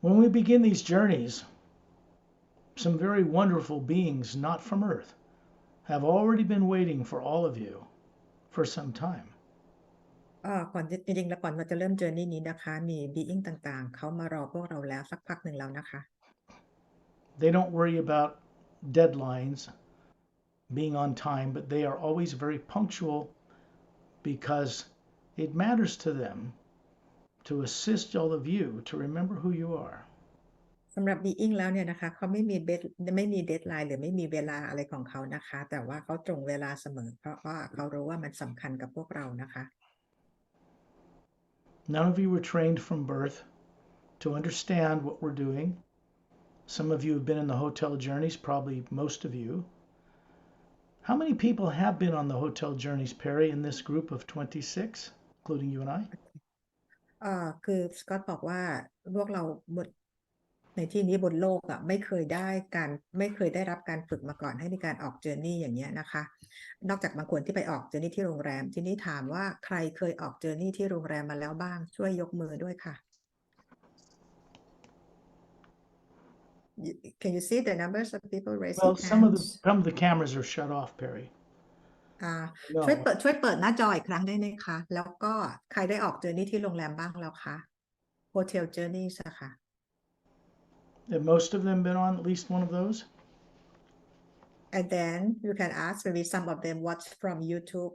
When we begin these journeys, some very wonderful beings not from Earth have already been waiting for all of you for some time. ก่อนจริงๆแล้วก่อนเราจะเริ่ม journey นี้นะคะมีบีอิงต่างๆเขามารอพวกเราแล้วสักพักหนึ่งแล้วนะคะ They don't worry about deadlines, being on time, but they are always very punctual because it matters to them to assist all of you to remember who you are. สำหรับบีอิงแล้วเนี่ยนะคะเขาไม่มี deadline หรือไม่มีเวลาอะไรของเขานะคะแต่ว่าเขาตรงเวลาเสมอเพราะว่าเขารู้ว่ามันสำคัญกับพวกเรานะคะ None of you were trained from birth to understand what we're doing. Some of you have been in the hotel journeys, probably most of you. How many people have been on the hotel journeys, Perry, in this group of 26, including you and I? คือสกอตบอกว่าพวกเราบนในที่นี้บนโลกอะไม่เคยได้รับการฝึกมาก่อนให้มีการออก journey อย่างเงี้ยนะคะนอกจากบางคนที่ไปออก journey ที่โรงแรมทีนี้ถามว่าใครเคยออก journey ที่โรงแรมมาแล้วบ้างช่วยยกมือด้วยค่ะ Can you see the numbers of people raising Well, hands? some of the cameras are shut off, Perry. อ่าช่วย No, เปิดหน้าจออีกครั้งได้ไหมคะแล้วก็ใครได้ออก journey ที่โรงแรมบ้างแล้วคะ Hotel journeys อะค่ะ have most of them been on at least one of those? And then you can ask maybe some of them watch from YouTube,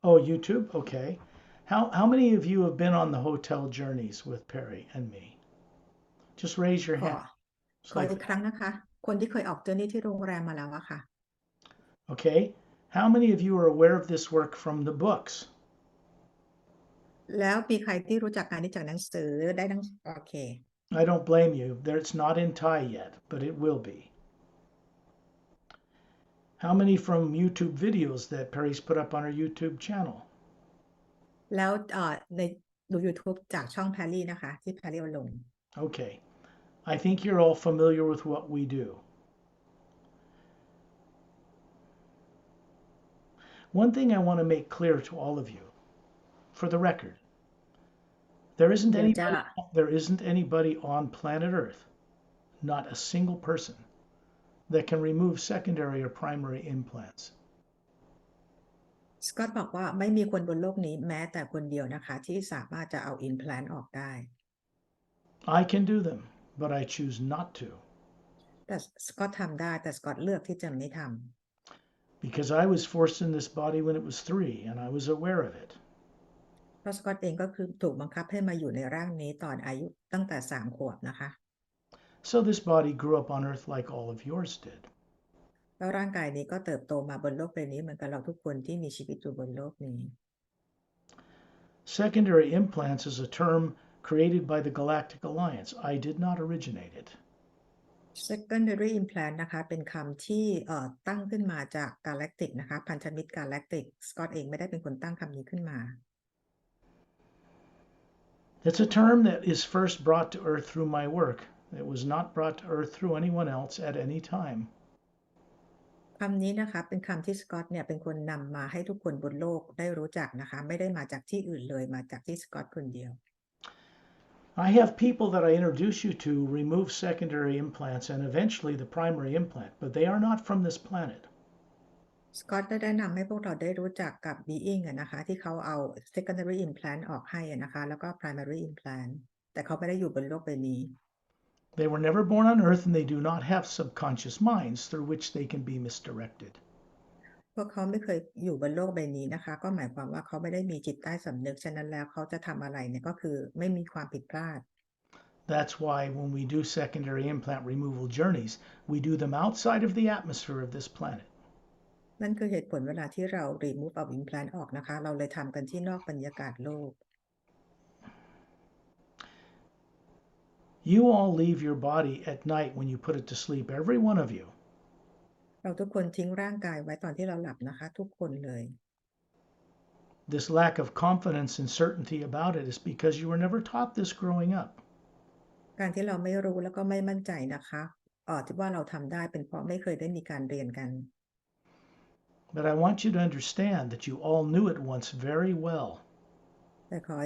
Oh, YouTube? Okay. How many of you have been on the hotel journeys with Perry and me? Just raise your ขอ hand. Just อี like ก that. ครั้งนะคะคนที่เคยออกเจอร์นี่ที่โรงแรมมาแล้วอะค่ะ Okay. How many of you are aware of this work from the books? แล้วมีใครที่รู้จักงานนี้จากหนังสือได้หนังโอเค I don't blame you. It's not in Thai yet, but it will be. How many from YouTube videos that Perry's put up on our YouTube channel? แล้วในดู YouTube จากช่อง Pari นะคะที่ Pari เอาลง Okay. I think you're all familiar with what we do. One thing I want to make clear to all of you, for the record, there isn't เดี๋ยวจะ anybody there isn't anybody on planet Earth, not a single person, that can remove secondary or primary implants. สกอตบอกว่าไม่มีคนบนโลกนี้แม้แต่คนเดียวนะคะที่สามารถจะเอา implant ออกได้ I can do them, but I choose not to แต่สกอตทำได้แต่สกอตเลือกที่จะไม่ทำ because I was forced in this body when it was 3 and I was aware of it. เพราะสกอตเองก็คือถูกบังคับให้มาอยู่ในร่างนี้ตอนอายุตั้งแต่3 ขวบนะคะ So this body grew up on Earth like all of yours did. แล้วร่างกายนี้ก็เติบโตมาบนโลกใบนี้เหมือนกับเราทุกคนที่มีชีวิตอยู่บนโลกนี้ Secondary implants is a term created by the Galactic Alliance. I did not originate it. secondary implant นะคะเป็นคำที่ตั้งขึ้นมาจาก galactic นะคะพันธมิตร galactic สกอตเองไม่ได้เป็นคนตั้งคำนี้ขึ้นมา It's a term that is first brought to Earth through my work. It was not brought to Earth through anyone else at any time. คำนี้นะคะเป็นคำที่สกอตเนี่ยเป็นคนนำมาให้ทุกคนบนโลกได้รู้จักนะคะไม่ได้มาจากที่อื่นเลยมาจากที่สกอตคนเดียว I have people that I introduce you to remove secondary implants and eventually the primary implant, but they are not from this planet. สกอตได้แนะนำให้พวกเราได้รู้จักกับ being นะคะที่เขาเอา secondary implant ออกให้นะคะแล้วก็ primary implant แต่เขาไม่ได้อยู่บนโลกใบนี้ They were never born on Earth and they do not have subconscious minds through which they can be misdirected. พวกเขาไม่เคยอยู่บนโลกใบนี้นะคะก็หมายความว่าเขาไม่ได้มีจิตใต้สำนึกฉะนั้นแล้วเขาจะทำอะไรเนี่ยก็คือไม่มีความผิดพลาด That's why when we do secondary implant removal journeys, we do them outside of the atmosphere of this planet. นั่นคือเหตุผลเวลาที่เรา remove เอา implant ออกนะคะเราเลยทำกันที่นอกบรรยากาศโลก You all leave your body at night when you put it to sleep, every one of you. เราทุกคนทิ้งร่างกายไว้ตอนที่เราหลับนะคะทุกคนเลย This lack of confidence and certainty about it is because you were never taught this growing up. การที่เราไม่รู้แล้วก็ไม่มั่นใจนะคะที่ว่าเราทำได้เป็นเพราะไม่เคยได้มีการเรียนกัน But I want you to understand that you all knew it once very well. แต่ขอ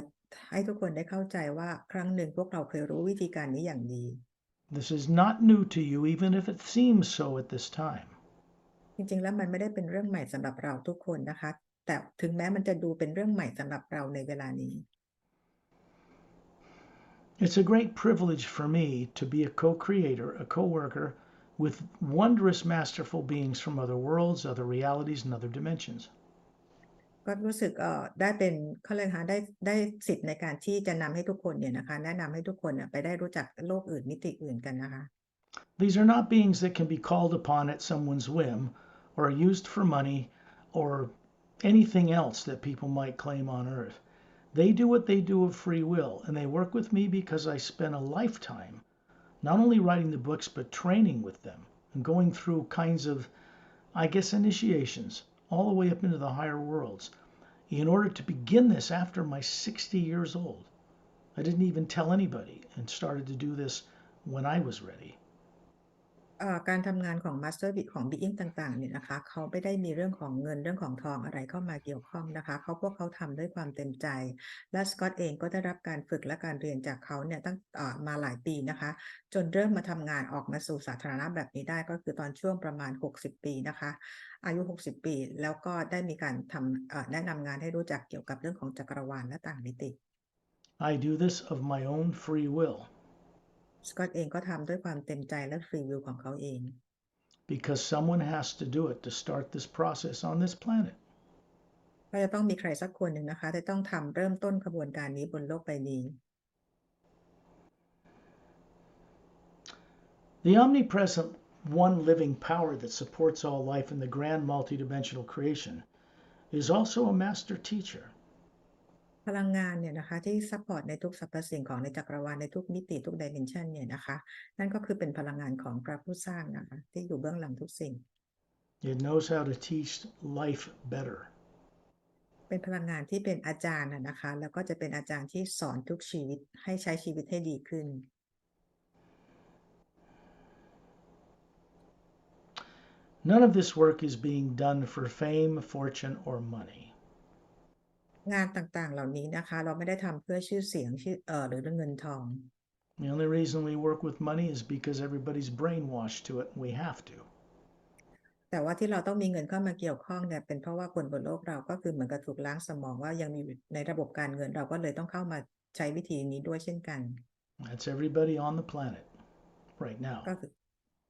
ให้ทุกคนได้เข้าใจว่าครั้งหนึ่งพวกเราเคยรู้วิธีการนี้อย่างดี This is not new to you, even if it seems so at this time. จริงๆแล้วมันไม่ได้เป็นเรื่องใหม่สำหรับเราทุกคนนะคะแต่ถึงแม้มันจะดูเป็นเรื่องใหม่สำหรับเราในเวลานี้ It's a great privilege for me to be a co creator, a co worker with wondrous, masterful beings from other worlds, other realities, and other dimensions. ก็รู้สึกได้เป็นเขาเรียกคะได้สิทธิ์ในการที่จะนำให้ทุกคนเนี่ยนะคะแนะนำให้ทุกคนไปได้รู้จักโลกอื่นมิติอื่นกันนะคะ These are not beings that can be called upon at someone's whim or used for money or anything else that people might claim on earth. They do what they do of free will, and they work with me because I spent a lifetime not only writing the books, but training with them and going through kinds of, I guess, initiations all the way up into the higher worlds in order to begin this after my 60 years old. I didn't even tell anybody and started to do this when I was ready. การทำงานของ Masterของ Being ต่างๆเนี่ยนะคะเขาไม่ได้มีเรื่องของเงินเรื่องของทองอะไรเข้ามาเกี่ยวข้องนะคะพวกเขาทำด้วยความเต็มใจและสกอตเองก็ได้รับการฝึกและการเรียนจากเขาเนี่ยตั้งมาหลายปีนะคะจนเริ่มมาทำงานออกมาสู่สาธารณะแบบนี้ได้ก็คือตอนช่วงประมาณ60ปีนะคะอายุ60ปีแล้วก็ได้มีการทำแนะนำงานให้รู้จักเกี่ยวกับเรื่องของจักรวาลและต่างมิติ I do this of my own free will สกอตเองก็ทำด้วยความเต็มใจและฟรีวิลของเขาเอง because someone has to do it to start this process on this planet. ก็จะต้องมีใครสักคนหนึ่งนะคะที่ต้องทำเริ่มต้นขบวนการนี้บนโลกใบนี้ The omnipresent one living power that supports all life in the grand multidimensional creation is also a master teacher. พลังงานเนี่ยนะคะที่ซัพพอร์ตในทุกสรรพสิ่งของในจักรวาลในทุกมิติทุกดิเมนชันเนี่ยนะคะนั่นก็คือเป็นพลังงานของพระผู้สร้างนะคะที่อยู่เบื้องหลังทุกสิ่ง It knows how to teach life better. เป็นพลังงานที่เป็นอาจารย์นะคะแล้วก็จะเป็นอาจารย์ที่สอนทุกชีวิตให้ใช้ชีวิตให้ดีขึ้น None of this work is being done for fame, fortune, or money. งานต่างๆเหล่านี้นะคะเราไม่ได้ทำเพื่อชื่อเสียงหรือเงินทอง The only reason we work with money is because everybody's brainwashed to it and we have to. แต่ว่าที่เราต้องมีเงินเข้ามาเกี่ยวข้องเนี่ยเป็นเพราะว่าคนบนโลกเราก็คือเหมือนกับถูกล้างสมองว่ายังมีอยู่ในระบบการเงินเราก็เลยต้องเข้ามาใช้วิธีนี้ด้วยเช่นกัน That's everybody on the planet right now. ก็คือ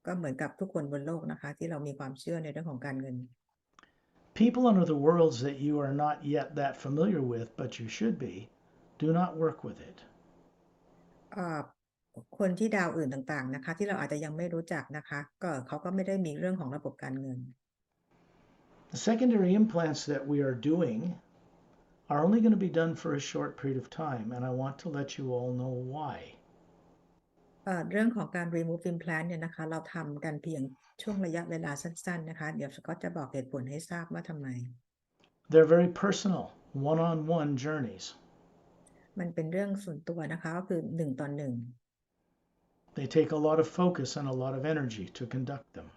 ก็เหมือนกับทุกคนบนโลกนะคะที่เรามีความเชื่อในเรื่องของการเงิน People on other worlds that you are not yet that familiar with, but you should be, do not work with it. คนที่ดาวอื่นต่างๆนะคะที่เราอาจจะยังไม่รู้จักนะคะก็เขาก็ไม่ได้มีเรื่องของระบบการเงิน The secondary implants that we are doing are only going to be done for a short period of time, and I want to let you all know why. เรื่องของการ remove implant เนี่ยนะคะเราทำกันเพียงช่วงระยะเวลาสั้นๆนะคะเดี๋ยวก็จะบอกเหตุผลให้ทราบว่าทำไม They're very personal, one on one journeys. มันเป็นเรื่องส่วนตัวนะคะก็คือ1 ต่อ 1 They take a lot of focus and a lot of energy to conduct them.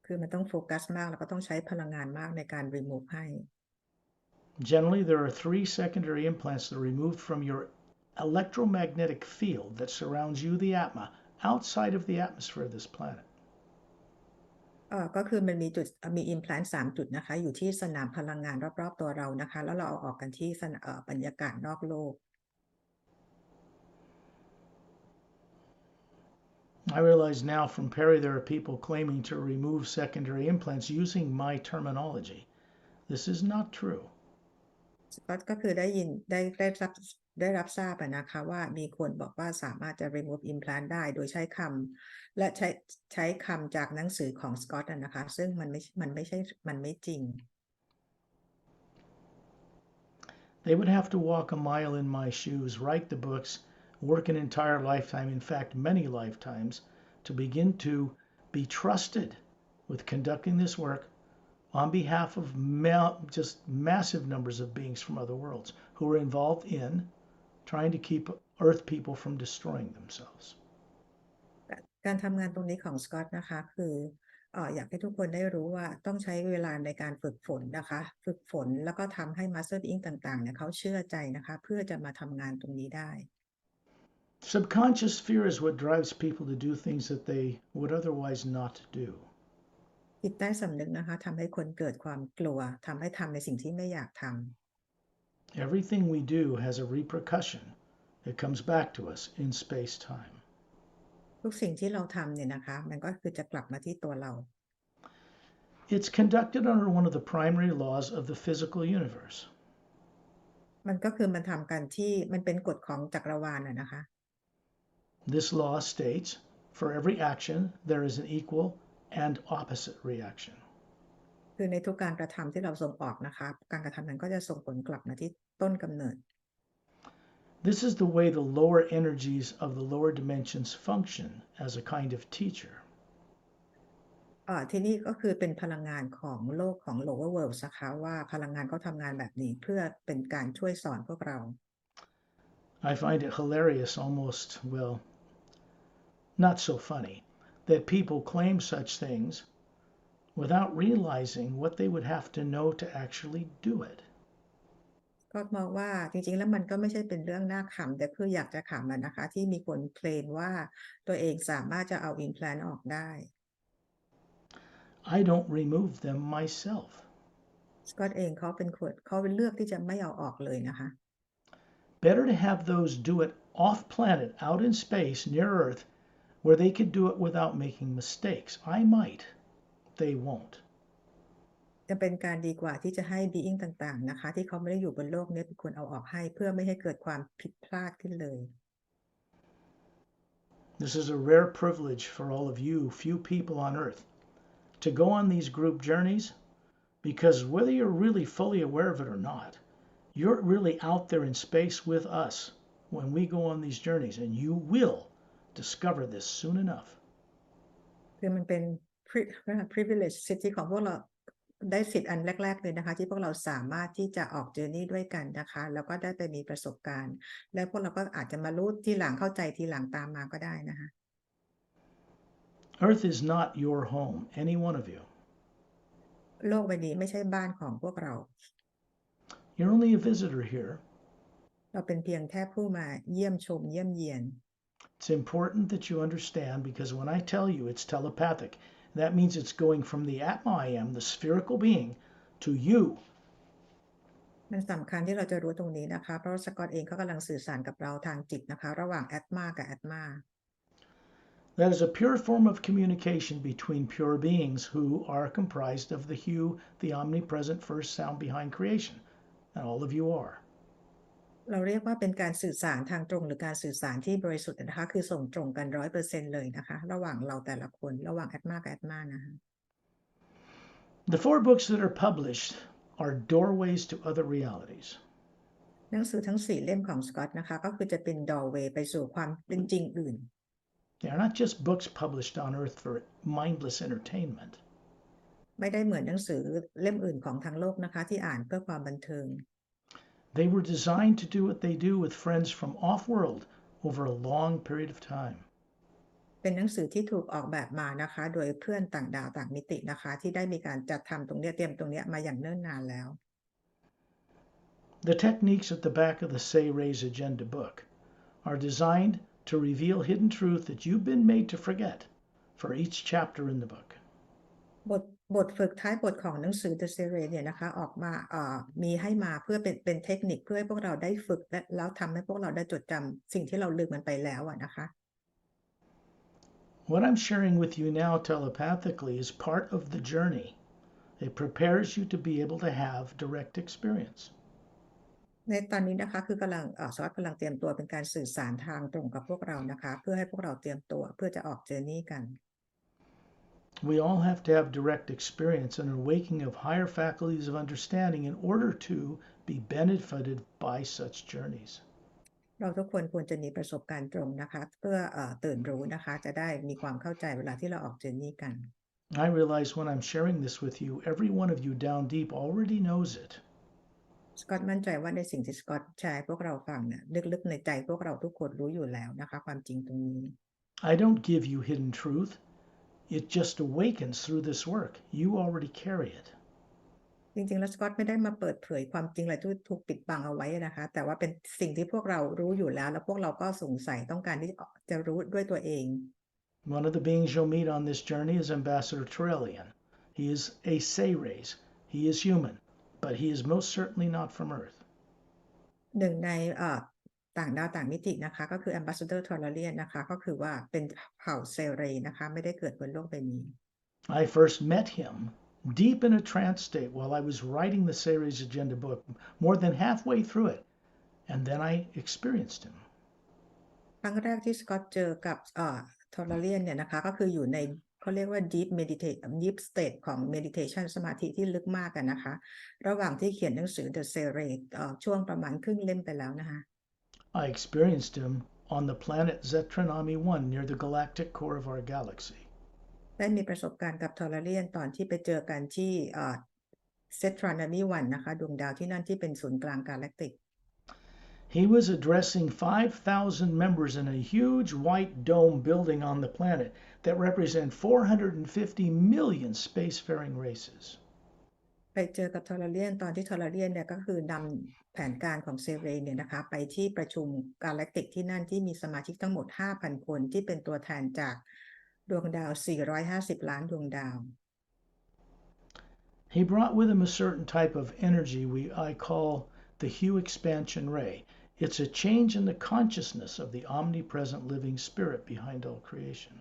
คือมันต้องโฟกัสมากแล้วก็ต้องใช้พลังงานมากในการ remove ให้ Generally, there are 3 secondary implants that are removed from your electromagnetic field that surrounds you, the Atma, outside of the atmosphere of this planet. ก็คือมันมีจุดมี implant 3 จุดนะคะอยู่ที่สนามพลังงานรอบๆตัวเรานะคะแล้วเราเอาออกกันที่บรรยากาศนอกโลก I realize now from Pari there are people claiming to remove secondary implants using my terminology. This is not true. ก็คือได้ยินได้รับทราบนะคะว่ามีคนบอกว่าสามารถจะ remove implant ได้โดยใช้คำและใช้คำจากหนังสือของสกอตนะคะซึ่งมันไม่จริง They would have to walk a mile in my shoes, write the books, work an entire lifetime, in fact, many lifetimes, to begin to be trusted with conducting this work on behalf of just massive numbers of beings from other worlds who are involved in trying to keep Earth people from destroying themselves. การทำงานตรงนี้ของสกอตนะคะคือ อยากให้ทุกคนได้รู้ว่าต้องใช้เวลาในการฝึกฝนนะคะฝึกฝนแล้วก็ทำให้ Master Being ต่างๆเนี่ยเขาเชื่อใจนะคะเพื่อจะมาทำงานตรงนี้ได้ Subconscious fear is what drives people to do things that they would otherwise not do. จิตใต้สำนึกนะคะทำให้คนเกิดความกลัวทำให้ทำในสิ่งที่ไม่อยากทำ Everything we do has a repercussion that comes back to us in space time. ทุกสิ่งที่เราทำเนี่ยนะคะมันก็คือจะกลับมาที่ตัวเรา It's conducted under one of the primary laws of the physical universe. มันก็คือมันทำกันที่มันเป็นกฎของจักรวาลนะคะ This law states for every action, there is an equal and opposite reaction. คือในทุกการกระทำที่เราส่งออกนะคะการกระทำนั้นก็จะส่งผลกลับมาที่ต้นกำเนิด This is the way the lower energies of the lower dimensions function as a kind of teacher. ที่นี่ก็คือเป็นพลังงานของโลกของ lower world นะคะว่าพลังงานเขาทำงานแบบนี้เพื่อเป็นการช่วยสอนพวกเรา I find it hilarious, almost, well, not so funny, that people claim such things without realizing what they would have to know to actually do it. ก็มองว่าจริงๆแล้วมันก็ไม่ใช่เป็นเรื่องน่าขำแต่คืออยากจะขำนะคะที่มีคนเคลมว่าตัวเองสามารถจะเอา implant ออกได้ I don't remove them myself. สกอตเองเขาเป็นคนเขาเลือกที่จะไม่เอาออกเลยนะคะ Better to have those do it off planet, out in space, near Earth, where they could do it without making mistakes. I might, they won't. จะเป็นการดีกว่าที่จะให้ being ต่างๆนะคะที่เขาไม่ได้อยู่บนโลกนี้เป็นคนเอาออกให้เพื่อไม่ให้เกิดความผิดพลาดขึ้นเลย This is a rare privilege for all of you, few people on Earth, to go on these group journeys because whether you're really fully aware of it or not, you're really out there in space with us when we go on these journeys, and you will discover this soon enough. คือมันเป็น privilege สิทธิของพวกเราได้สิทธิ์อันแรกๆเลยนะคะที่พวกเราสามารถที่จะออก journey ด้วยกันนะคะแล้วก็ได้ไปมีประสบการณ์แล้วพวกเราก็อาจจะมารู้ทีหลังเข้าใจทีหลังตามมาก็ได้นะคะ Earth is not your home, any one of you. โลกใบนี้ไม่ใช่บ้านของพวกเรา You're only a visitor here. เราเป็นเพียงแค่ผู้มาเยี่ยมชมเยี่ยมเยียน It's important that you understand because when I tell you it's telepathic, that means it's going from the Atma I am, the spherical being, to you. มันสำคัญที่เราจะรู้ตรงนี้นะคะเพราะสกอตเองเขากำลังสื่อสารกับเราทางจิตนะคะระหว่างแอตมากับแอตมา That is a pure form of communication between pure beings who are comprised of the hue, the omnipresent first sound behind creation. And all of you are. เราเรียกว่าเป็นการสื่อสารทางตรงหรือการสื่อสารที่บริสุทธิ์นะคะคือส่งตรงกัน100%เลยนะคะระหว่างเราแต่ละคนระหว่างแอตมากับแอตมานะคะ The 4 books that are published are doorways to other realities. หนังสือทั้ง4เล่มของสกอตนะคะก็คือจะเป็น doorway ไปสู่ความเป็นจริงอื่น They are not just books published on Earth for mindless entertainment. ไม่ได้เหมือนหนังสือเล่มอื่นของทางโลกนะคะที่อ่านเพื่อความบันเทิง They were designed to do what they do with friends from off-world over a long period of time. เป็นหนังสือที่ถูกออกแบบมานะคะโดยเพื่อนต่างดาวต่างมิตินะคะที่ได้มีการจัดทำตรงนี้เตรียมตรงนี้มาอย่างเนิ่นนานแล้ว The techniques at the back of the Say Raise Agenda book are designed to reveal hidden truth that you've been made to forget for each chapter in the book. บทบทฝึกท้ายบทของหนังสือ The Series เนี่ยนะคะออกมามีให้มาเพื่อเป็นเทคนิคเพื่อให้พวกเราได้ฝึกและแล้วทำให้พวกเราได้จดจำสิ่งที่เราลืมมันไปแล้วนะคะ What I'm sharing with you now telepathically is part of the journey. It prepares you to be able to have direct experience. ในตอนนี้นะคะคือกำลังซอสกำลังเตรียมตัวเป็นการสื่อสารทางตรงกับพวกเรานะคะเพื่อให้พวกเราเตรียมตัวเพื่อจะออกเจอร์นี่กัน We all have to have direct experience and a waking of higher faculties of understanding in order to be benefited by such journeys. เราทุกคนควรจะมีประสบการณ์ตรงนะคะเพื่อตื่นรู้นะคะจะได้มีความเข้าใจเวลาที่เราออกเจอร์นี่กัน I realize when I'm sharing this with you, every one of you down deep already knows it. สกอตมั่นใจว่าในสิ่งที่สกอตแชร์พวกเราฟังเนี่ยลึกๆในใจพวกเราทุกคนรู้อยู่แล้วนะคะความจริงตรงนี้ I don't give you hidden truth. It just awakens through this work. You already carry it. จริงๆแล้วสกอตไม่ได้มาเปิดเผยความจริงอะไรที่ถูกปิดบังเอาไว้นะคะแต่ว่าเป็นสิ่งที่พวกเรารู้อยู่แล้วแล้วพวกเราก็สงสัยต้องการที่จะรู้ด้วยตัวเอง One of the beings you'll meet on this journey is Ambassador Terrellian. He is a Say-Rays. He is human, but he is most certainly not from Earth. หนึ่งในต่างดาวต่างมิตินะคะก็คือ Ambassador Tolarian นะคะก็คือว่าเป็นเผ่าเซเรนะคะไม่ได้เกิดบนโลกใบนี้ I first met him deep in a trance state while I was writing the Say-Rays Agenda book, more than halfway through it, and then I experienced him. ครั้งแรกที่สกอตเจอกับTolarian เนี่ยนะคะก็คืออยู่ในเขาเรียกว่า deep state ของ meditation สมาธิที่ลึกมากกันนะคะระหว่างที่เขียนหนังสือ The Series ช่วงประมาณครึ่งเล่มไปแล้วนะคะ I experienced him on the planet Zetranami 1 near the galactic core of our galaxy. ได้มีประสบการณ์กับทอร์เรียนตอนที่ไปเจอกันที่เซตรานามีวันนะคะดวงดาวที่นั่นที่เป็นศูนย์กลางกาแล็กติก He was addressing 5,000 members in a huge white dome building on the planet that represent 450 million spacefaring races. ไปเจอกับทอร์เรียนตอนที่ทอร์เรียนเนี่ยก็คือนำแผนการของเซเรเนี่ยนะคะไปที่ประชุมกาแล็กติกที่นั่นที่มีสมาชิกทั้งหมด 5,000 คนที่เป็นตัวแทนจากดวงดาว 450 ล้านดวงดาว He brought with him a certain type of energy I call the Hue expansion ray. It's a change in the consciousness of the omnipresent living spirit behind all creation.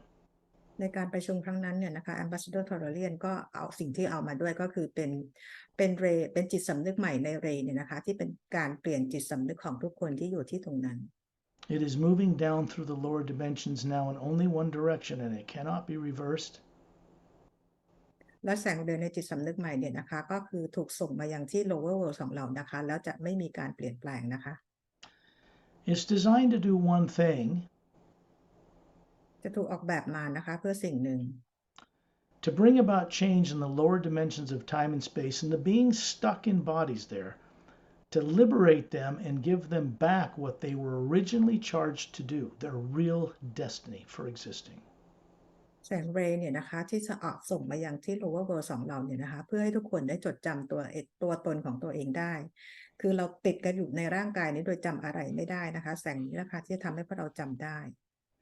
ในการประชุมครั้งนั้นเนี่ยนะคะ Ambassador Tolarian ก็เอาสิ่งที่เอามาด้วยก็คือเป็นจิตสำนึกใหม่ในเรเนี่ยนะคะที่เป็นการเปลี่ยนจิตสำนึกของทุกคนที่อยู่ที่ตรงนั้น It is moving down through the lower dimensions now in only one direction and it cannot be reversed. และแสงเดือนในจิตสำนึกใหม่เนี่ยนะคะก็คือถูกส่งมายังที่ lower world ของเรานะคะแล้วจะไม่มีการเปลี่ยนแปลงนะคะ It's designed to do one thing, จะถูกออกแบบมานะคะเพื่อสิ่งหนึ่ง to bring about change in the lower dimensions of time and space and the beings stuck in bodies there, to liberate them and give them back what they were originally charged to do, their real destiny for existing. แสงเรย์เนี่ยนะคะที่จะออกส่งมายังที่ lower world ของเราเนี่ยนะคะเพื่อให้ทุกคนได้จดจำตัวตนของตัวเองได้คือเราติดกันอยู่ในร่างกายนี้โดยจำอะไรไม่ได้นะคะแสงนี้นะคะที่จะทำให้พวกเราจำได้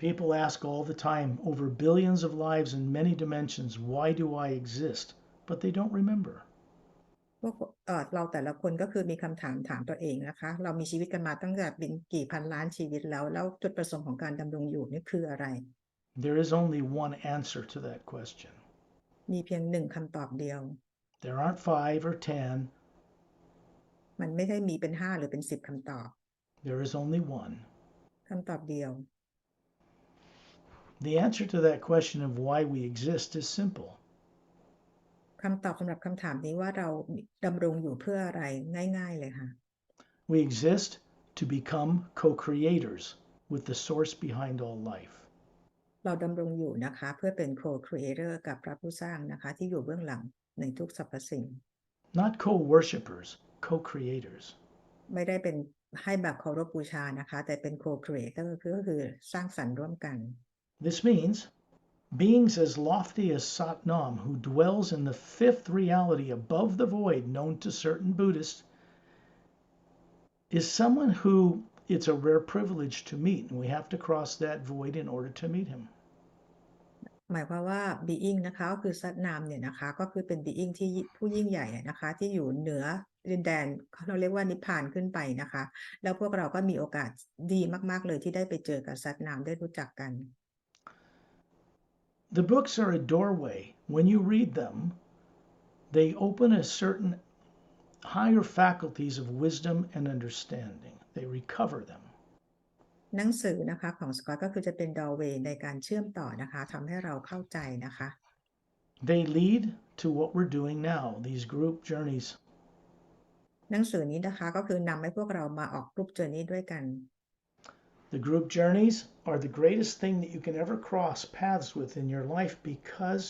People ask all the time, over billions of lives in many dimensions, why do I exist? But they don't remember. พวกเราแต่ละคนก็คือมีคำถามถามตัวเองนะคะเรามีชีวิตกันมาตั้งแต่เป็นกี่พันล้านชีวิตแล้วจุดประสงค์ของการดำรงอยู่นี่คืออะไร There is only one answer to that question. มีเพียงหนึ่งคำตอบเดียว There aren't 5 or 10. มันไม่ได้มีเป็น5หรือเป็น10คำตอบ There is only one. คำตอบเดียว The answer to that question of why we exist is simple. คำตอบสำหรับคำถามนี้ว่าเราดำรงอยู่เพื่ออะไรง่ายๆเลยค่ะ We exist to become co-creators with the source behind all life. เราดำรงอยู่นะคะเพื่อเป็น co-creator กับพระผู้สร้างนะคะที่อยู่เบื้องหลังในทุกสรรพสิ่ง Not co-worshippers, co-creators. ไม่ได้เป็นให้แบบเคารพบูชานะคะแต่เป็น co-creator ก็คือสร้างสรรค์ร่วมกัน This means beings as lofty as Satnam, who dwells in the fifth reality above the void known to certain Buddhists, is someone who it's a rare privilege to meet, and we have to cross that void in order to meet him. หมายความว่า being นะคะก็คือสัตนามเนี่ยนะคะก็คือเป็น being ที่ผู้ยิ่งใหญ่นะคะที่อยู่เหนือดินแดนเราเรียกว่านิพพานขึ้นไปนะคะแล้วพวกเราก็มีโอกาสดีมากๆเลยที่ได้ไปเจอกับสัตนามได้รู้จักกัน The books are a doorway. When you read them, they open a certain higher faculties of wisdom and understanding. They recover them. หนังสือนะคะของสกอตก็คือจะเป็น doorway ในการเชื่อมต่อนะคะทำให้เราเข้าใจนะคะ They lead to what we're doing now, these group journeys. หนังสือนี้นะคะก็คือนำให้พวกเรามาออกกรุ๊ปเจอร์นี้ด้วยกัน The group journeys are the greatest thing that you can ever cross paths with in your life because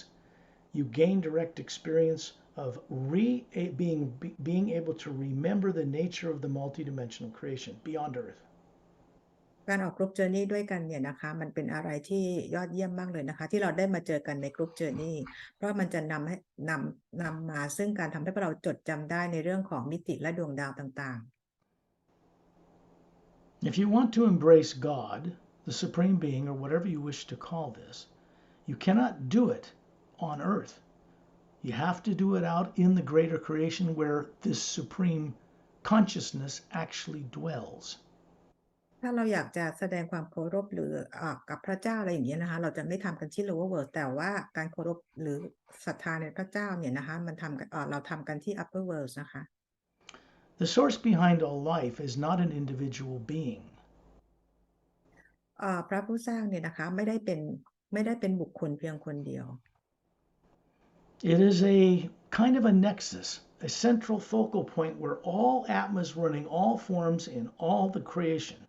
you gain direct experience of being able to remember the nature of the multidimensional creation beyond Earth. การออกกรุ๊ปเจอร์นี่ด้วยกันเนี่ยนะคะมันเป็นอะไรที่ยอดเยี่ยมมากเลยนะคะที่เราได้มาเจอกันในกรุ๊ปเจอร์นี่เพราะมันจะนำมาซึ่งการทำให้เราจดจำได้ในเรื่องของมิติและดวงดาวต่าง If you want to embrace God, the Supreme Being, or whatever you wish to call this, you cannot do it on earth. You have to do it out in the greater creation where this supreme consciousness actually dwells. ถ้าเราอยากจะแสดงความเคารพหรือกับพระเจ้าอะไรอย่างเงี้ยนะคะเราจะไม่ทำกันที่ lower world แต่ว่าการเคารพหรือศรัทธาในพระเจ้าเนี่ยนะคะมันทำกันเราทำกันที่ upper world นะคะ The source behind all life is not an individual being. พระผู้สร้างเนี่ยนะคะไม่ได้เป็นบุคคลเพียงคนเดียว It is a kind of a nexus, a central focal point where all atmas running all forms in all the creation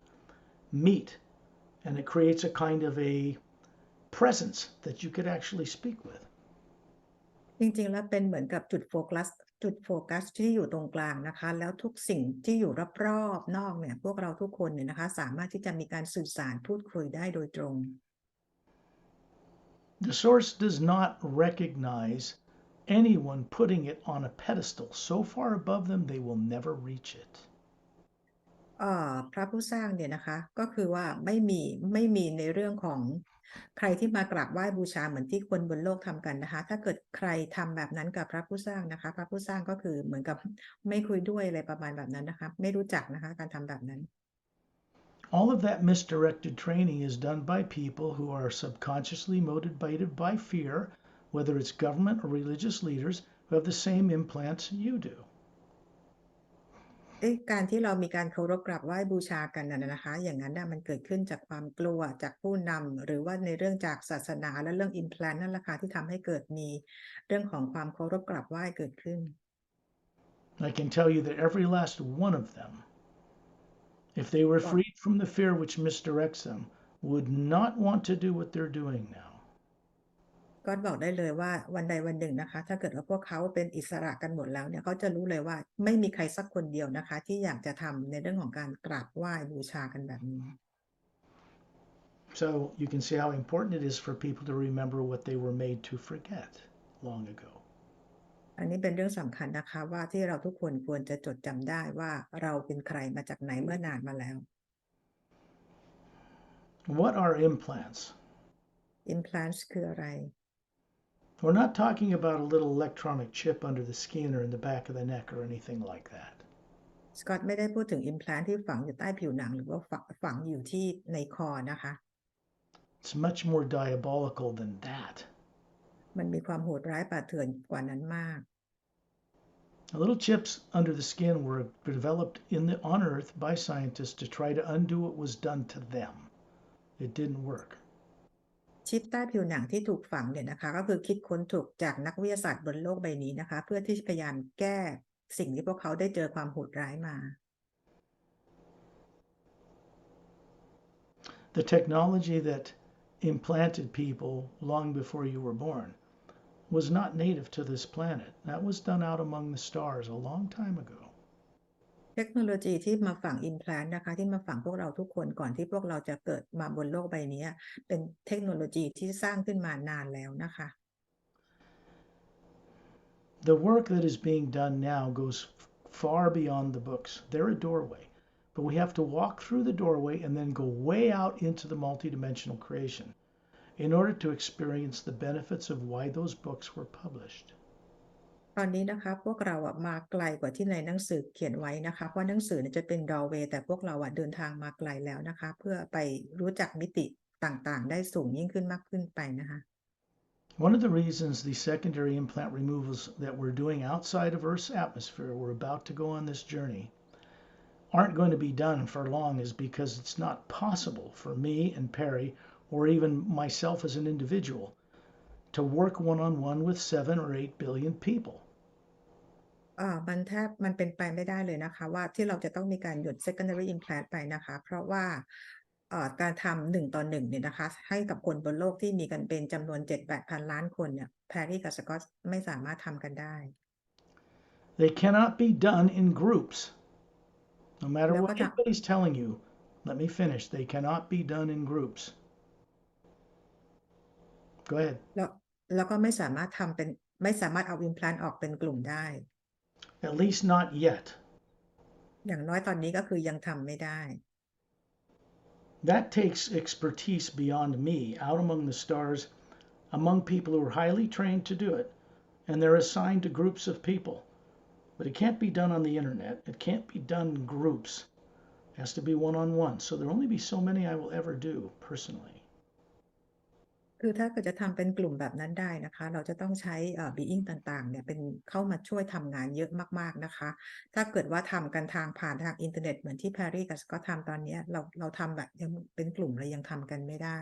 meet, and it creates a kind of a presence that you could actually speak with. จริงๆแล้วเป็นเหมือนกับจุดโฟกัสที่อยู่ตรงกลางนะคะแล้วทุกสิ่งที่อยู่รอบๆนอกเนี่ยพวกเราทุกคนเนี่ยนะคะสามารถที่จะมีการสื่อสารพูดคุยได้โดยตรง The source does not recognize anyone putting it on a pedestal so far above them they will never reach it. พระผู้สร้างเนี่ยนะคะก็คือว่าไม่มีในเรื่องของใครที่มากราบไหว้บูชาเหมือนที่คนบนโลกทำกันนะคะถ้าเกิดใครทำแบบนั้นกับพระผู้สร้างนะคะพระผู้สร้างก็คือเหมือนกับไม่คุยด้วยอะไรประมาณแบบนั้นนะคะไม่รู้จักนะคะการทำแบบนั้น All of that misdirected training is done by people who are subconsciously motivated by fear, whether it's government or religious leaders who have the same implants you do. การที่เรามีการเคารพกราบไหว้บูชากันนะคะอย่างนั้นมันเกิดขึ้นจากความกลัวจากผู้นำหรือว่าในเรื่องจากศาสนาและเรื่อง implant นั่นแหละค่ะที่ทำให้เกิดมีเรื่องของความเคารพกราบไหว้เกิดขึ้น I can tell you that every last one of them, if they were บอก freed from the fear which misdirects them, would not want to do what they're doing now. ก็บอกได้เลยว่าวันใดวันหนึ่งนะคะถ้าเกิดว่าพวกเขาเป็นอิสระกันหมดแล้วเนี่ยเขาจะรู้เลยว่าไม่มีใครสักคนเดียวนะคะที่อยากจะทำในเรื่องของการกราบไหว้บูชากันแบบนี้ So you can see how important it is for people to remember what they were made to forget long ago. อันนี้เป็นเรื่องสำคัญนะคะว่าที่เราทุกคนควรจะจดจำได้ว่าเราเป็นใครมาจากไหนเมื่อนานมาแล้ว What are implants? implants คืออะไร We're not talking about a little electronic chip under the skin or in the back of the neck or anything like that. สกอตไม่ได้พูดถึง implant ที่ฝังอยู่ใต้ผิวหนังหรือว่าฝังอยู่ที่ในคอนะคะ It's much more diabolical than that. มันมีความโหดร้ายป่าเถื่อนกว่านั้นมาก The little chips under the skin were developed on Earth by scientists to try to undo what was done to them. It didn't work. ชิปใต้ผิวหนังที่ถูกฝังเนี่ยนะคะก็คือคิดค้นถูกจากนักวิทยาศาสตร์บนโลกใบนี้นะคะเพื่อที่พยายามแก้สิ่งที่พวกเขาได้เจอความโหดร้ายมา The technology that implanted people long before you were born was not native to this planet. That was done out among the stars a long time ago. เทคโนโลยีที่มาฝัง implant นะคะที่มาฝังพวกเราทุกคนก่อนที่พวกเราจะเกิดมาบนโลกใบนี้เป็นเทคโนโลยีที่สร้างขึ้นมานานแล้วนะคะ The work that is being done now goes far beyond the books. They're a doorway, but we have to walk through the doorway and then go way out into the multidimensional creation in order to experience the benefits of why those books were published. ตอนนี้นะคะพวกเรามาไกลกว่าที่ในหนังสือเขียนไว้นะคะเพราะหนังสือจะเป็น doorway แต่พวกเราเดินทางมาไกลแล้วนะคะเพื่อไปรู้จักมิติต่างๆได้สูงยิ่งขึ้นมากขึ้นไปนะคะ One of the reasons the secondary implant removals that we're doing outside of Earth's atmosphere, we're about to go on this journey, aren't going to be done for long is because it's not possible for me and Pari, or even myself as an individual, to work one-on-one with 7 or 8 billion people. มันเป็นไปไม่ได้เลยนะคะว่าที่เราจะต้องมีการหยุด secondary implant ไปนะคะเพราะว่าการทำ1 ต่อ 1เนี่ยนะคะให้กับคนบนโลกที่มีกันเป็นจำนวน 7-8 พันล้านคนเนี่ยแพรรี่กับสกอตไม่สามารถทำกันได้ They cannot be done in groups. No matter แล้ว what ก็ anybody's telling you, Let me finish. They cannot be done in groups. Go ahead.แล้วแล้วก็ไม่สามารถทำเป็นไม่สามารถเอา implant ออกเป็นกลุ่มได้ At least not yet. อย่างน้อยตอนนี้ก็คือยังทำไม่ได้ That takes expertise beyond me, out among the stars, among people who are highly trained to do it, and they're assigned to groups of people. But it can't be done on the internet. It can't be done in groups. It has to be one on one. So there'll only be so many I will ever do personally. คือถ้าเกิดจะทำเป็นกลุ่มแบบนั้นได้นะคะเราจะต้องใช้being ต่างๆเนี่ยเป็นเข้ามาช่วยทำงานเยอะมากๆนะคะถ้าเกิดว่าทำกันผ่านทางอินเทอร์เน็ตเหมือนที่แพรรี่กับก็ทำตอนนี้เราทำแบบยังเป็นกลุ่มเรายังทำกันไม่ได้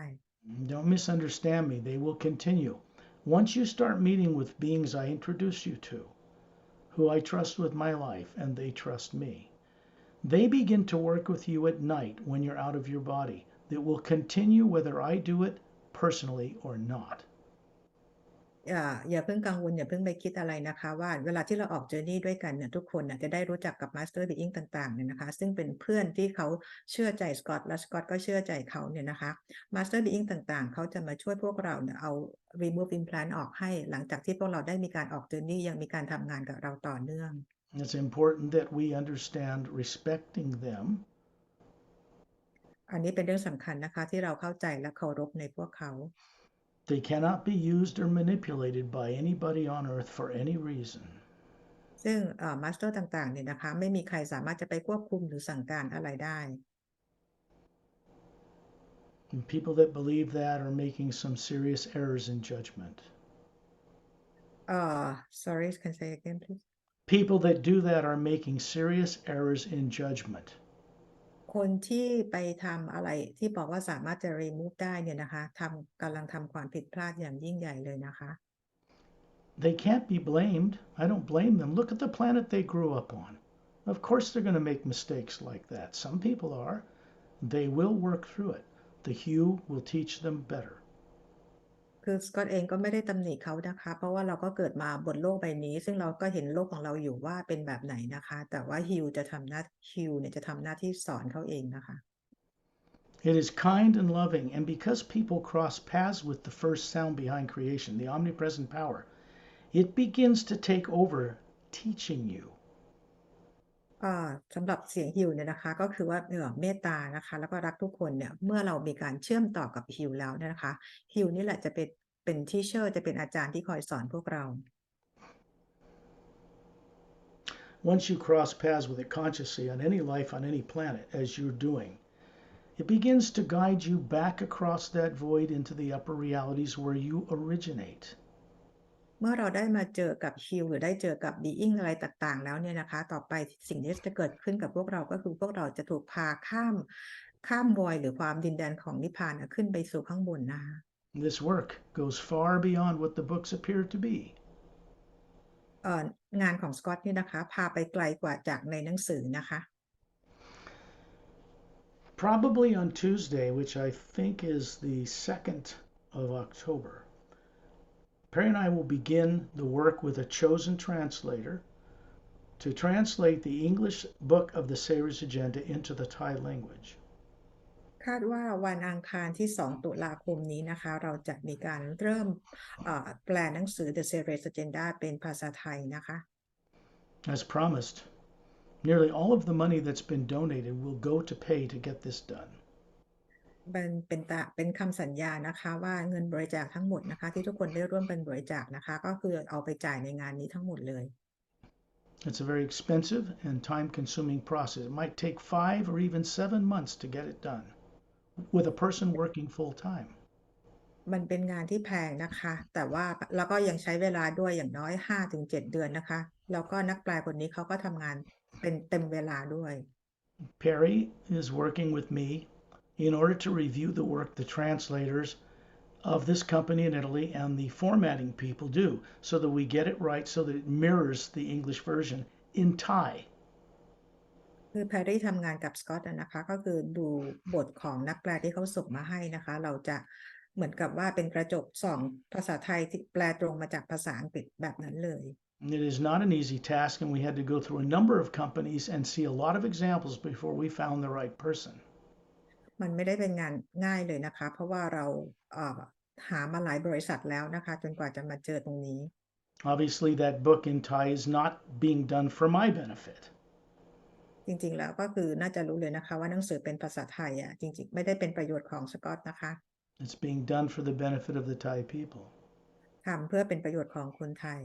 Don't misunderstand me. They will continue. Once you start meeting with beings I introduce you to, who I trust with my life, and they trust me, they begin to work with you at night when you're out of your body. That will continue whether I do it personally or not. อย่าเพิ่งกังวลอย่าเพิ่งไปคิดอะไรนะคะว่าเวลาที่เราออก journey ด้วยกันเนี่ยทุกคนจะได้รู้จักกับ Master Being ต่างๆเนี่ยนะคะซึ่งเป็นเพื่อนที่เขาเชื่อใจสกอตและสกอตก็เชื่อใจเขาเนี่ยนะคะ Master Being ต่างๆเขาจะมาช่วยพวกเราเนี่ยเอา remove implant ออกให้หลังจากที่พวกเราได้มีการออก journey ยังมีการทำงานกับเราต่อเนื่อง It's important that we understand respecting them. อันนี้เป็นเรื่องสำคัญนะคะที่เราเข้าใจและเคารพในพวกเขา They cannot be used or manipulated by anybody on earth for any reason. ซึ่งมาสเตอร์ต่างๆเนี่ยนะคะไม่มีใครสามารถจะไปควบคุมหรือสั่งการอะไรได้ And people that believe that are making some serious errors in judgment. sorry can say again please People that do that are making serious errors in judgment. คนที่ไปทำอะไรที่บอกว่าสามารถจะ remove ได้เนี่ยนะคะกำลังทำความผิดพลาดอย่างยิ่งใหญ่เลยนะคะ They can't be blamed. I don't blame them. Look at the planet they grew up on. Of course, they're going to make mistakes like that. Some people are. They will work through it. The hue will teach them better. คือสกอตเองก็ไม่ได้ตำหนิเขานะคะเพราะว่าเราก็เกิดมาบนโลกใบนี้ซึ่งเราก็เห็นโลกของเราอยู่ว่าเป็นแบบไหนนะคะแต่ว่าฮิวเนี่ยจะทำหน้าที่สอนเขาเองนะคะ It is kind and loving, and because people cross paths with the first sound behind creation, the omnipresent power, it begins to take over teaching you. สำหรับเสียงฮิวเนี่ยนะคะก็คือว่าเมตตานะคะแล้วก็รักทุกคนเนี่ยเมื่อเรามีการเชื่อมต่อกับฮิวแล้วเนี่ยนะคะฮิวนี่แหละจะเป็นที่เชอร์จะเป็นอาจารย์ที่คอยสอนพวกเรา Once you cross paths with it consciously on any life on any planet, as you're doing, it begins to guide you back across that void into the upper realities where you originate. เมื่อเราได้มาเจอกับฮิวหรือได้เจอกับบีอิงอะไรต่างๆแล้วเนี่ยนะคะต่อไปสิ่งที่จะเกิดขึ้นกับพวกเราก็คือพวกเราจะถูกพาข้ามวอยหรือความดินแดนของนิพพานขึ้นไปสู่ข้างบนนะคะ This work goes far beyond what the books appear to be. งานของสกอตนี่นะคะพาไปไกลกว่าจากในหนังสือนะคะ Probably on Tuesday, which I think is the 2nd of October, Pari and I will begin the work with a chosen translator to translate the English book of the Savior's Agenda into the Thai language. คาดว่าวันอังคารที่ 2 ตุลาคมนี้นะคะเราจะมีการเริ่มแปลหนังสือ The Savior's Agenda เป็นภาษาไทยนะคะ As promised, nearly all of the money that's been donated will go to pay to get this done. เป็นคำสัญญานะคะว่าเงินบริจาคทั้งหมดนะคะที่ทุกคนได้ร่วมเป็นบริจาคนะคะก็คือเอาไปจ่ายในงานนี้ทั้งหมดเลย It's a very expensive and time-consuming process. It might take 5 or even 7 months to get it done with a person working full-time. มันเป็นงานที่แพงนะคะแต่ว่าแล้วก็ยังใช้เวลาด้วยอย่างน้อย 5-7 เดือนนะคะแล้วก็นักแปลคนนี้เขาก็ทำงานเป็นเต็มเวลาด้วย Pari is working with me in order to review the work the translators of this company in Italy and the formatting people do so that we get it right so that it mirrors the English version in Thai. คือแพรรี่ทำงานกับสกอตนะคะก็คือดูบทของนักแปลที่เขาส่งมาให้นะคะเราจะเหมือนกับว่าเป็นกระจกส่องภาษาไทยที่แปลตรงมาจากภาษาอังกฤษแบบนั้นเลย It is not an easy task, and we had to go through a number of companies and see a lot of examples before we found the right person. มันไม่ได้เป็นงานง่ายเลยนะคะเพราะว่าเราเอ่อหามาหลายบริษัทแล้วนะคะจนกว่าจะมาเจอตรงนี้ Obviously, that book in Thai is not being done for my benefit. จริงๆแล้วก็คือน่าจะรู้เลยนะคะว่าหนังสือเป็นภาษาไทยอ่ะจริงๆไม่ได้เป็นประโยชน์ของสกอตนะคะ It's being done for the benefit of the Thai people. ทำเพื่อเป็นประโยชน์ของคนไทย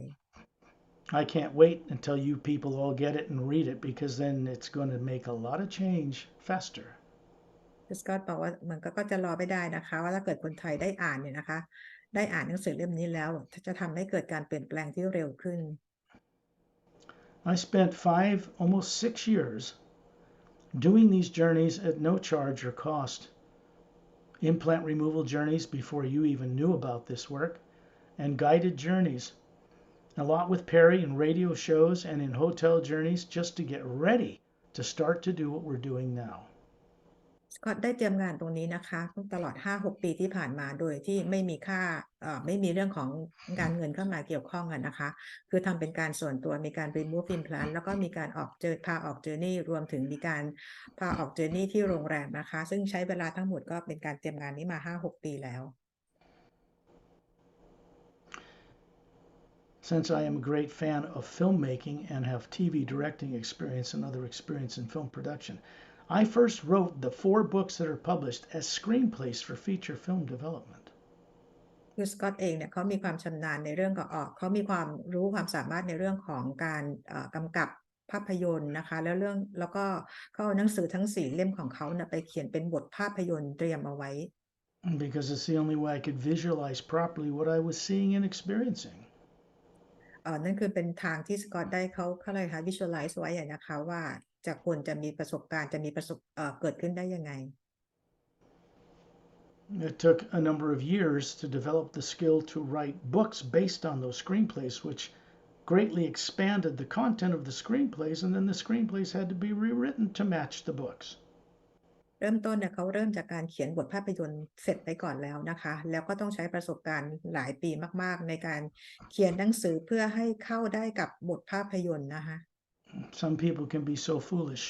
I can't wait until you people all get it and read it because then it's going to make a lot of change faster. คือสกอตบอกว่าเหมือนก็จะรอไม่ได้นะคะว่าถ้าเกิดคนไทยได้อ่านเนี่ยนะคะได้อ่านหนังสือเล่มนี้แล้วจะทำให้เกิดการเปลี่ยนแปลงที่เร็วขึ้น I spent 5, almost 6 years doing these journeys at no charge or cost. Implant removal journeys before you even knew about this work, and guided journeys. A lot with Pari in radio shows and in hotel journeys just to get ready to start to do what we're doing now. สกอตได้เตรียมงานตรงนี้นะคะตลอด5-6 ปีที่ผ่านมาโดยที่ไม่มีค่าไม่มีเรื่องของการเงินเข้ามาเกี่ยวข้องกันนะคะคือทำเป็นการส่วนตัวมีการ remove implant แล้วก็มีการพาออก journey รวมถึงมีการพาออก journey ที่โรงแรมนะคะซึ่งใช้เวลาทั้งหมดก็เป็นการเตรียมงานนี้มา5-6 ปีแล้ว Since I am a great fan of filmmaking and have TV directing experience and other experience in film production, I first wrote the 4 books that are published as screenplays for feature film development. คือสกอตเองเนี่ยเขามีความชำนาญในเรื่องของเขามีความรู้ความสามารถในเรื่องของการกำกับภาพยนตร์นะคะแล้วก็เขาเอาหนังสือทั้ง4 เล่มของเขาเนี่ยไปเขียนเป็นบทภาพยนตร์เตรียมเอาไว้ Because it's the only way I could visualize properly what I was seeing and experiencing. นั่นคือเป็นทางที่สกอตได้เขาเลยค่ะ visualize ไว้นะคะว่าจะควรจะมีประสบการณ์จะมีเกิดขึ้นได้ยังไง It took a number of years to develop the skill to write books based on those screenplays, which greatly expanded the content of the screenplays, and then the screenplays had to be rewritten to match the books. เริ่มต้นเนี่ยเขาเริ่มจากการเขียนบทภาพยนตร์เสร็จไปก่อนแล้วนะคะแล้วก็ต้องใช้ประสบการณ์หลายปีมากๆในการเขียนหนังสือเพื่อให้เข้าได้กับบทภาพยนตร์นะคะ Some people can be so foolish.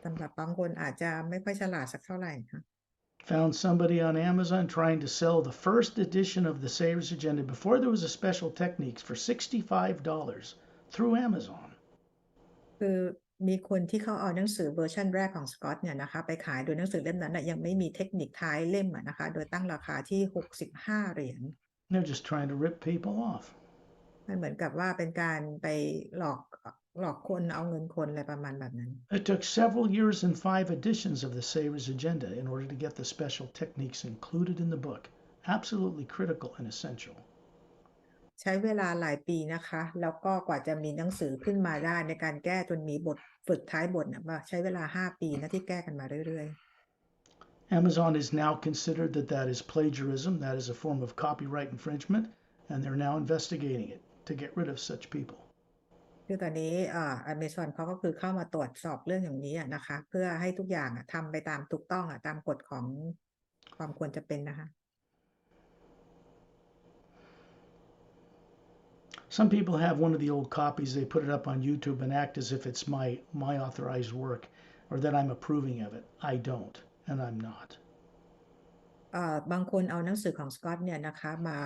สำหรับบางคนอาจจะไม่ค่อยฉลาดสักเท่าไหร่ค่ะ Found somebody on Amazon trying to sell the first edition of the Savior's Agenda before there was a special techniques for $65 through Amazon. คือมีคนที่เขาเอาหนังสือเวอร์ชันแรกของสกอตเนี่ยนะคะไปขายโดยหนังสือเล่มนั้นยังไม่มีเทคนิคท้ายเล่มนะคะโดยตั้งราคาที่$65 They're just trying to rip people off. มันเหมือนกับว่าเป็นการไปหลอกคนเอาเงินคนอะไรประมาณแบบนั้น It took several years and 5 editions of the Savior's Agenda in order to get the special techniques included in the book. Absolutely critical and essential. ใช้เวลาหลายปีนะคะแล้วก็กว่าจะมีหนังสือขึ้นมาได้ในการแก้จนมีบทฝึกท้ายบทเนี่ยใช้เวลา5 ปีนะที่แก้กันมาเรื่อย Amazon is now considered that is plagiarism, that is a form of copyright infringement, and they're now investigating it to get rid of such people. ๆคือตอนนี้Amazon เขาก็คือเข้ามาตรวจสอบเรื่องอย่างนี้นะคะเพื่อให้ทุกอย่างทำไปตามถูกต้องตามกฎของความควรจะเป็นนะคะ Some people have one of the old copies, they put it up on YouTube and act as if it's my authorized work or that I'm approving of it. I don't, and I'm not. บางคนเอาหนังสือของสกอตเนี่ยนะคะมา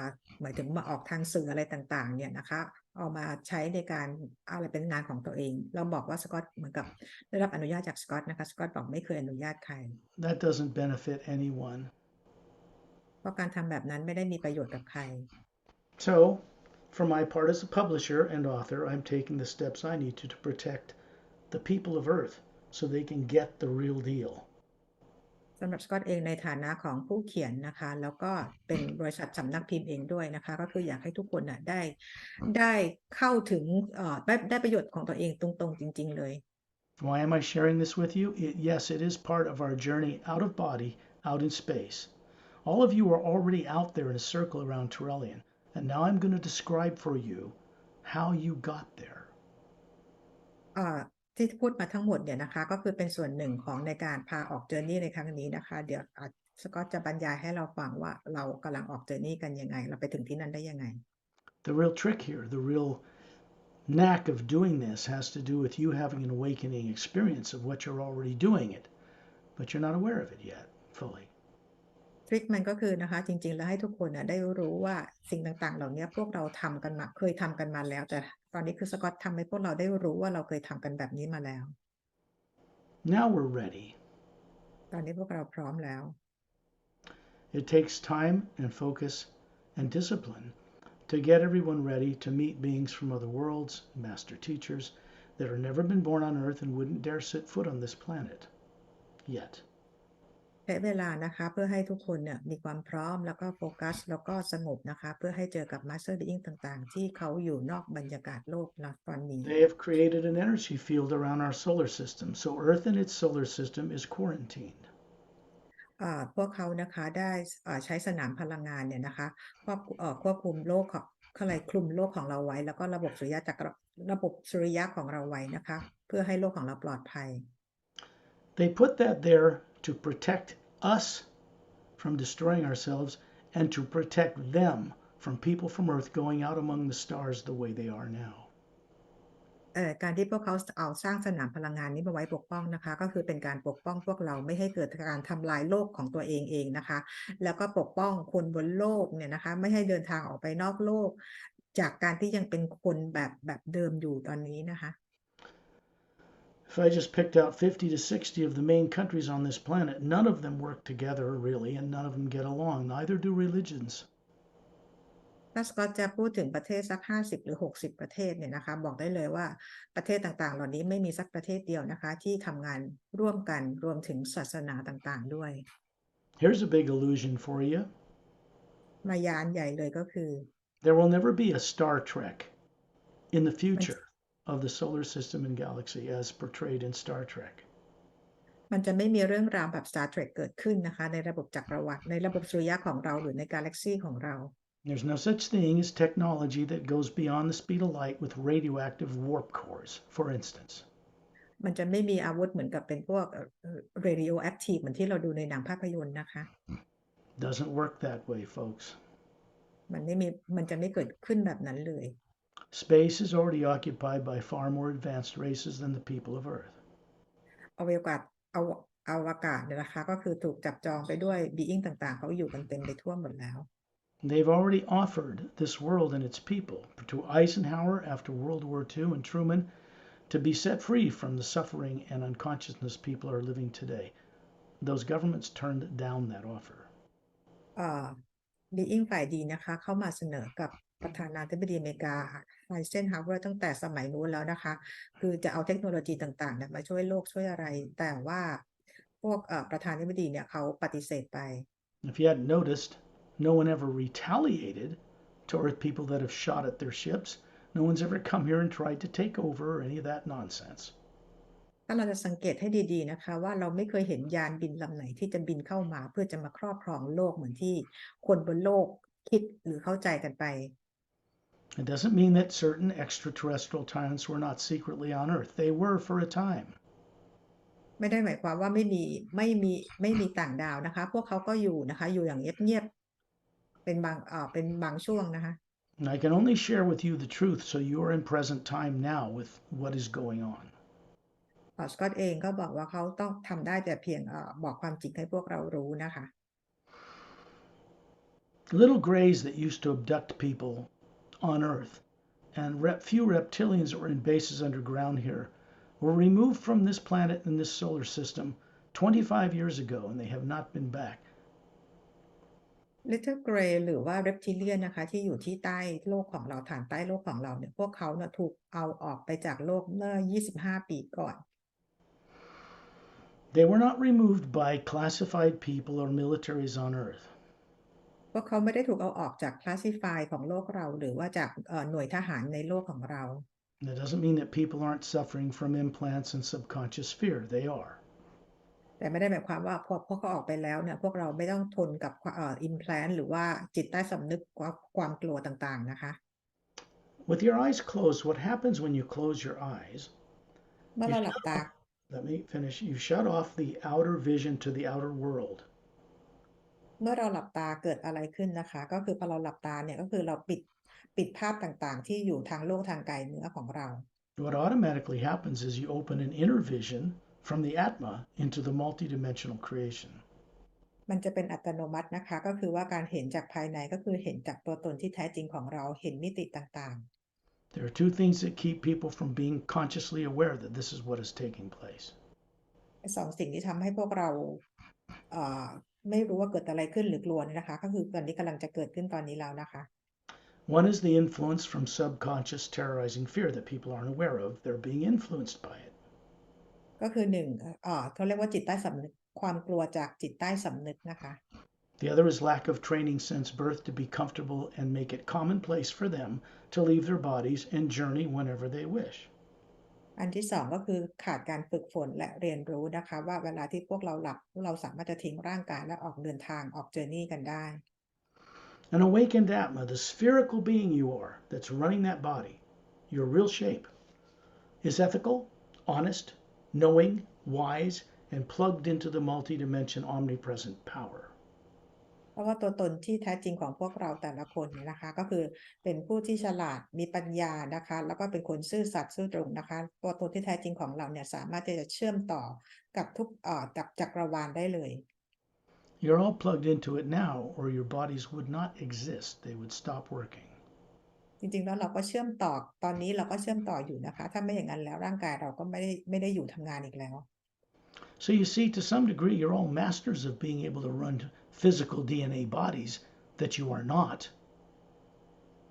หมายถึงมาออกทางสื่ออะไรต่างๆเนี่ยนะคะเอามาใช้ในการอะไรเป็นงานของตัวเองเราบอกว่าสกอตเหมือนกับได้รับอนุญาตจากสกอตนะคะสกอตบอกไม่เคยอนุญาตใคร That doesn't benefit anyone. เพราะการทำแบบนั้นไม่ได้มีประโยชน์กับใคร So, for my part as a publisher and author, I'm taking the steps I need to protect the people of Earth so they can get the real deal. สำหรับสกอตเองในฐานะของผู้เขียนนะคะแล้วก็เป็นบริษัทสำนักพิมพ์เองด้วยนะคะก็คืออยากให้ทุกคนได้เข้าถึงได้ประโยชน์ของตัวเองตรงๆจริงๆเลย Why am I sharing this with you? Yes, it is part of our journey out of body, out in space. All of you are already out there in a circle around Turellian, and now I'm going to describe for you how you got there. ที่พูดมาทั้งหมดเนี่ยนะคะก็คือเป็นส่วนหนึ่งของในการพาออกเจอร์นี่ในครั้งนี้นะคะเดี๋ยวสกอตจะบรรยายให้เราฟังว่าเรากำลังออกเจอร์นี่กันยังไงเราไปถึงที่นั่นได้ยังไง The real trick here, the real knack of doing this has to do with you having an awakening experience of what you're already doing it. but you're not aware of it yet fully. ทริคมันก็คือนะคะจริงๆแล้วให้ทุกคนน่ะได้รู้ว่าสิ่งต่างๆเหล่าเนี้ยพวกเราทำกันมาเคยทำกันมาแล้วแต่ตอนนี้คือสกอตทำให้พวกเราได้รู้ว่าเราเคยทำกันแบบนี้มาแล้ว Now we're ready. ตอนนี้พวกเราพร้อมแล้ว It takes time and focus and discipline to get everyone ready to meet beings from other worlds, master teachers, that have never been born on Earth and wouldn't dare set foot on this planet yet. ใช้เวลานะคะเพื่อให้ทุกคนเนี่ยมีความพร้อมแล้วก็โฟกัสแล้วก็สงบนะคะเพื่อให้เจอกับ Master Being ต่างๆที่เขาอยู่นอกบรรยากาศโลกณตอนนี้ They have created an energy field around our solar system, so Earth and its solar system is quarantined. พวกเขานะคะได้ใช้สนามพลังงานเนี่ยนะคะควบคุมโลกของอะไรคลุมโลกของเราไว้แล้วก็ระบบสุริยะของเราไว้นะคะเพื่อให้โลกของเราปลอดภัย They put that there to protect us from destroying ourselves and to protect them from people from Earth going out among the stars the way they are now. การที่พวกเขาเอาสร้างสนามพลังงานนี้มาไว้ปกป้องนะคะก็คือเป็นการปกป้องพวกเราไม่ให้เกิดการทำลายโลกของตัวเองนะคะแล้วก็ปกป้องคนบนโลกเนี่ยนะคะไม่ให้เดินทางออกไปนอกโลกจากการที่ยังเป็นคนแบบเดิมอยู่ตอนนี้นะคะ If I just picked out 50 to 60 of the main countries on this planet, none of them work together really, and none of them get along. Neither do religions. ถ้าสกอตจะพูดถึงประเทศสัก50หรือ60ประเทศเนี่ยนะคะบอกได้เลยว่าประเทศต่างๆเหล่านี้ไม่มีสักประเทศเดียวนะคะที่ทำงานร่วมกันรวมถึงศาสนาต่างๆด้วย Here's a big illusion for you. มายานใหญ่เลยก็คือ There will never be a Star Trek in the มัน future of the solar system and galaxy as portrayed in Star Trek. มันจะไม่มีเรื่องราวแบบ Star Trek เกิดขึ้นนะคะในระบบจักรวรรดิในระบบสุริยะของเราหรือในกาแล็กซีของเรา There's no such thing as technology that goes beyond the speed of light with radioactive warp cores, for instance. มันจะไม่มีอาวุธเหมือนกับเป็นพวกradioactive เหมือนที่เราดูในหนังภาพยนตร์นะคะ Doesn't work that way, folks. มันจะไม่เกิดขึ้นแบบนั้นเลย Space is already occupied by far more advanced races than the people of Earth. อวกาศอวกาศเนี่ยนะคะก็คือถูกจับจองไปด้วย being ต่างๆเขาอยู่กันเต็มไปทั่วหมดแล้ว They've already offered this world and its people to Eisenhower after World War II and Truman to be set free from the suffering and unconsciousness people are living today. Those governments turned down that offer. being ฝ่ายดีนะคะเข้ามาเสนอกับประธานาธิบดีอเมริกาไอเซนฮาวเวอร์ตั้งแต่สมัยนู้นแล้วนะคะคือจะเอาเทคโนโลยีต่างๆเนี่ยมาช่วยโลกช่วยอะไรแต่ว่าพวกประธานาธิบดีเนี่ยเขาปฏิเสธไป If you hadn't noticed, no one ever retaliated toward people that have shot at their ships. No one's ever come here and tried to take over or any of that nonsense. ถ้าเราจะสังเกตให้ดีๆนะคะว่าเราไม่เคยเห็นยานบินลำไหนที่จะบินเข้ามาเพื่อจะมาครอบครองโลกเหมือนที่คนบนโลกคิดหรือเข้าใจกันไป It doesn't mean that certain extraterrestrial tyrants were not secretly on Earth. They were for a time. ไม่ได้หมายความว่าไม่มีต่างดาวนะคะพวกเขาก็อยู่นะคะอยู่อย่างเงียบๆเป็นบางช่วงนะคะ And I can only share with you the truth so you're in present time now with what is going on. สกอตเองก็บอกว่าเขาต้องทำได้แต่เพียงบอกความจริงให้พวกเรารู้นะคะ Little grays that used to abduct people on Earth and few reptilians that were in bases underground here were removed from this planet and this solar system 25 years ago and they have not been back. Little Gray หรือว่า Reptilian นะคะที่อยู่ที่ใต้โลกของเราฐานใต้โลกของเราเนี่ยพวกเขาเนี่ยถูกเอาออกไปจากโลกเมื่อ25ปีก่อน They were not removed by classified people or militaries on Earth. พวกเขาไม่ได้ถูกเอาออกจาก Classify ของโลกเราหรือว่าจากหน่วยทหารในโลกของเรา That doesn't mean that people aren't suffering from implants and subconscious fear. They are. แต่ไม่ได้หมายความว่าพวกเขาออกไปแล้วเนี่ยพวกเราไม่ต้องทนกับimplant หรือว่าจิตใต้สำนึกความกลัวต่างๆนะคะ With your eyes closed, what happens when you close your eyes? เมื่อเราหลับตา Let me finish. You shut off the outer vision to the outer world. เมื่อเราหลับตาเกิดอะไรขึ้นนะคะก็คือพอเราหลับตาเนี่ยก็คือเราปิดภาพต่างๆที่อยู่ทางโลกทางไกลเหนือของเรา What automatically happens is you open an inner vision from the Atma into the multidimensional creation. มันจะเป็นอัตโนมัตินะคะก็คือว่าการเห็นจากภายในก็คือเห็นจากตัวตนที่แท้จริงของเราเห็นมิติต่าง There are two things that keep people from being consciously aware that this is what is taking place. ๆสองสิ่งที่ทำให้พวกเราเอ่อไม่รู้ว่าเกิดอะไรขึ้นหรือกลัวเนี่ยนะคะก็คือตอนนี้กำลังจะเกิดขึ้นตอนนี้แล้วนะคะ One is the influence from subconscious terrorizing fear that people aren't aware of. They're being influenced by it. ก็คือหนึ่งเขาเรียกว่าจิตใต้สำนึกความกลัวจากจิตใต้สำนึกนะคะ The other is lack of training since birth to be comfortable and make it commonplace for them to leave their bodies and journey whenever they wish. อันที่สองก็คือขาดการฝึกฝนและเรียนรู้นะคะว่าเวลาที่พวกเราหลับเราสามารถจะทิ้งร่างกายและออกเดินทางออกเจอร์นี่กันได้ An awakened Atma, the spherical being you are that's running that body, your real shape, is ethical, honest, knowing, wise, and plugged into the multidimension omnipresent power. เพราะว่าตัวตนที่แท้จริงของพวกเราแต่ละคนเนี่ยนะคะก็คือเป็นผู้ที่ฉลาดมีปัญญานะคะแล้วก็เป็นคนซื่อสัตย์ซื่อตรงนะคะตัวตนที่แท้จริงของเราเนี่ยสามารถที่จะเชื่อมต่อกับทุกกับจักรวาลได้เลย You're all plugged into it now, or your bodies would not exist. They would stop working. จริงๆแล้วเราก็เชื่อมต่อตอนนี้เราก็เชื่อมต่ออยู่นะคะถ้าไม่อย่างนั้นแล้วร่างกายเราก็ไม่ได้อยู่ทำงานอีกแล้ว So you see, to some degree, you're all masters of being able to run physical DNA bodies that you are not.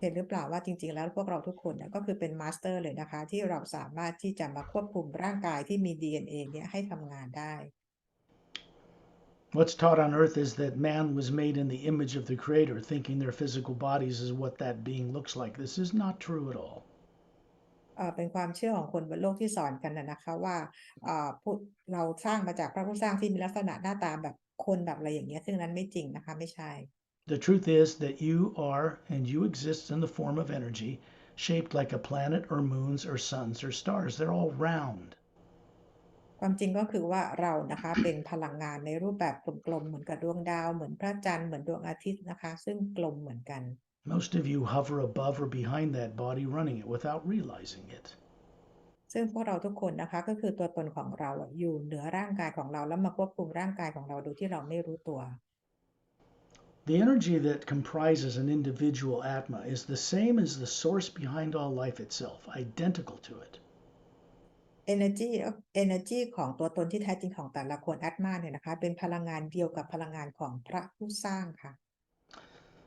เห็นหรือเปล่าว่าจริงๆแล้วพวกเราทุกคนเนี่ยก็คือเป็นมาสเตอร์เลยนะคะที่เราสามารถที่จะมาควบคุมร่างกายที่มี DNA เนี่ยให้ทำงานได้ What's taught on earth is that man was made in the image of the Creator, thinking their physical bodies is what that being looks like. This is not true at all. เป็นความเชื่อของคนบนโลกที่สอนกันนะคะว่าเราสร้างมาจากพระผู้สร้างที่มีลักษณะหน้าตาแบบคนแบบอะไรอย่างเงี้ยซึ่งนั้นไม่จริงนะคะไม่ใช่ The truth is that you are and you exist in the form of energy, shaped like a planet or moons or suns or stars. They're all round. ความจริงก็คือว่าเรานะคะเป็นพลังงานในรูปแบบกลมๆเหมือนกับดวงดาวเหมือนพระจันทร์เหมือนดวงอาทิตย์นะคะซึ่งกลมเหมือนกัน Most of you hover above or behind that body running it without realizing it. ซึ่งพวกเราทุกคนนะคะก็คือตัวตนของเราอยู่เหนือร่างกายของเราแล้วมาควบคุมร่างกายของเราโดยที่เราไม่รู้ตัว The energy that comprises an individual Atma is the same as the source behind all life itself, identical to it. energy energy ของตัวตนที่แท้จริงของแต่ละคนแอตมาเนี่ยนะคะเป็นพลังงานเดียวกับพลังงานของพระผู้สร้างค่ะ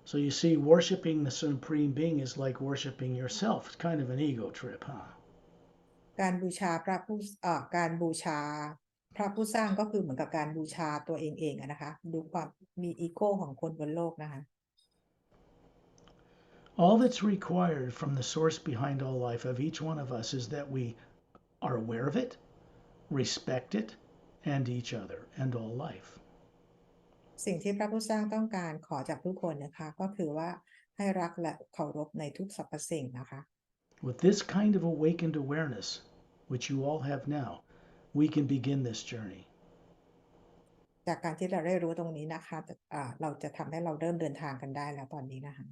So you see, worshiping the Supreme Being is like worshiping yourself. It's kind of an ego trip, huh? การบูชาพระผู้การบูชาพระผู้สร้างก็คือเหมือนกับการบูชาตัวเองอะนะคะดูความมีอีโก้ของคนบนโลกนะคะ All that's required from the source behind all life of each one of us is that we are aware of it, respect it, and each other and all life. สิ่งที่พระผู้สร้างต้องการขอจากทุกคนนะคะก็คือว่าให้รักและเคารพในทุกสรรพสิ่งนะคะ With this kind of awakened awareness, which you all have now, we can begin this journey. จากการที่เราได้รู้ตรงนี้นะคะเราจะทำให้เราเริ่มเดินทางกันได้แล้วตอนนี้นะคะ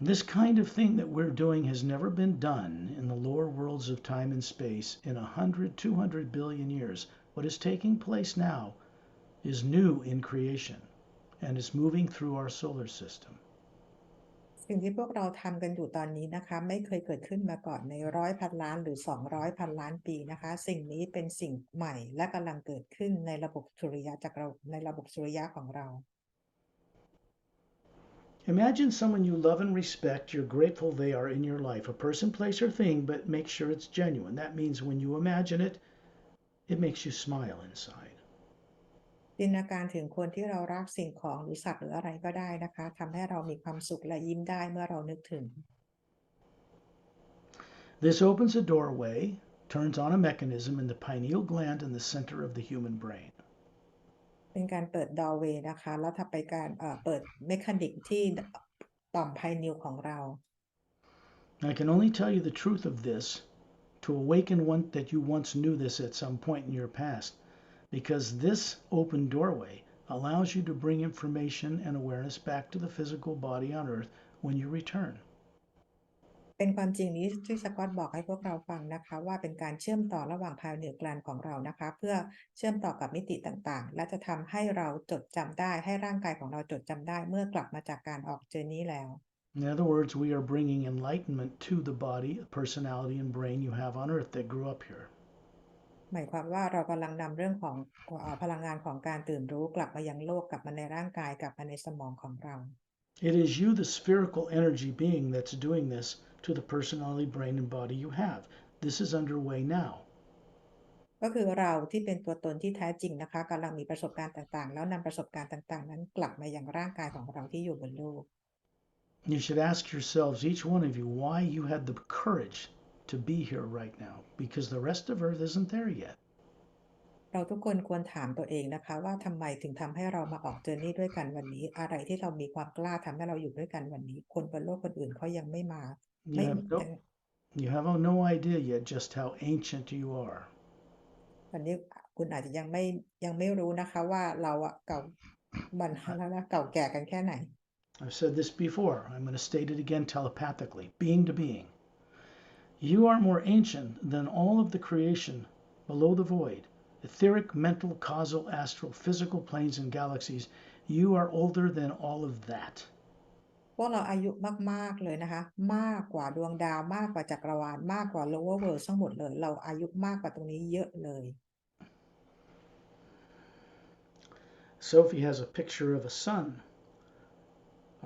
This kind of thing that we're doing has never been done in the lower worlds of time and space in 100, 200 billion years. What is taking place now is new in creation and is moving through our solar system. สิ่งที่พวกเราทำกันอยู่ตอนนี้นะคะไม่เคยเกิดขึ้นมาก่อนใน100,000,000,000หรือ200,000,000,000ปีนะคะสิ่งนี้เป็นสิ่งใหม่และกำลังเกิดขึ้นในระบบสุริยะในระบบสุริยะของเรา Imagine someone you love and respect, you're grateful they are in your life, a person, place, or thing, but make sure it's genuine. That means when you imagine it, it makes you smile inside. จินตนาการถึงคนที่เรารักสิ่งของหรือสัตว์หรืออะไรก็ได้นะคะทำให้เรามีความสุขและยิ้มได้เมื่อเรานึกถึง This opens a doorway, turns on a mechanism in the pineal gland in the center of the human brain. เป็นการเปิด doorway นะคะแล้วถ้าไปการเปิดเมคานิกที่ต่อมไพนิลของเรา I can only tell you the truth of this to awaken one that you once knew this at some point in your past, because this open doorway allows you to bring information and awareness back to the physical body on earth when you return. เป็นความจริงนี้ที่สกอตบอกให้พวกเราฟังนะคะว่าเป็นการเชื่อมต่อระหว่าง pineal gland ของเรานะคะเพื่อเชื่อมต่อกับมิติต่างๆและจะทำให้เราจดจำได้ให้ร่างกายของเราจดจำได้เมื่อกลับมาจากการออก journey แล้ว In other words, we are bringing enlightenment to the body, personality, and brain you have on earth that grew up here. หมายความว่าเรากำลังนำเรื่องของพลังงานของการตื่นรู้กลับมายังโลกกลับมาในร่างกายกลับมาในสมองของเรา It is you, the spherical energy being, that's doing this to the personality, brain, and body you have. This is underway now. ก็คือเราที่เป็นตัวตนที่แท้จริงนะคะกำลังมีประสบการณ์ต่างๆแล้วนำประสบการณ์ต่างๆนั้นกลับมายังร่างกายของเราที่อยู่บนโลก You should ask yourselves, each one of you, why you had the courage to be here right now, because the rest of Earth isn't there yet. เราทุกคนควรถามตัวเองนะคะว่าทำไมถึงทำให้เรามาออกเจอร์นี่ด้วยกันวันนี้อะไรที่เรามีความกล้าทำให้เราอยู่ด้วยกันวันนี้คนบนโลกคนอื่นเขายังไม่มา You ไม่ have no, you have no idea yet just how ancient you are. วันนี้คุณอาจจะยังไม่รู้นะคะว่าเราอะเก่าบันแล้วนะเก่าแก่กันแค่ไหน I've said this before. I'm going to state it again telepathically, being to being. You are more ancient than all of the creation below the void. Etheric, mental, causal, astral, physical planes and galaxies. You are older than all of that. พวกเราอายุมากๆเลยนะคะมากกว่าดวงดาวมากกว่าจักรวาลมากกว่า lower world ทั้งหมดเลยเราอายุมากกว่าตรงนี้เยอะเลย Sophie has a picture of a sun,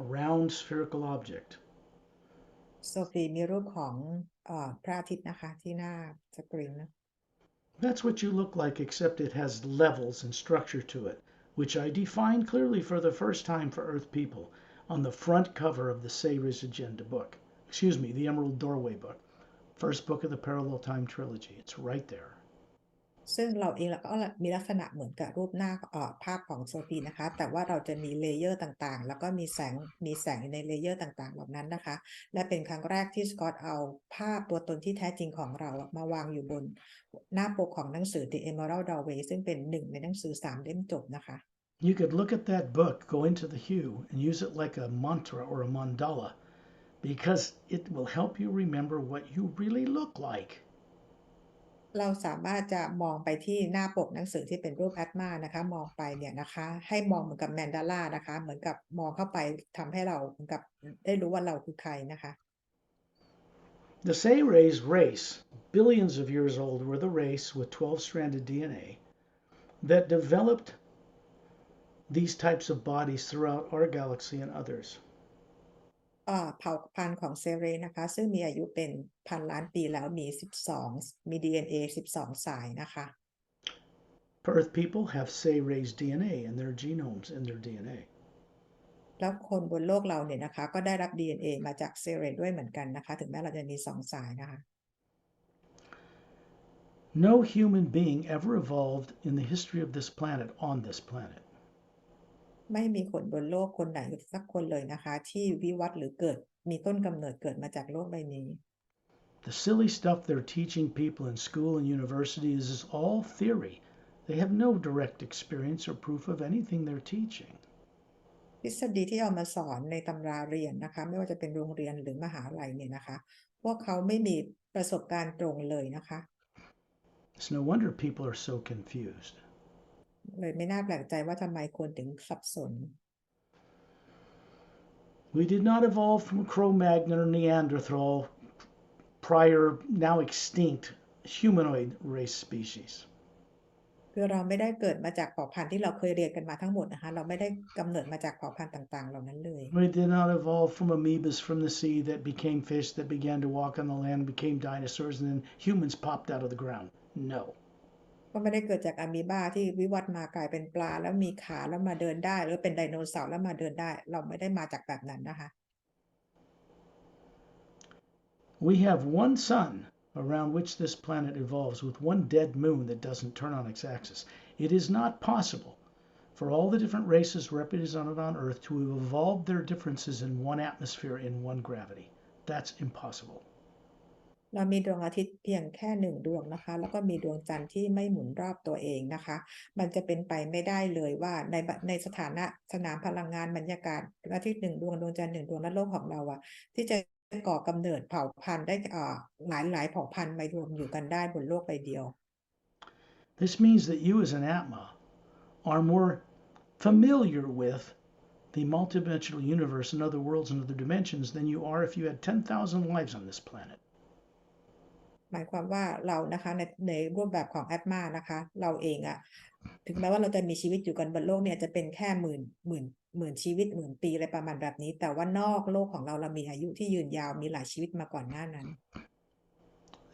a round spherical object. โซฟีมีรูปของพระอาทิตย์นะคะที่หน้าสกรีนนะ That's what you look like, except it has levels and structure to it, which I define clearly for the first time for Earth people on the front cover of the Sayres Agenda book. Excuse me, the Emerald Doorway book. First book of the Parallel Time Trilogy. It's right there. ซึ่งเราเองก็มีลักษณะเหมือนกับรูปหน้าภาพของโซฟีนะคะแต่ว่าเราจะมีเลเยอร์ต่างๆแล้วก็มีแสงในเลเยอร์ต่างๆเหล่านั้นนะคะและเป็นครั้งแรกที่สกอตเอาภาพตัวตนที่แท้จริงของเรามาวางอยู่บนหน้าปกของหนังสือ The Emerald Doorway ซึ่งเป็นหนึ่งในหนังสือ3เล่มจบนะคะ You could look at that book, go into the hue, and use it like a mantra or a mandala because it will help you remember what you really look like. เราสามารถจะมองไปที่หน้าปกหนังสือที่เป็นรูปแอตมานะคะมองไปเนี่ยนะคะให้มองเหมือนกับแมนดาล่านะคะเหมือนกับมองเข้าไปทำให้เราเหมือนกับได้รู้ว่าเราคือใครนะคะ The Sayres race, billions of years old, were the race with 12-stranded DNA that developed these types of bodies throughout our galaxy and others. เผ่าพันธุ์ของเซเรนะคะซึ่งมีอายุเป็นพันล้านปีแล้วมี DNA 12 สายนะคะ Earth people have Sayres DNA in their genomes, in their DNA. แล้วคนบนโลกเราเนี่ยนะคะก็ได้รับ DNA มาจากเซเรด้วยเหมือนกันนะคะถึงแม้เราจะมี2 สายนะคะ No human being ever evolved in the history of this planet on this planet. ไม่มีคนบนโลกคนไหนสักคนเลยนะคะที่วิวัฒน์หรือเกิดมีต้นกำเนิดเกิดมาจากโลกใบนี้ The silly stuff they're teaching people in school and universities is all theory. They have no direct experience or proof of anything they're teaching. ทฤษฎีที่เอามาสอนในตำราเรียนนะคะไม่ว่าจะเป็นโรงเรียนหรือมหาลัยเนี่ยนะคะพวกเขาไม่มีประสบการณ์ตรงเลยนะคะ It's no wonder people are so confused. เลยไม่น่าแปลกใจว่าทำไมคนถึงสับสน We did not evolve from Cro-Magnon or Neanderthal, prior, now extinct humanoid race species. คือเราไม่ได้เกิดมาจากเผ่าพันธุ์ที่เราเคยเรียนกันมาทั้งหมดนะคะเราไม่ได้กำเนิดมาจากเผ่าพันธุ์ต่างๆเหล่านั้นเลย We did not evolve from amoebas from the sea that became fish that began to walk on the land, became dinosaurs, and then humans popped out of the ground. No. ก็ไม่ได้เกิดจากอะมีบาที่วิวัฒน์มากลายเป็นปลาแล้วมีขาแล้วมาเดินได้หรือเป็นไดโนเสาร์แล้วมาเดินได้เราไม่ได้มาจากแบบนั้นนะคะ We have one sun around which this planet evolves with one dead moon that doesn't turn on its axis. It is not possible for all the different races represented on Earth to have evolved their differences in one atmosphere, in one gravity. That's impossible. เรามีดวงอาทิตย์เพียงแค่1 ดวงนะคะแล้วก็มีดวงจันทร์ที่ไม่หมุนรอบตัวเองนะคะมันจะเป็นไปไม่ได้เลยว่าในสถานะสนามพลังงานบรรยากาศอาทิตย์1 ดวงดวงจันทร์1 ดวงและโลกของเราอะที่จะ ก่อกำเนิดเผ่าพันธุ์ได้หลายเผ่าพันธุ์มารวมอยู่กันได้บนโลกใบเดียว This means that you, as an Atma, are more familiar with the multidimensional universe and other worlds and other dimensions than you are if you had 10,000 lives on this planet. หมายความว่าเรานะคะในรูปแบบของแอดมานะคะเราเองถึงแม้ว่าเราจะมีชีวิตอยู่กันบนโลกเนี่ยจะเป็นแค่หมื่นชีวิตหมื่นปีอะไรประมาณแบบนี้แต่ว่านอกโลกของเรามีอายุที่ยืนยาวมีหลายชีวิตมาก่อนหน้านั้น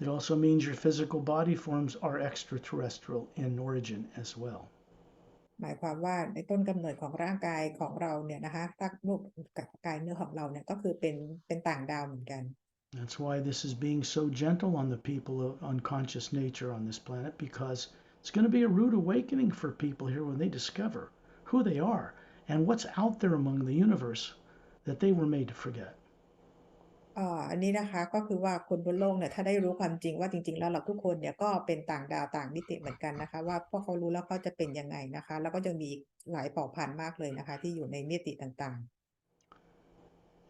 It also means your physical body forms are extraterrestrial in origin as well. หมายความว่าในต้นกำเนิดของร่างกายของเราเนี่ยนะคะถ้ารูปกายเนื้อของเราเนี่ยก็คือเป็นต่างดาวเหมือนกัน That's why this is being so gentle on the people of unconscious nature on this planet, because it's going to be a rude awakening for people here when they discover who they are and what's out there among the universe that they were made to forget. อันนี้นะคะก็คือว่าคนบนโลกเนี่ยถ้าได้รู้ความจริงว่าจริงๆแล้วเราทุกคนเนี่ยก็เป็นต่างดาวต่างมิติเหมือนกันนะคะว่าพวกเขารู้แล้วเขาจะเป็นยังไงนะคะแล้วก็ยังมีอีกหลายเผ่าพันธุ์มากเลยนะคะที่อยู่ในมิติต่าง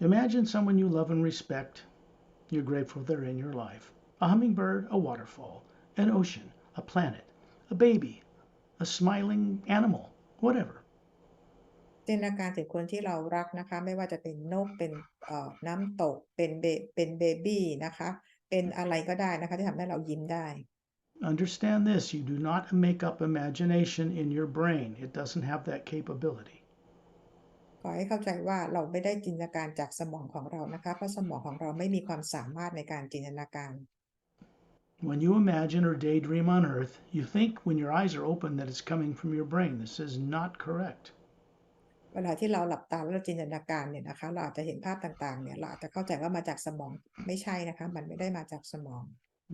Imagine someone you love and respect, you're grateful they're in your life. A hummingbird, a waterfall, an ocean, a planet, a baby, a smiling animal, whatever. ๆจินตนาการถึงคนที่เรารักนะคะไม่ว่าจะเป็นนกเป็นน้ำตกเป็นเบบี้นะคะเป็นอะไรก็ได้นะคะที่ทำให้เรายิ้มได้ Understand this, you do not make up imagination in your brain. It doesn't have that capability. ขอให้เข้าใจว่าเราไม่ได้จินตนาการจากสมองของเรานะคะเพราะสมองของเราไม่มีความสามารถในการจินตนาการ When you imagine or daydream on Earth, you think when your eyes are open that it's coming from your brain. This is not correct. เวลาที่เราหลับตาแล้วเราจินตนาการเนี่ยนะคะเราอาจจะเห็นภาพต่างๆเนี่ยเราอาจจะเข้าใจว่ามาจากสมองไม่ใช่นะคะมันไม่ได้มาจากสมอง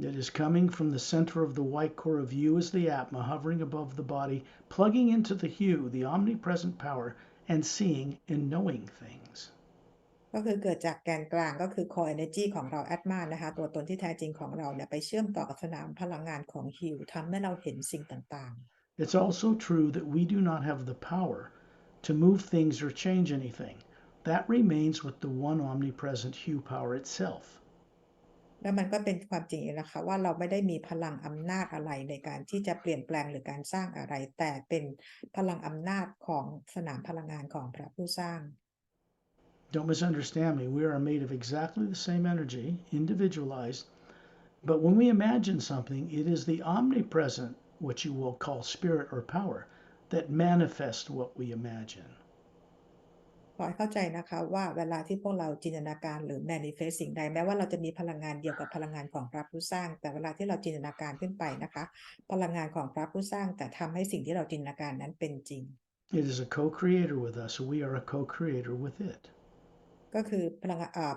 It is coming from the center of the white core of you as the Atma, hovering above the body, plugging into the hue, the omnipresent power, and seeing and knowing things. ก็คือเกิดจากแกนกลางก็คือ core energy ของเรา Atma นะคะตัวตนที่แท้จริงของเราเนี่ยไปเชื่อมต่อกับสนามพลังงานของ Hue ทำให้เราเห็นสิ่งต่าง It's also true that we do not have the power to move things or change anything. That remains with the one omnipresent hue power itself. ๆแล้วมันก็เป็นความจริงอยู่นะคะว่าเราไม่ได้มีพลังอำนาจอะไรในการที่จะเปลี่ยนแปลงหรือการสร้างอะไรแต่เป็นพลังอำนาจของสนามพลังงานของพระผู้สร้าง Don't misunderstand me. We are made of exactly the same energy, individualized. But when we imagine something, it is the omnipresent, what you will call spirit or power, that manifests what we imagine. ขอให้เข้าใจนะคะว่าเวลาที่พวกเราจินตนาการหรือ manifest สิ่งใดแม้ว่าเราจะมีพลังงานเดียวกับพลังงานของพระผู้สร้างแต่เวลาที่เราจินตนาการขึ้นไปนะคะพลังงานของพระผู้สร้างแต่ทำให้สิ่งที่เราจินตนาการนั้นเป็นจริง It is a co creator with us, so we are a co creator with it. ก็คือ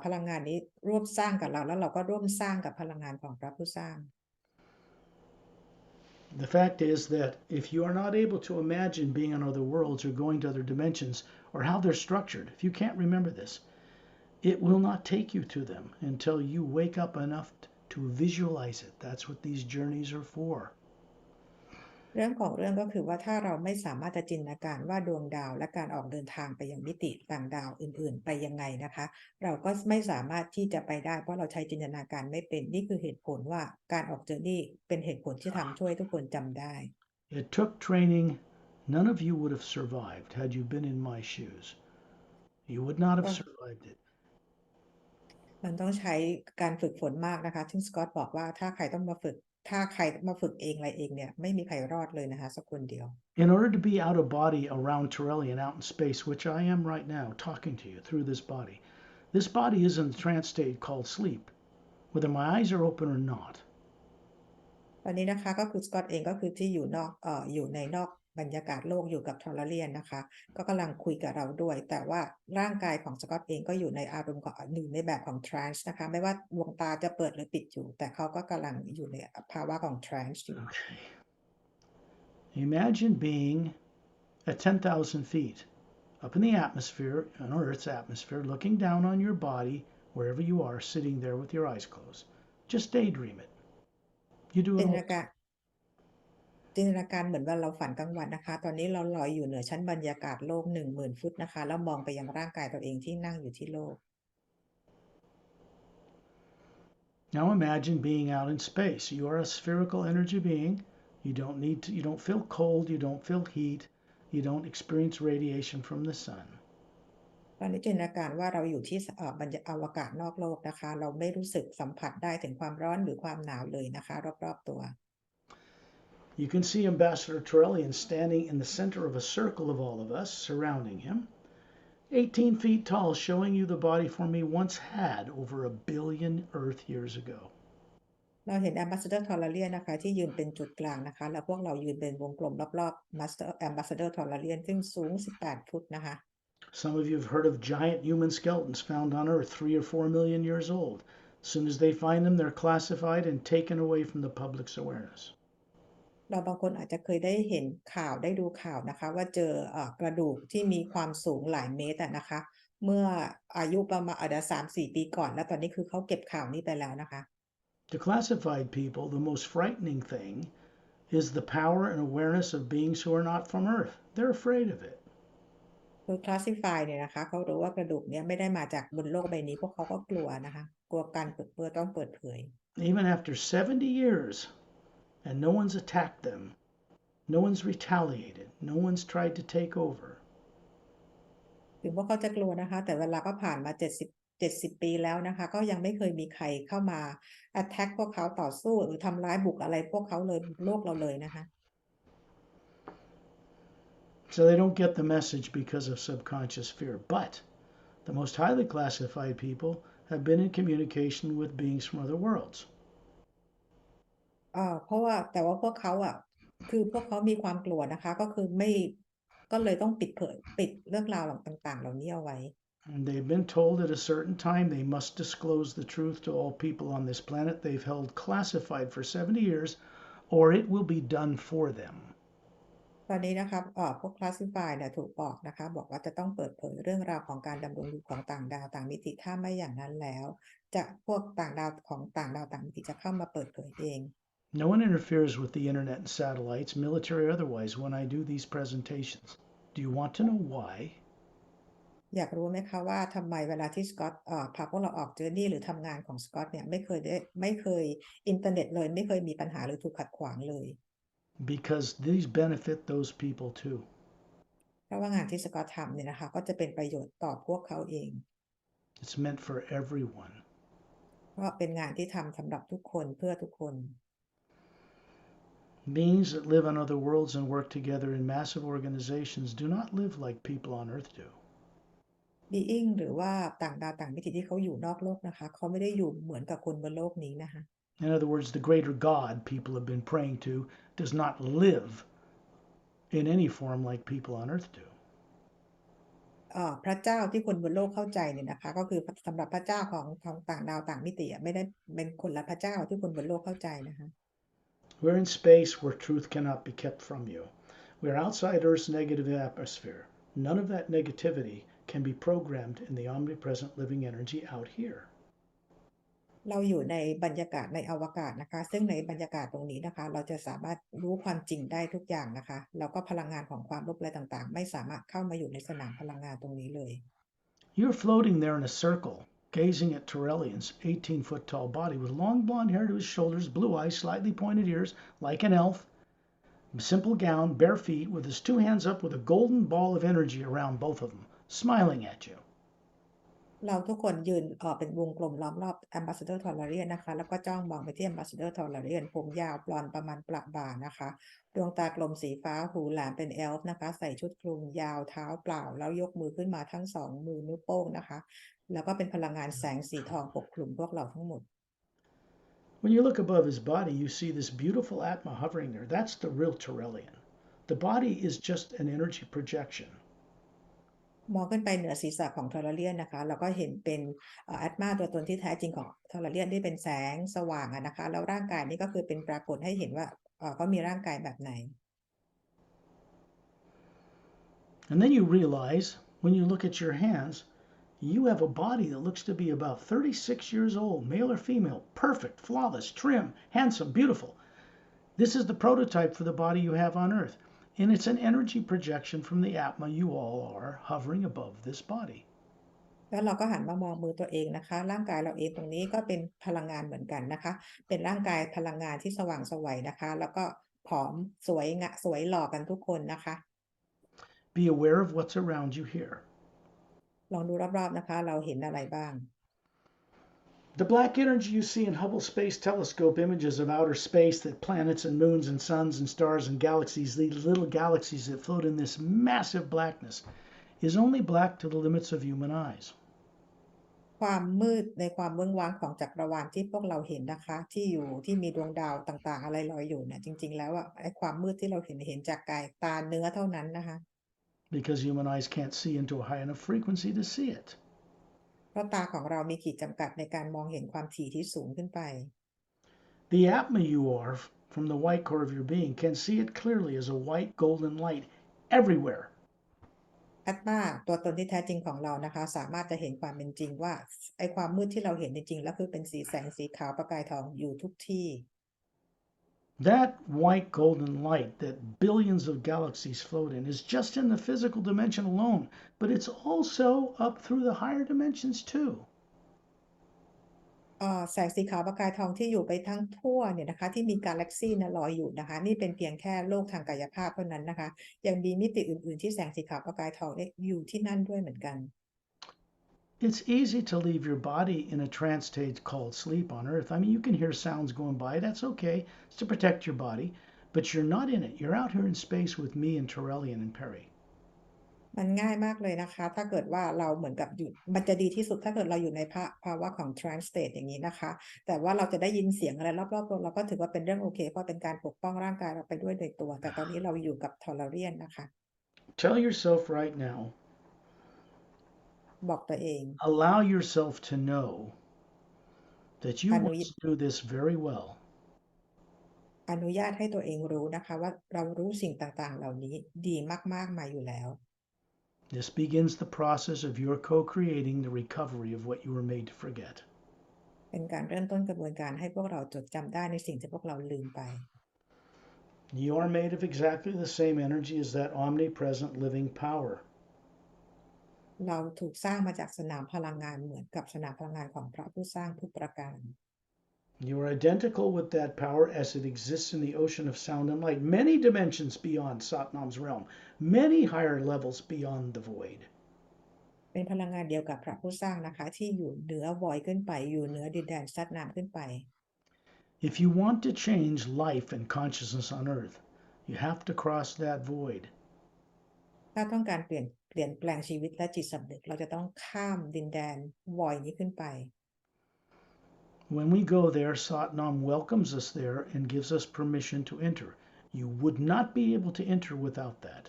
พลังงานนี้ร่วมสร้างกับเราแล้วเราก็ร่วมสร้างกับพลังงานของพระผู้สร้าง The fact is that if you are not able to imagine being on other worlds or going to other dimensions or how they're structured, if you can't remember this, it will not take you to them until you wake up enough to visualize it. That's what these journeys are for. เรื่องของเรื่องก็คือว่าถ้าเราไม่สามารถจะจินตนาการว่าดวงดาวและการออกเดินทางไปยังมิติต่างดาวอื่นๆไปยังไงนะคะเราก็ไม่สามารถที่จะไปได้เพราะเราใช้จินตนาการไม่เป็นนี่คือเหตุผลว่าการออกเจอร์นี่เป็นเหตุผลที่ทำช่วยทุกคนจำได้ It took training. None of you would have survived had you been in my shoes. You would not have ก็ survived it. มันต้องใช้การฝึกฝนมากนะคะซึ่งสกอตบอกว่าถ้าใครมาฝึกเองอะไรเองเนี่ยไม่มีใครรอดเลยนะคะสักคนเดียว In order to be out of body around Torellian out in space, which I am right now, talking to you through this body is in the trance state called sleep, whether my eyes are open or not. ตอนนี้นะคะก็คือสกอตเองก็คือที่อยู่ในนอกบรรยากาศโลกอยู่กับทอร์เรียนนะคะก็กำลังคุยกับเราด้วยแต่ว่าร่างกายของสกอตเองก็อยู่ในอารมณ์ของอยู่ในแบบของทรานส์นะคะไม่ว่าดวงตาจะเปิดหรือปิดอยู่แต่เขาก็กำลังอยู่ในภาวะของทรานส์อยู่ Okay. Imagine being at 10,000 feet up in the atmosphere, on Earth's atmosphere, looking down on your body, wherever you are, sitting there with your eyes closed. Just daydream it. You do จิ it นต all นา the การ time. จินตนาการเหมือนว่าเราฝันกลางวันนะคะตอนนี้เราลอยอยู่เหนือชั้นบรรยากาศโลก10,000 ฟุตนะคะแล้วมองไปยังร่างกายตัวเองที่นั่งอยู่ที่โลก Now imagine being out in space. You are a spherical energy being. You don't feel cold, you don't feel heat, you don't experience radiation from the sun. ตอนนี้จินตนาการว่าเราอยู่ที่บรรยากาศอวกาศนอกโลกนะคะเราไม่รู้สึกสัมผัสได้ถึงความร้อนหรือความหนาวเลยนะคะรอบๆตัว You can see Ambassador Trellian standing in the center of a circle of all of us surrounding him, 18 feet tall, showing you the body form he once had over 1 billion Earth years ago. เราเห็น Ambassador Tolarian นะคะที่ยืนเป็นจุดกลางนะคะแล้วพวกเรายืนเป็นวงกลมรอบๆ Ambassador Tolarian ซึ่งสูง18 ฟุตนะคะ Some of you have heard of giant human skeletons found on Earth 3 or 4 million years old. As soon as they find them, they're classified and taken away from the public's awareness. เราบางคนอาจจะเคยได้เห็นข่าวได้ดูข่าวนะคะว่าเจอกระดูกที่มีความสูงหลายเมตรนะคะเมื่ออายุประมาณ3-4 ปีก่อนแล้วตอนนี้คือเขาเก็บข่าวนี้ไปแล้วนะคะ To classified people, the most frightening thing is the power and awareness of beings who are not from Earth. They're afraid of it. คือ classify เนี่ยนะคะเขารู้ว่ากระดูกเนี่ยไม่ได้มาจากบนโลกใบนี้พวกเขาก็กลัวนะคะกลัวการเปิดต้องเปิดเผย Even after 70 years, and no one's attacked them, no one's retaliated, no one's tried to take over. ถึงพวกเขาจะกลัวนะคะแต่เวลาก็ผ่านมา70ปีแล้วนะคะก็ยังไม่เคยมีใครเข้ามา attack พวกเขาต่อสู้หรือทำร้ายบุกอะไรพวกเขาเลยโลกเราเลยนะคะ So they don't get the message because of subconscious fear. But the most highly classified people have been in communication with beings from other worlds. เพราะว่าแต่ว่าพวกเขาคือพวกเขามีความกลัวนะคะก็คือไม่ก็เลยต้องปิดเรื่องราวต่างๆเหล่านี้เอาไว้ And they've been told at a certain time they must disclose the truth to all people on this planet they've held classified for 70 years, or it will be done for them. ตอนนี้นะคะพวก classify เนี่ยถูกบอกนะคะบอกว่าจะต้องเปิดเผยเรื่องราวของการดำรงอยู่ของต่างดาวต่างมิติถ้าไม่อย่างนั้นแล้วจะพวกต่างดาวของต่างดาวต่างมิติจะเข้ามาเปิดเผยเอง No one interferes with the internet and satellites, military or otherwise, when I do these presentations. Do you want to know why? อยากรู้ไหมคะว่าทำไมเวลาที่สกอตพาพวกเราออกเจอร์นี่หรือทำงานของสกอตเนี่ยไม่เคยอินเทอร์เน็ตเลยไม่เคยมีปัญหาหรือถูกขัดขวางเลย Because these benefit those people too. เพราะว่างานที่สกอตทำเนี่ยนะคะก็จะเป็นประโยชน์ต่อพวกเขาเอง It's meant for everyone. เพราะเป็นงานที่ทำสำหรับทุกคนเพื่อทุกคน Beings that live on other worlds and work together in massive organizations do not live like people on Earth do. being หรือว่าต่างดาวต่างมิติที่เขาอยู่นอกโลกนะคะเขาไม่ได้อยู่เหมือนกับคนบนโลกนี้นะคะ In other words, the greater God people have been praying to does not live in any form like people on Earth do. พระเจ้าที่คนบนโลกเข้าใจเนี่ยนะคะก็คือสำหรับพระเจ้าของต่างดาวต่างมิติไม่ได้เป็นคนละพระเจ้าที่คนบนโลกเข้าใจนะคะ We're in space where truth cannot be kept from you. We're outside Earth's negative atmosphere. None of that negativity can be programmed in the omnipresent living energy out here. เราอยู่ในบรรยากาศในอวกาศนะคะซึ่งในบรรยากาศตรงนี้นะคะเราจะสามารถรู้ความจริงได้ทุกอย่างนะคะแล้วก็พลังงานของความลบอะไรต่างๆไม่สามารถเข้ามาอยู่ในสนามพลังงานตรงนี้เลย You're floating there in a circle, gazing at Torellian's 18-foot tall body with long blonde hair to his shoulders, blue eyes, slightly pointed ears, like an elf, simple gown, bare feet, with his two hands up with a golden ball of energy around both of them, smiling at you. เราทุกคนยืนเป็นวงกลมล้อมรอบ Ambassador Tolarian นะคะแล้วก็จ้องมองไปที่ Ambassador Tolarian ผมยาวบลอนด์ประมาณประบ่านะคะดวงตากลมสีฟ้าหูหลามเป็นเอลฟ์นะคะใส่ชุดคลุมยาวเท้าเปล่าแล้วยกมือขึ้นมาทั้ง2 มือนิ้วโป้งนะคะแล้วก็เป็นพลังงานแสงสีทองปกคลุมพวกเราทั้งหมด When you look above his body, you see this beautiful Atma hovering there. That's the real Torellian. The body is just an energy projection. มองขึ้นไปเหนือศีรษะของทอร์เรียนนะคะเราก็เห็นเป็นแอตมาตัวตนที่แท้จริงของทอร์เรียนที่เป็นแสงสว่างนะคะแล้วร่างกายนี้ก็คือเป็นปรากฏให้เห็นว่าเขามีร่างกายแบบไหน And then you realize when you look at your hands, you have a body that looks to be about 36 years old, male or female, perfect, flawless, trim, handsome, beautiful. This is the prototype for the body you have on Earth. And it's an energy projection from the Atma you all are hovering above this body. แล้วเราก็หันมามองมือตัวเองนะคะร่างกายเราเองตรงนี้ก็เป็นพลังงานเหมือนกันนะคะเป็นร่างกายพลังงานที่สว่างไสวนะคะแล้วก็ผอมสวยหล่อกันทุกคนนะคะ Be aware of what's around you here. ลองดูรอบๆนะคะเราเห็นอะไรบ้าง The black energy you see in Hubble Space Telescope images of outer space, that planets and moons and suns and stars and galaxies, these little galaxies that float in this massive blackness, is only black to the limits of human eyes. ความมืดในความเบื้องว้างของจักรวาลที่พวกเราเห็นนะคะที่มีดวงดาวต่างๆอะไรลอยอยู่เนี่ยจริงๆแล้วอะไอ้ความมืดที่เราเห็นจากกายตาเนื้อเท่านั้นนะคะ Because human eyes can't see into a high enough frequency to see it. เพราะตาของเรามีขีดจำกัดในการมองเห็นความถี่ที่สูงขึ้นไป The Atma you are, from the white core of your being, can see it clearly as a white golden light everywhere. อัตมาตัวตนที่แท้จริงของเรานะคะสามารถจะเห็นความเป็นจริงว่าไอ้ความมืดที่เราเห็นจริงๆแล้วคือเป็นสีแสงสีขาวประกายทองอยู่ทุกที่ That white golden light that billions of galaxies float in is just in the physical dimension alone, but it's also up through the higher dimensions too. แสงสีขาวประกายทองที่อยู่ไปทั้งทั่วเนี่ยนะคะที่มีกาแล็กซีเนี่ยลอยอยู่นะคะนี่เป็นเพียงแค่โลกทางกายภาพเท่านั้นนะคะยังมีมิติอื่นๆที่แสงสีขาวประกายทองเนี่ยอยู่ที่นั่นด้วยเหมือนกัน It's easy to leave your body in a trance state called sleep on Earth. I mean, you can hear sounds going by. That's okay. It's to protect your body. But you're not in it. You're out here in space with me and Terrellian and Pari. มันง่ายมากเลยนะคะถ้าเกิดว่าเราเหมือนกับอยู่มันจะดีที่สุดถ้าเกิดเราอยู่ในภาวะของ trance state อย่างนี้นะคะแต่ว่าเราจะได้ยินเสียงอะไรรอบๆตัวเราก็ถือว่าเป็นเรื่องโอเคเพราะเป็นการปกป้องร่างกายเราไปด้วยโดยตัวแต่ตอนนี้เราอยู่กับทอร์เรียนนะคะ Tell yourself right now, บอกตัวเอง allow yourself to know that you อนุ once knew this very well. อนุญาตให้ตัวเองรู้นะคะว่าเรารู้สิ่งต่างๆเหล่านี้ดีมากๆมาอยู่แล้ว This begins the process of your co creating the recovery of what you were made to forget. เป็นการเริ่มต้นกระบวนการให้พวกเราจดจำได้ในสิ่งที่พวกเราลืมไป You are made of exactly the same energy as that omnipresent living power. เราถูกสร้างมาจากสนามพลังงานเหมือนกับสนามพลังงานของพระผู้สร้างทุกประการ You are identical with that power as it exists in the ocean of sound and light, many dimensions beyond Satnam's realm, many higher levels beyond the void. เป็นพลังงานเดียวกับพระผู้สร้างนะคะที่อยู่เหนือวอยขึ้นไปอยู่เหนือดินแดนซัดน้ำขึ้นไป If you want to change life and consciousness on Earth, you have to cross that void. ถ้าต้องการเปลี่ยนแปลงชีวิตและจิตสำนึกเราจะต้องข้ามดินแดนวอยนี้ขึ้นไป When we go there, Satnam welcomes us there and gives us permission to enter. You would not be able to enter without that.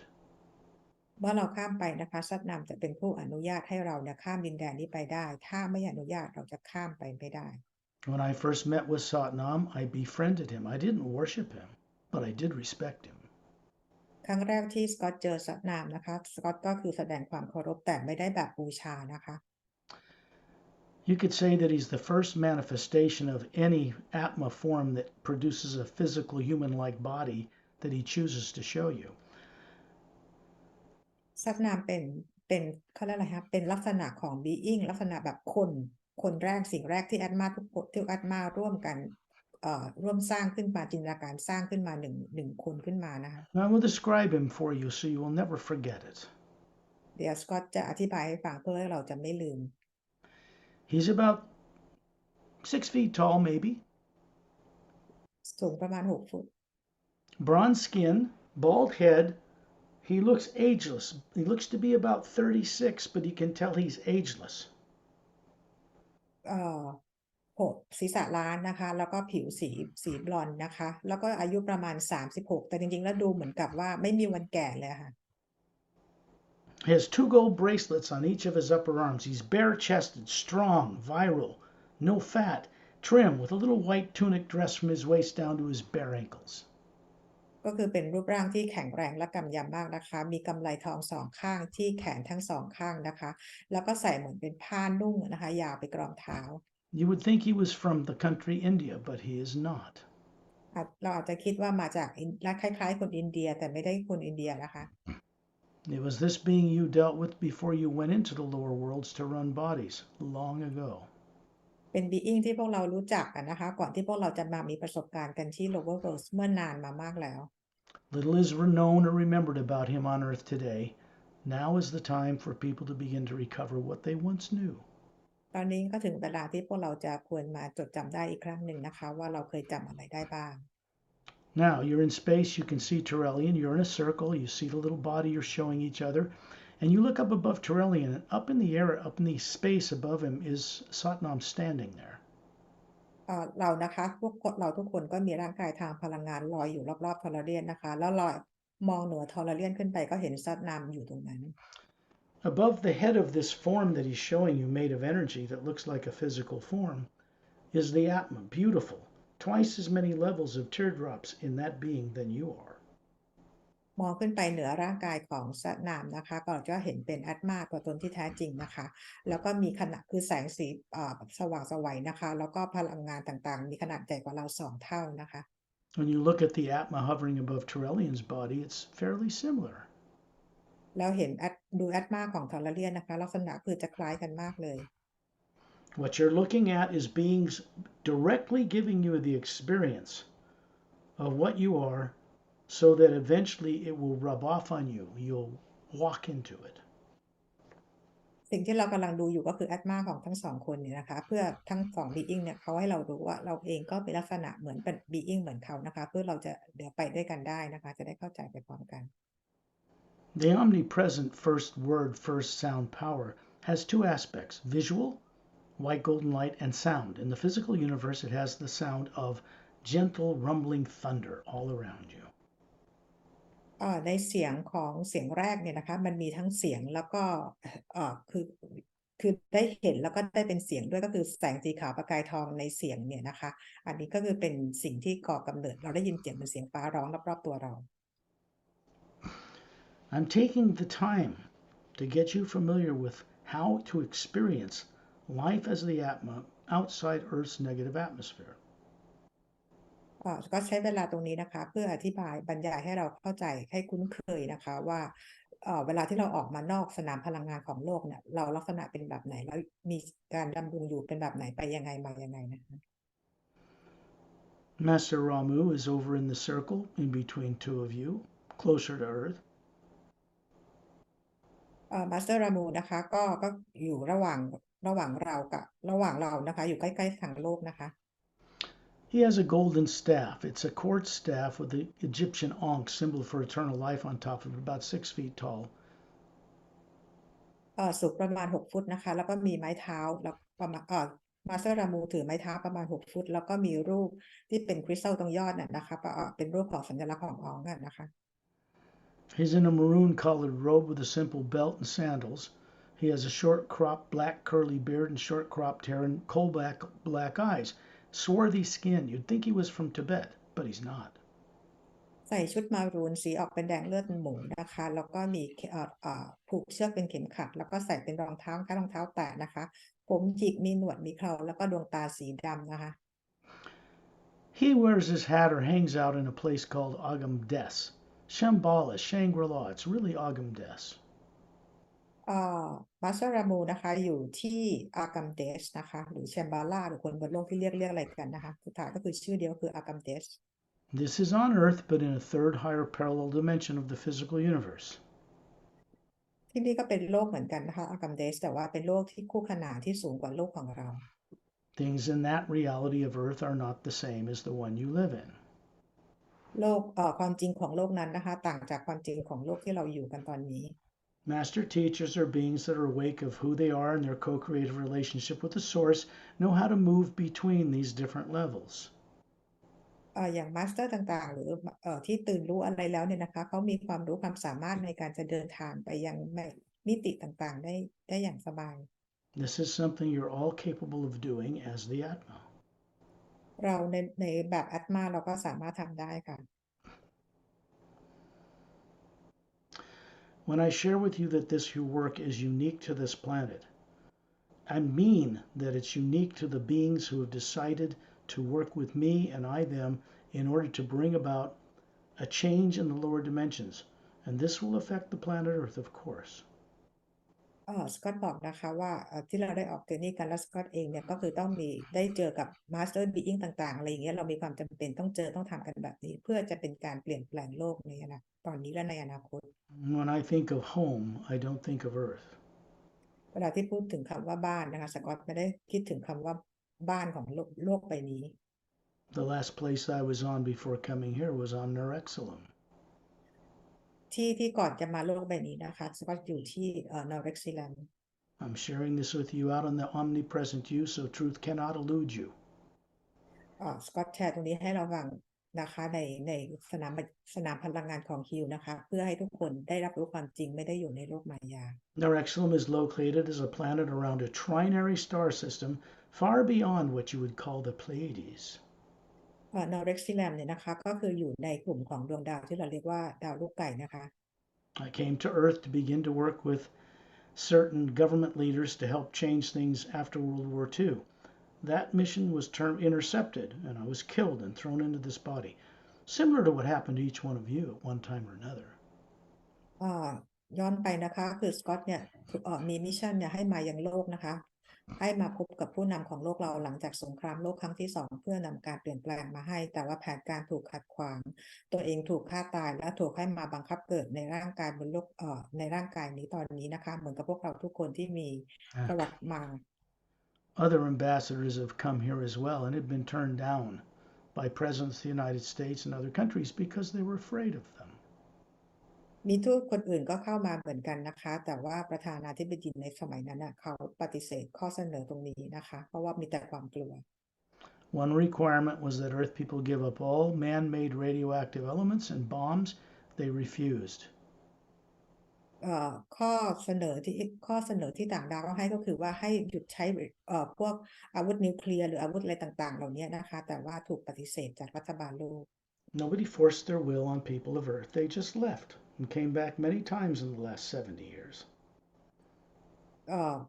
เมื่อเราข้ามไปนะคะซัดนำจะเป็นผู้อนุญาตให้เราเนี่ยข้ามดินแดนนี้ไปได้ ถ้าไม่อนุญาตเราจะข้ามไปไม่ได้ When I first met with Satnam, I befriended him. I didn't worship him, but I did respect him. ครั้งแรกที่สกอตเจอซัดนามนะคะสกอตก็คือแสดงความเคารพแต่ไม่ได้แบบบูชานะคะ You could say that he's the first manifestation of any Atma form that produces a physical human like body that he chooses to show you. ซัดนามเป็นเขาเรียกอะไรคะเป็นลักษณะของ being ลักษณะแบบคนแรกสิ่งแรกที่แอดมาทุกคนที่แอดมาร่วมกันร่วมสร้างขึ้นมาจินตนาการสร้างขึ้นมาหนึ่งคนขึ้นมานะคะ Now, I will describe him for you so you will never forget it. เดี๋ยวสกอตจะอธิบายให้ฟังเพื่อให้เราจะไม่ลืม He's about 6 feet tall, maybe, สูงประมาณ6 ฟุต bronze skin, bald head. He looks ageless. He looks to be about 36, but you can tell he's ageless. เอ่อศีรษะล้านนะคะแล้วก็ผิวสีบลอนด์นะคะแล้วก็อายุประมาณ36แต่จริงๆแล้วดูเหมือนกับว่าไม่มีวันแก่เลยค่ะ He has 2 gold bracelets on each of his upper arms. He's bare chested, strong, virile, no fat, trim, with a little white tunic dress from his waist down to his bare ankles. ก็คือเป็นรูปร่างที่แข็งแรงและกำยำมากนะคะมีกำไลทองสองข้างที่แขนทั้งสองข้างนะคะแล้วก็ใส่เหมือนเป็นผ้านุ่งนะคะยาวไปกรองเท้า You would think he was from the country India, but he is not. เราอาจจะคิดว่ามาจากและคล้ายๆคนอินเดียแต่ไม่ได้คนอินเดียนะคะ It was this being you dealt with before you went into the lower worlds to run bodies long ago. เป็น being ที่พวกเรารู้จักกันนะคะก่อนที่พวกเราจะมามีประสบการณ์กันที่ lower worlds เมื่อนานมามากแล้ว Little is known or remembered about him on earth today. Now is the time for people to begin to recover what they once knew. ตอนนี้ก็ถึงเวลาที่พวกเราจะควรมาจดจำได้อีกครั้งหนึ่งนะคะว่าเราเคยจำอะไรได้บ้าง Now you're in space, you can see Terrellian, you're in a circle, you see the little body you're showing each other, and you look up above Terrellian, and up in the air, up in the space above him is Satnam standing there. เรานะคะเราทุกคนก็มีร่างกายทางพลังงานลอยอยู่รอบๆทอร์เรียนนะคะแล้วลอยมองเหนือทอร์เรียนขึ้นไปก็เห็นซัดนามอยู่ตรงนั้น Above the head of this form that he's showing you, made of energy that looks like a physical form, is the Atma, beautiful, twice as many levels of teardrops in that being than you are. มองขึ้นไปเหนือร่างกายของซัดนามนะคะก็จะเห็นเป็นอัตมาตัวตนที่แท้จริงนะคะแล้วก็มีขนาดคือแสงสีสว่างไสวนะคะแล้วก็พลังงานต่างๆมีขนาดใหญ่กว่าเรา2 เท่านะคะ When you look at the Atma hovering above Terrellian's body, it's fairly similar. แล้วเห็นดูอัตมาของทอร์เรียนนะคะลักษณะคือจะคล้ายกันมากเลย What you're looking at is beings directly giving you the experience of what you are so that eventually it will rub off on you. You'll walk into it. สิ่งที่เรากำลังดูอยู่ก็คือแอดมาของทั้งสองคนเนี่ยนะคะเพื่อทั้งสองบีอิงเนี่ยเขาให้เรารู้ว่าเราเองก็เป็นลักษณะเหมือนเป็นบีอิงเหมือนเขานะคะเพื่อเราจะเดี๋ยวไปด้วยกันได้นะคะจะได้เข้าใจไปพร้อมกัน The omnipresent first word, first sound power has two aspects: visual, white golden light, and sound. In the physical universe, it has the sound of gentle rumbling thunder all around you. ในเสียงของเสียงแรกเนี่ยนะคะมันมีทั้งเสียงแล้วก็คือได้เห็นแล้วก็ได้เป็นเสียงด้วยก็คือแสงสีขาวประกายทองในเสียงเนี่ยนะคะอันนี้ก็คือเป็นสิ่งที่ก่อกำเนิดเราได้ยินเสียงเป็นเสียงฟ้าร้องรอบๆตัวเรา I'm taking the time to get you familiar with how to experience life as the Atma outside Earth's negative atmosphere. ก็ใช้เวลาตรงนี้นะคะเพื่ออธิบายบรรยายให้เราเข้าใจให้คุ้นเคยนะคะว่าเวลาที่เราออกมานอกสนามพลังงานของโลกเนี่ยเราลักษณะเป็นแบบไหนแล้วมีการดำรงอยู่เป็นแบบไหนไปยังไงมายังไงนะคะ Master Ramu is over in the circle in between two of you, closer to Earth. มาสเตอร์รามูนะคะก็อยู่ระหว่างเรานะคะอยู่ใกล้ๆทางโลกนะคะ He has a golden staff. It's a quartz staff with the Egyptian Ankh symbol for eternal life on top of it, about 6 feet tall. สูงประมาณ6 ฟุตนะคะแล้วก็มีไม้เท้าแล้วประมาณมาสเตอร์รามูถือไม้เท้าประมาณ6 ฟุตแล้วก็มีรูปที่เป็นคริสตัลตรงยอดน่ะนะคะเป็นรูปของสัญลักษณ์ขององค์นะคะ He's in a maroon colored robe with a simple belt and sandals. He has a short cropped black curly beard and short cropped hair and coal black eyes. Swarthy skin. You'd think he was from Tibet, but he's not. ใส่ชุดมารูนสีออกเป็นแดงเลือดหมูนะคะแล้วก็มีผูกเชือกเป็นเข็มขัดแล้วก็ใส่เป็นรองเท้าแค่รองเท้าแตะนะคะผมหยิกมีหนวดมีเคราแล้วก็ดวงตาสีดำนะคะ He wears his hat or hangs out in a place called Agam Des. Shambhala, Shangri-La. It's really Agam Des. มาสรามูนะคะอยู่ที่อากัมเดชนะคะหรือแชมบาลาหรือคนบนโลกที่เรียกอะไรกันนะคะสุดท้ายก็คือชื่อเดียวคืออากัมเดช This is on Earth, but in a third higher parallel dimension of the physical universe. ที่นี่ก็เป็นโลกเหมือนกันนะคะอากัมเดชแต่ว่าเป็นโลกที่คู่ขนานที่สูงกว่าโลกของเรา Things in that reality of Earth are not the same as the one you live in. โลกความจริงของโลกนั้นนะคะต่างจากความจริงของโลกที่เราอยู่กันตอนนี้ Master teachers are beings that are awake of who they are and their co-creative relationship with the source, know how to move between these different levels. อย่างมาสเตอร์ต่างๆหรือที่ตื่นรู้อะไรแล้วเนี่ยนะคะเขามีความรู้ความสามารถในการจะเดินทางไปยังมิติต่างๆได้อย่างสบาย This is something you're all capable of doing as the Atma. เราในแบบอัตมาเราก็สามารถทำได้ค่ะ When I share with you that this work is unique to this planet, I mean that it's unique to the beings who have decided to work with me and I them in order to bring about a change in the lower dimensions, And this will affect the planet Earth, of course. สกอตบอกนะคะว่าที่เราได้ออกเจอร์นี่กันแล้วสกอตเองเนี่ยก็คือต้องมีได้เจอกับมาสเตอร์บีอิงต่างๆอะไรอย่างเงี้ยเรามีความจำเป็นต้องเจอต้องทำกันแบบนี้เพื่อจะเป็นการเปลี่ยนแปลงโลกในอนาคตตอนนี้และในอนาคต When I think of home, I don't think of Earth. เวลาที่พูดถึงคำว่าบ้านนะคะสกอตไม่ได้คิดถึงคำว่าบ้านของโลกใบนี้ The last place I was on before coming here was on Nerexalum. ที่ก่อนจะมาโลกใบนี้นะคะสกอตอยู่ที่นอร์เวกซิแลนด์ I'm sharing this with you out on the omnipresent you, so truth cannot elude you. สกอตแชร์ตรงนี้ให้เราฟังนะคะในสนามสนามพลังงานของฮิวนะคะเพื่อให้ทุกคนได้รับรู้ความจริงไม่ได้อยู่ในโลกมายา Nerexalum is located as a planet around a trinary star system far beyond what you would call the Pleiades. นอร์เวกซิแลนด์เนี่ยนะคะก็คืออยู่ในกลุ่มของดวงดาวที่เราเรียกว่าดาวลูกไก่นะคะ I came to Earth to begin to work with certain government leaders to help change things after World War II. That mission was intercepted, and I was killed and thrown into this body, similar to what happened to each one of you at one time or another. ย้อนไปนะคะคือสกอตเนี่ยมีมิชชั่นเนี่ยให้มายังโลกนะคะให้มาพบกับผู้นำของโลกเราหลังจากสงครามโลกครั้งที่2เพื่อนำการเปลี่ยนแปลงมาให้แต่ว่าแผนการถูกขัดขวางตัวเองถูกฆ่าตายและถูกให้มาบังคับเกิดในร่างกายบนโลกในร่างกายนี้ตอนนี้นะคะเหมือนกับพวกเราทุกคนที่มีประวัติมา Other ambassadors have come here as well and have been turned down by presidents of the United States and other countries because they were afraid of them. มีทูตคนอื่นก็เข้ามาเหมือนกันนะคะแต่ว่าประธานาธิบดีในสมัยนั้นเขาปฏิเสธข้อเสนอตรงนี้นะคะเพราะว่ามีแต่ความกลัว One requirement was that Earth people give up all man-made radioactive elements and bombs. They refused. ข้อเสนอที่ต่างดาวให้ก็คือว่าให้หยุดใช้พวกอาวุธนิวเคลียร์หรืออาวุธอะไรต่างๆเหล่านี้นะคะแต่ว่าถูกปฏิเสธจากรัฐบาลโลก Nobody forced their will on people of Earth. They just left and came back many times in the last 70 years.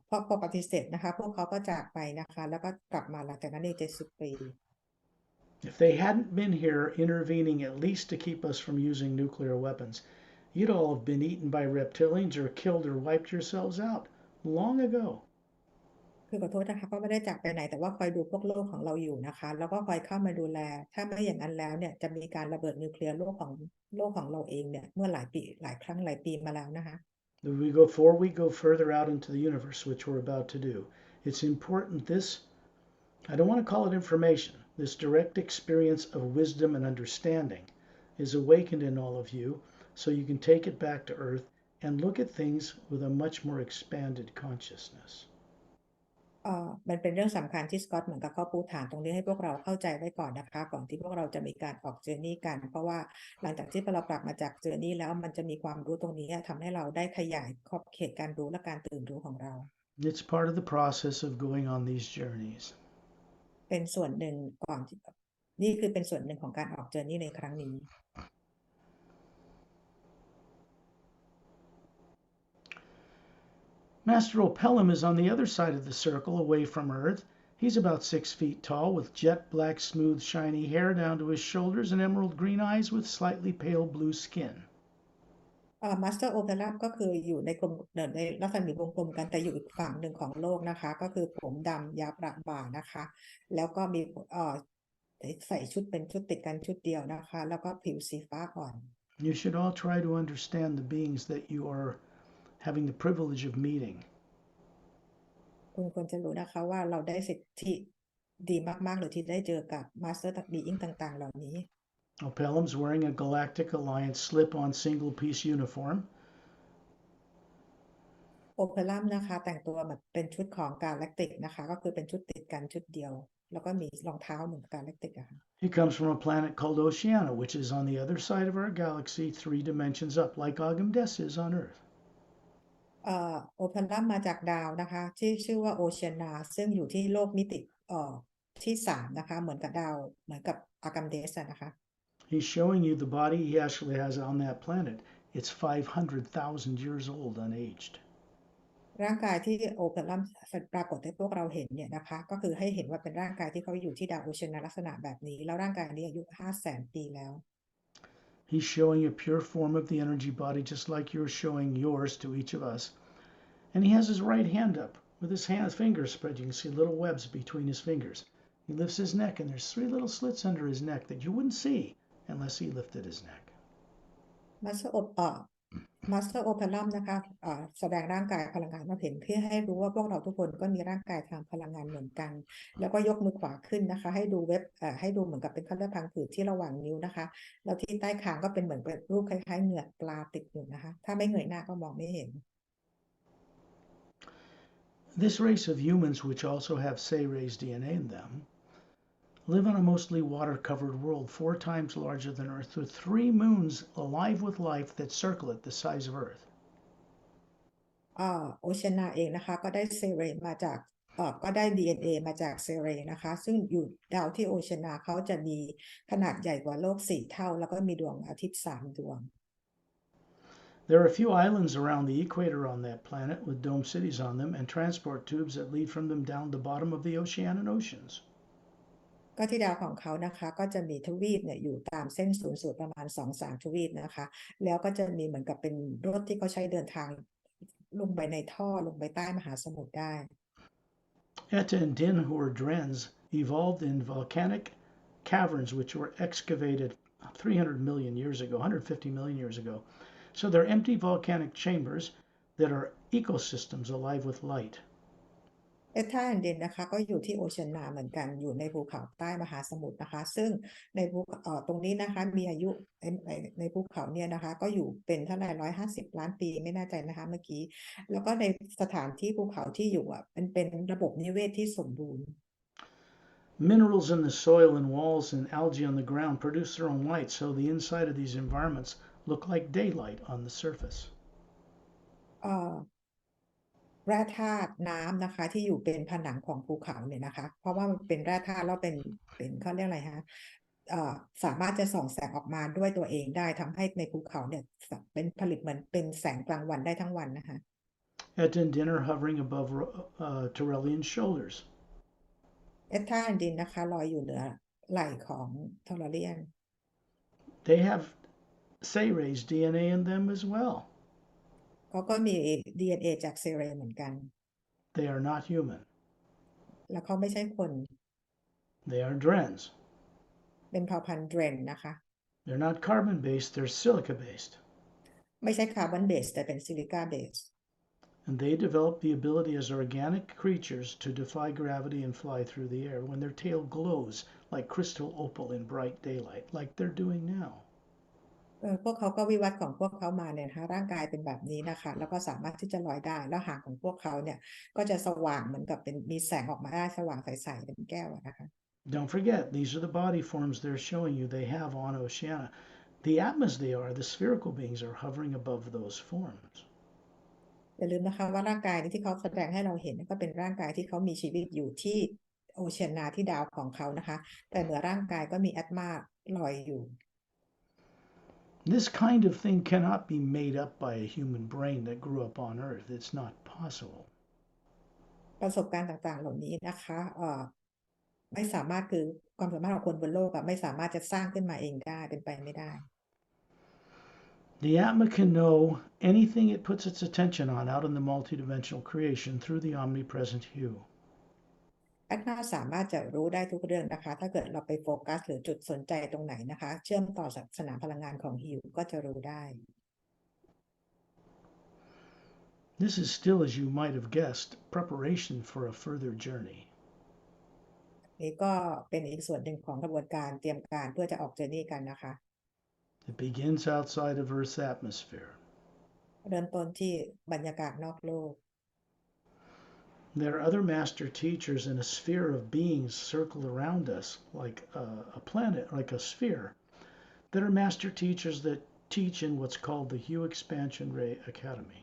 พอปฏิเสธนะคะพวกเขาก็จากไปนะคะแล้วก็กลับมาหลังจากนั้นใน70 ปี If they hadn't been here intervening at least to keep us from using nuclear weapons, you'd all have been eaten by reptilians or killed or wiped yourselves out long ago. คือขอโทษนะคะก็ไม่ได้จากไปไหนแต่ว่าคอยดูพวกโลกของเราอยู่นะคะแล้วก็คอยเข้ามาดูแลถ้าไม่อย่างนั้นแล้วเนี่ยจะมีการระเบิดนิวเคลียร์โลกของเราเองเนี่ยเมื่อหลายปีหลายครั้งหลายปีมาแล้วนะคะ Before we go further out into the universe, which we're about to do, it's important I don't want to call it information, this direct experience of wisdom and understanding is awakened in all of you so you can take it back to Earth and look at things with a much more expanded consciousness. มันเป็นเรื่องสำคัญที่สกอตเหมือนกับเขาปูฐานตรงนี้ให้พวกเราเข้าใจไว้ก่อนนะคะก่อนที่พวกเราจะมีการออกเจอร์นี่กันเพราะว่าหลังจากที่เรากลับมาจากเจอร์นี่แล้วมันจะมีความรู้ตรงนี้ทำให้เราได้ขยายขอบเขตการรู้และการตื่นรู้ของเรา It's part of the process of going on these journeys. เป็นส่วนหนึ่งก่อนนี่คือเป็นส่วนหนึ่งของการออกเจอร์นี่ในครั้งนี้ Master Opelum is on the other side of the circle, away from Earth. He's about 6 feet tall, with jet black, smooth, shiny hair down to his shoulders and emerald green eyes with slightly pale blue skin. มาสเตอร์โอเปร่าก็คืออยู่ในกลมในลักษณะวงกลมกันแต่อยู่อีกฝั่งหนึ่งของโลกนะคะก็คือผมดำยาวประบ่านะคะแล้วก็มีใส่ชุดเป็นชุดติดกันชุดเดียวนะคะแล้วก็ผิวสีฟ้าอ่อน You should all try to understand the beings that you are having the privilege of meeting. คุณควรจะรู้นะคะว่าเราได้สิทธิดีมากๆเลยที่ได้เจอกับมาสเตอร์บีอิงต่างๆเหล่านี้ Opelum's wearing a Galactic Alliance slip-on single-piece uniform. โอเปร่านะคะแต่งตัวแบบเป็นชุดของกาแล็กติกนะคะก็คือเป็นชุดติดกันชุดเดียวแล้วก็มีรองเท้าเหมือนกาแล็กติกอะค่ะ He comes from a planet called Oceania, which is on the other side of our galaxy, 3 dimensions up, like Agamdes is on Earth. โอเปร่ามาจากดาวนะคะที่ชื่อว่าโอเชียนาซึ่งอยู่ที่โลกมิติที่3นะคะเหมือนกับดาวเหมือนกับอากัมเดสนะคะ He's showing you the body he actually has on that planet. It's 500,000 years old, unaged. ร่างกายที่โอเปร่าปรากฏให้พวกเราเห็นเนี่ยนะคะก็คือให้เห็นว่าเป็นร่างกายที่เขาอยู่ที่ดาวโอเชียนาลักษณะแบบนี้แล้วร่างกายนี้อายุ500,000 ปีแล้ว He's showing a pure form of the energy body, just like you're showing yours to each of us. And he has his right hand up with his fingers spread. You can see little webs between his fingers. He lifts his neck, and there's three little slits under his neck that you wouldn't see unless he lifted his neck. มัสเตอร์โอมาสเตอร์โอเปรัมนะคะแสดงร่างกายพลังงานเราเห็นเพื่อให้รู้ว่าพวกเราทุกคนก็มีร่างกายทางพลังงานเหมือนกันแล้วก็ยกมือขวาขึ้นนะคะให้ดูให้ดูเหมือนกับเป็นขั้นเลือดพังผืดที่ระหว่างนิ้วนะคะแล้วที่ใต้คางก็เป็นเหมือนเป็นรูปคล้ายๆเหงือกปลาติดอยู่นะคะถ้าไม่เงยหน้าก็มองไม่เห็น This race of humans, which also have Say-Rays DNA in them, live on a mostly water-covered world 4 times larger than Earth, with 3 moons alive with life that circle it the size of Earth. โอเชียนาเองนะคะก็ได้เซเรมาจากก็ได้ DNA มาจากเซเรนะคะซึ่งอยู่ดาวที่โอเชียนาเขาจะมีขนาดใหญ่กว่าโลก4 เท่าแล้วก็มีดวงอาทิตย์3 ดวง There are a few islands around the equator on that planet with dome cities on them and transport tubes that lead from them down the bottom of the ocean and oceans. ก็ที่ดาวของเขานะคะก็จะมีทวีปเนี่ยอยู่ตามเส้นศูนย์สูตรประมาณ2-3 ทวีปนะคะแล้วก็จะมีเหมือนกับเป็นรถที่เขาใช้เดินทางลงไปในท่อลงไปใต้มหาสมุทรได้ Etta and Din, who are Drens, evolved in volcanic caverns which were excavated 300 million years ago, 150 million years ago. So they're empty volcanic chambers that are ecosystems alive with light. เอท่าแอนเดนนะคะก็อยู่ที่โอเชียนาเหมือนกันอยู่ในภูเขาใต้มหาสมุทรนะคะซึ่งในภูตรงนี้นะคะมีอายุในภูเขาเนี่ยนะคะก็อยู่เป็นเท่าไหร่150 ล้านปีไม่แน่ใจนะคะเมื่อกี้แล้วก็ในสถานที่ภูเขาที่อยู่เป็นระบบนิเวศที่สมบูรณ์ Minerals in the soil and walls and algae on the ground produce their own light, so the inside of these environments look like daylight on the surface. เอ่อแร่ธาตุน้ำนะคะที่อยู่เป็นผนังของภูเขาเนี่ยนะคะเพราะว่ามันเป็นแร่ธาตุแล้วเป็นเขาเรียกอะไรฮะสามารถจะส่องแสงออกมาด้วยตัวเองได้ทำให้ในภูเขาเนี่ยเป็นผลิตเหมือนเป็นแสงกลางวันได้ทั้งวันนะคะ Etta and Din are hovering above Torellian's shoulders. เอสธาแอนดินนะคะลอยอยู่เหนือไหล่ของทอร์เรียน They have Say-Rays DNA in them as well. เขาก็มี DNA จากเซเรเหมือนกัน They are not human. แล้วเขาไม่ใช่คน They are Drens. เป็นเผ่าพันธุ์เดรนนะคะ They're not carbon based, they're silica based. ไม่ใช่คาร์บอนเบสแต่เป็นซิลิกาเบส And they develop the ability as organic creatures to defy gravity and fly through the air when their tail glows like crystal opal in bright daylight, like they're doing now. พวกเขาก็วิวัฒน์ของพวกเขามาเนี่ยนะคะร่างกายเป็นแบบนี้นะคะแล้วก็สามารถที่จะลอยได้แล้วหางของพวกเขาเนี่ยก็จะสว่างเหมือนกับเป็นมีแสงออกมาได้สว่างใสๆเป็นแก้วนะคะ Don't forget, these are the body forms they're showing you they have on Oceania. The atmas they are, the spherical beings, are hovering above those forms. อย่าลืมนะคะว่าร่างกายที่เขาแสดงให้เราเห็นก็เป็นร่างกายที่เขามีชีวิตอยู่ที่โอเชียนาที่ดาวของเขานะคะแต่เหนือร่างกายก็มีแอตมาลอยอยู่ This kind of thing cannot be made up by a human brain that grew up on Earth. It's not possible. ประสบการณ์ต่างๆเหล่านี้นะคะไม่สามารถคือความสามารถของคนบนโลกไม่สามารถจะสร้างขึ้นมาเองได้เป็นไปไม่ได้ The Atma can know anything it puts its attention on out in the multidimensional creation through the omnipresent hue. แอดมาสามารถจะรู้ได้ทุกเรื่องนะคะถ้าเกิดเราไปโฟกัสหรือจุดสนใจตรงไหนนะคะเชื่อมต่อสนามพลังงานของฮิวก็จะรู้ได้ This is still, as you might have guessed, preparation for a further journey. นี่ก็เป็นอีกส่วนหนึ่งของกระบวนการเตรียมการเพื่อจะออกเจอร์นี่กันนะคะ It begins outside of Earth's atmosphere. เริ่มต้นที่บรรยากาศนอกโลก There are other master teachers in a sphere of beings circled around us, like a planet, like a sphere, that are master teachers that teach in what's called the Hue Expansion Ray Academy.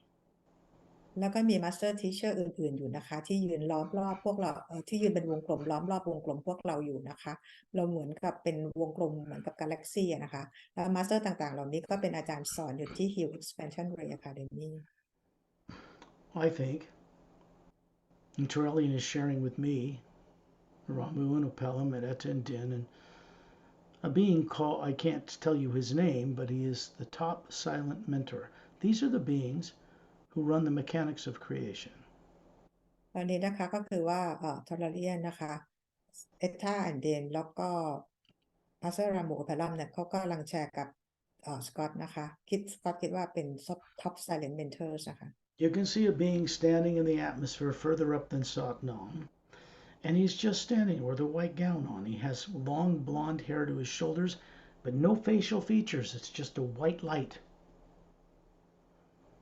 แล้วก็มีมาสเตอร์ทีเชอร์อื่นๆอยู่นะคะที่ยืนล้อมรอบพวกเราที่ยืนเป็นวงกลมล้อมรอบวงกลมพวกเราอยู่นะคะเราเหมือนกับเป็นวงกลมเหมือนกับกาแล็กซี่นะคะแล้วมาสเตอร์ต่างๆเหล่านี้ก็เป็นอาจารย์สอนอยู่ที่ Hill Expansion Ray Academy. I think, and Torellian is sharing with me, Ramu and Upelum and Etta and Din, and A being called, I can't tell you his name, but he is the top silent mentor. These are the beings who run the mechanics of creation. ตอนนี้นะคะก็คือว่าทอร์เรียนนะคะเอธาแอนเดนแล้วก็อาเซรามูกับพารัมเนี่ยเขาก็กำลังแชร์กับสกอตนะคะสกอตคิดว่าเป็นท็อปไซเลนต์เมนเทอร์นะคะ You can see a being standing in the atmosphere further up than Satnam, and he's just standing with a white gown on. He has long blonde hair to his shoulders, but no facial features. It's just a white light.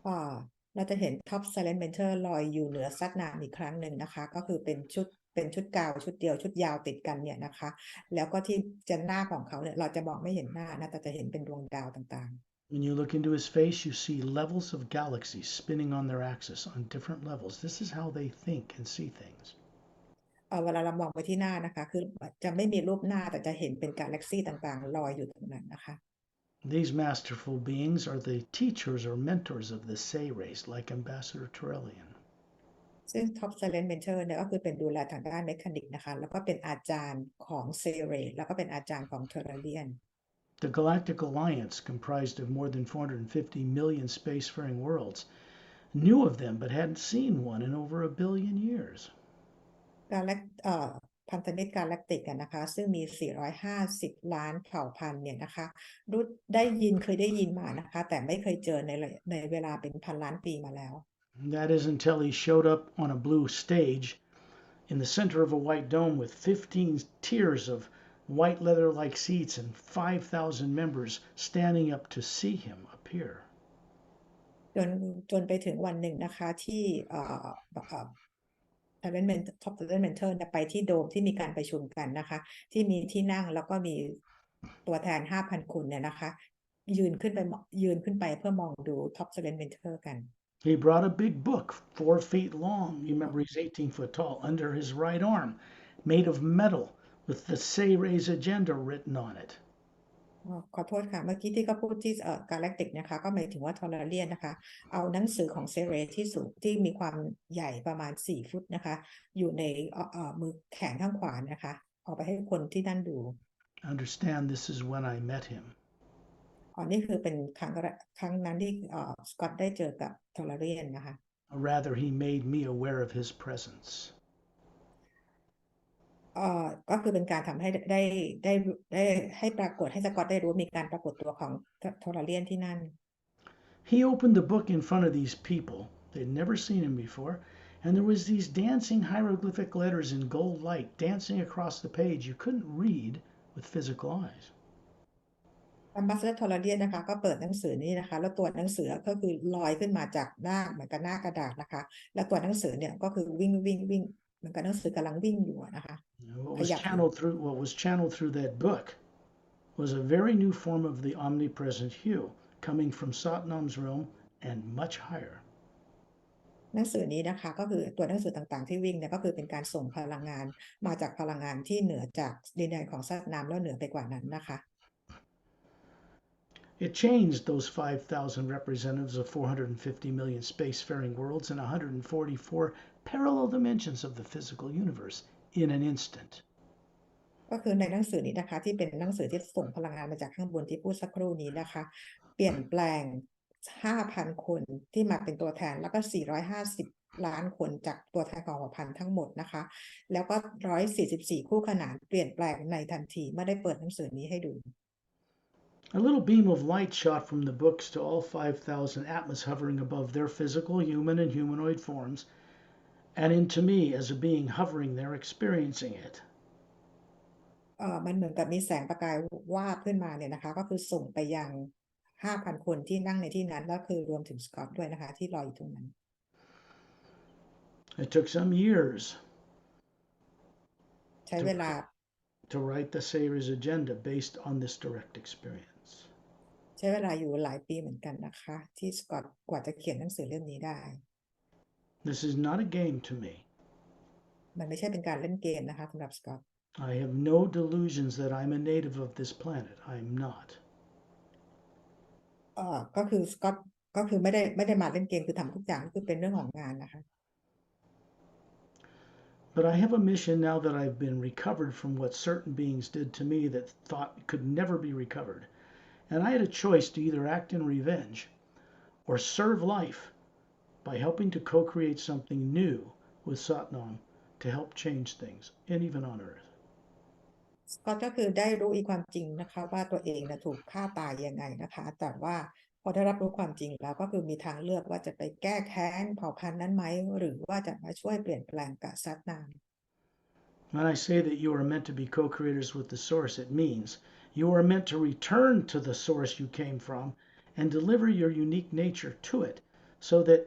อ่าเราจะเห็นท็อปไซเลนต์เมนเทอร์ลอยอยู่เหนือซัดนามอีกครั้งหนึ่งนะคะก็คือเป็นชุดกาวชุดเดียวชุดยาวติดกันเนี่ยนะคะแล้วก็ที่จะหน้าของเขาเนี่ยเราจะมองไม่เห็นหน้านะแต่จะเห็นเป็นดวงดาวต่าง When you look into his face, you see levels of galaxies spinning on their axis on different levels. This is how they think and see things. เวลาเรามองไปที่หน้านะคะคือจะไม่มีรูปหน้าแต่จะเห็นเป็นกาแล็กซี่ต่างๆลอยอยู่ตรงนั้นนะคะ These masterful beings are the teachers or mentors of the Say race, like Ambassador Turellian. ซึ่งท็อปไซเลนต์เมนเทอร์เนี่ยก็คือเป็นดูแลทางด้านเมคานิกนะคะแล้วก็เป็นอาจารย์ของเซเรแล้วก็เป็นอาจารย์ของเทอร์เรียน The Galactic Alliance, comprised of more than 450 million spacefaring worlds, knew of them but hadn't seen one in over a billion years. กาแล็กพันธมิตรกาแล็กติกนะคะซึ่งมี450ล้านเผ่าพันธุ์เนี่ยนะคะรู้เคยได้ยินมานะคะแต่ไม่เคยเจอในเวลาเป็นพันล้านปีมาแล้ว That is until he showed up on a blue stage in the center of a white dome with 15 tiers of white leather like seats and 5,000 members standing up to see him appear. จนไปถึงวันหนึ่งนะคะที่ท็อป talent mentor ไปที่โดมที่มีการประชุมกันนะคะที่มีที่นั่งแล้วก็มีตัวแทน 5,000 คนเนี่ยนะคะยืนขึ้นไปเพื่อมองดู top talent mentor กัน He brought a big book, 4 feet long. You remember he's 18 foot tall, under his right arm, made of metal with the Sayre's agenda written on it. ขอโทษค่ะเมื่อกี้ที่เขาพูดที่กาแล็กติกนะคะก็หมายถึงว่าทอร์เรียนนะคะเอาหนังสือของเซเรที่สูงที่มีความใหญ่ประมาณ4 ฟุตนะคะอยู่ในมือแขนข้างขวานะคะเอาไปให้คนที่นั่นดู Understand, this is when I met him. นี่คือเป็นครั้งนั้นที่สกอตได้เจอกับทอร์เรียนนะคะ Or rather, he made me aware of his presence. ก็คือเป็นการทำให้ได้ให้ปรากฏให้สกอตได้รู้มีการปรากฏตัวของทอร์เรียนที่นั่น He opened the book in front of these people. They'd never seen him before. And there was these dancing hieroglyphic letters in gold light dancing across the page you couldn't read with physical eyes. อัมบาสเดอร์ทอร์เรียนนะคะก็เปิดหนังสือนี้นะคะแล้วตัวหนังสือก็คือลอยขึ้นมาจากหน้าเหมือนกับหน้ากระดาษนะคะแล้วตัวหนังสือเนี่ยก็คือวิ่งเหมือนกับหนังสือกำลังวิ่งอยู่นะคะขยับอยู่ What was channeled through that book was a very new form of the omnipresent hue coming from Satnam's realm and much higher. หนังสือนี้นะคะก็คือตัวหนังสือต่างๆที่วิ่งเนี่ยก็คือเป็นการส่งพลังงานมาจากพลังงานที่เหนือจากดินแดนของซัดน้ำแล้วเหนือไปกว่านั้นนะคะ It changed those 5,000 representatives of 450 million spacefaring worlds and 144 parallel dimensions of the physical universe in an instant. ก็คือในหนังสือนี้นะคะที่เป็นหนังสือที่ส่งพลังงานมาจากข้างบนที่พูดสักครู่นี้นะคะเปลี่ยนแปลง 5,000 คนที่มาเป็นตัวแทนแล้วก็450ล้านคนจากตัวแทนของเผ่าพันธุ์ทั้งหมดนะคะแล้วก็144คู่ขนานเปลี่ยนแปลงในทันทีเมื่อได้เปิดหนังสือนี้ให้ดู A little beam of light shot from the books to all 5,000 atmas hovering above their physical, human, and humanoid forms, and into me as a being hovering there experiencing it. มันเหมือนกับมีแสงประกายวาบขึ้นมาเนี่ยนะคะก็คือส่งไปยัง 5,000 คนที่นั่งในที่นั้นแล้วคือรวมถึงสกอตด้วยนะคะที่รออยู่ตรงนั้น It took some years ใช้เวลา to write the Sayer's agenda based on this direct experience. ใช้เวลาอยู่หลายปีเหมือนกันนะคะที่สกอตกว่าจะเขียนหนังสือเล่มนี้ได้ This is not a game to me. มันไม่ใช่เป็นการเล่นเกมนะคะสำหรับสกอต I have no delusions that I'm a native of this planet. I'm not. ก็คือสกอตก็คือไม่ได้มาเล่นเกมคือทำทุกอย่างคือเป็นเรื่องของงานนะคะ But I have a mission now that I've been recovered from what certain beings did to me that thought could never be recovered. And I had a choice to either act in revenge or serve life by helping to co create something new with Satnam to help change things, and even on Earth. สกอตก็คือได้รู้อีกความจริงนะคะว่าตัวเองนะถูกฆ่าตายยังไงนะคะแต่ว่าพอได้รับรู้ความจริงแล้วก็คือมีทางเลือกว่าจะไปแก้แค้นเผ่าพันธุ์นั้นไหมหรือว่าจะมาช่วยเปลี่ยนแปลงกับซัดนาม When I say that you are meant to be co creators with the Source, it means you are meant to return to the Source you came from and deliver your unique nature to it so that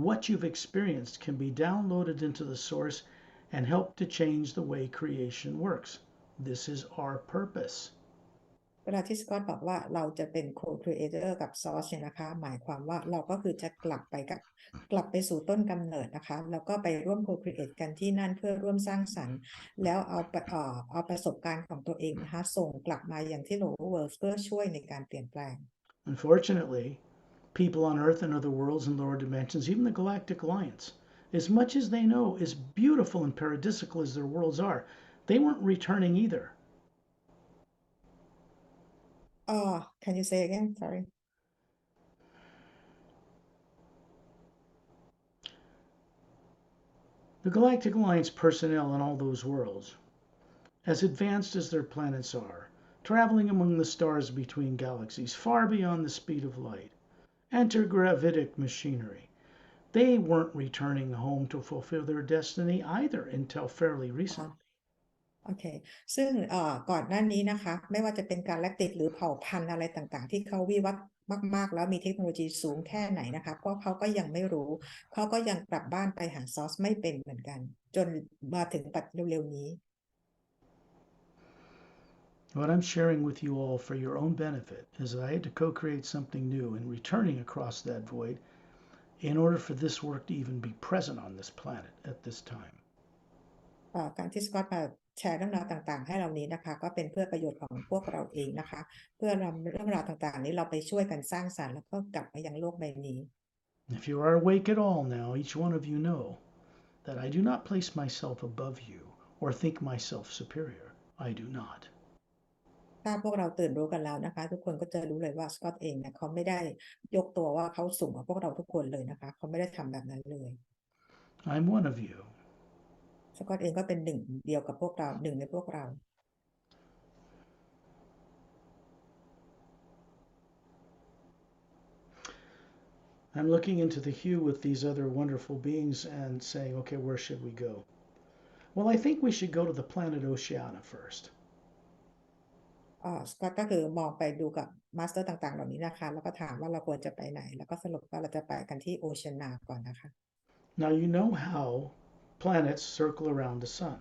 what you've experienced can be downloaded into the Source and help to change the way creation works. This is our purpose. เวลาที่สกอตบอกว่าเราจะเป็นโคครีเอเตอร์กับซอสเนี่ยนะคะหมายความว่าเราก็คือจะกลับไปสู่ต้นกำเนิดนะคะแล้วก็ไปร่วมโคครีเอทกันที่นั่นเพื่อร่วมสร้างสรรค์แล้วเอาประสบการณ์ของตัวเองนะคะส่งกลับมาอย่างที่ Lower World เพื่อช่วยในการเปลี่ยนแปลง Unfortunately, people on Earth and other worlds and lower dimensions, even the Galactic Alliance, as much as they know, as beautiful and paradisical as their worlds are, they weren't returning either. Can you say again? Sorry. The Galactic Alliance personnel in all those worlds, as advanced as their planets are, traveling among the stars between galaxies, far beyond the speed of light, antigravitic machinery, they weren't returning home to fulfill their destiny either until fairly recently. โอเคซึ่งก่อนหน้านี้นะคะไม่ว่าจะเป็นกาแล็กติกหรือเผ่าพันธุ์อะไรต่างๆที่เขาวิวัฒน์มากๆแล้วมีเทคโนโลยีสูงแค่ไหนนะคะก็เขาก็ยังไม่รู้เขาก็ยังกลับบ้านไปหาซอสไม่เป็นเหมือนกันจนมาถึงปัจจุบันเร็วๆนี้ What I'm sharing with you all for your own benefit is that I had to co create something new and returning across that void in order for this work to even be present on this planet at this time. การที่สกอตมาแชร์เรื่องราวต่างๆให้เรานี้นะคะก็เป็นเพื่อประโยชน์ของพวกเราเองนะคะเพื่อนำเรื่องราวต่างๆนี้เราไปช่วยกันสร้างสรรค์แล้วก็กลับมายังโลกใบนี้ If you are awake at all now, each one of you know that I do not place myself above you or think myself superior. I do not. ถ้าพวกเราตื่นรู้กันแล้วนะคะทุกคนก็จะรู้เลยว่าสกอตเองเนี่ยเขาไม่ได้ยกตัวว่าเขาสูงกว่าพวกเราทุกคนเลยนะคะเขาไม่ได้ทำแบบนั้นเลย I'm one of you. สกอตเองก็เป็นหนึ่งเดียวกับพวกเราหนึ่งในพวกเรา I'm looking into the hue with these other wonderful beings and saying, okay, where should we go? Well, I think we should go to the planet Oceana first. สกอตก็คือมองไปดูกับมาสเตอร์ต่างๆเหล่านี้นะคะแล้วก็ถามว่าเราควรจะไปไหนแล้วก็สรุปว่าเราจะไปกันที่โอเชียนาก่อนนะคะ Now, you know how planets circle around the sun.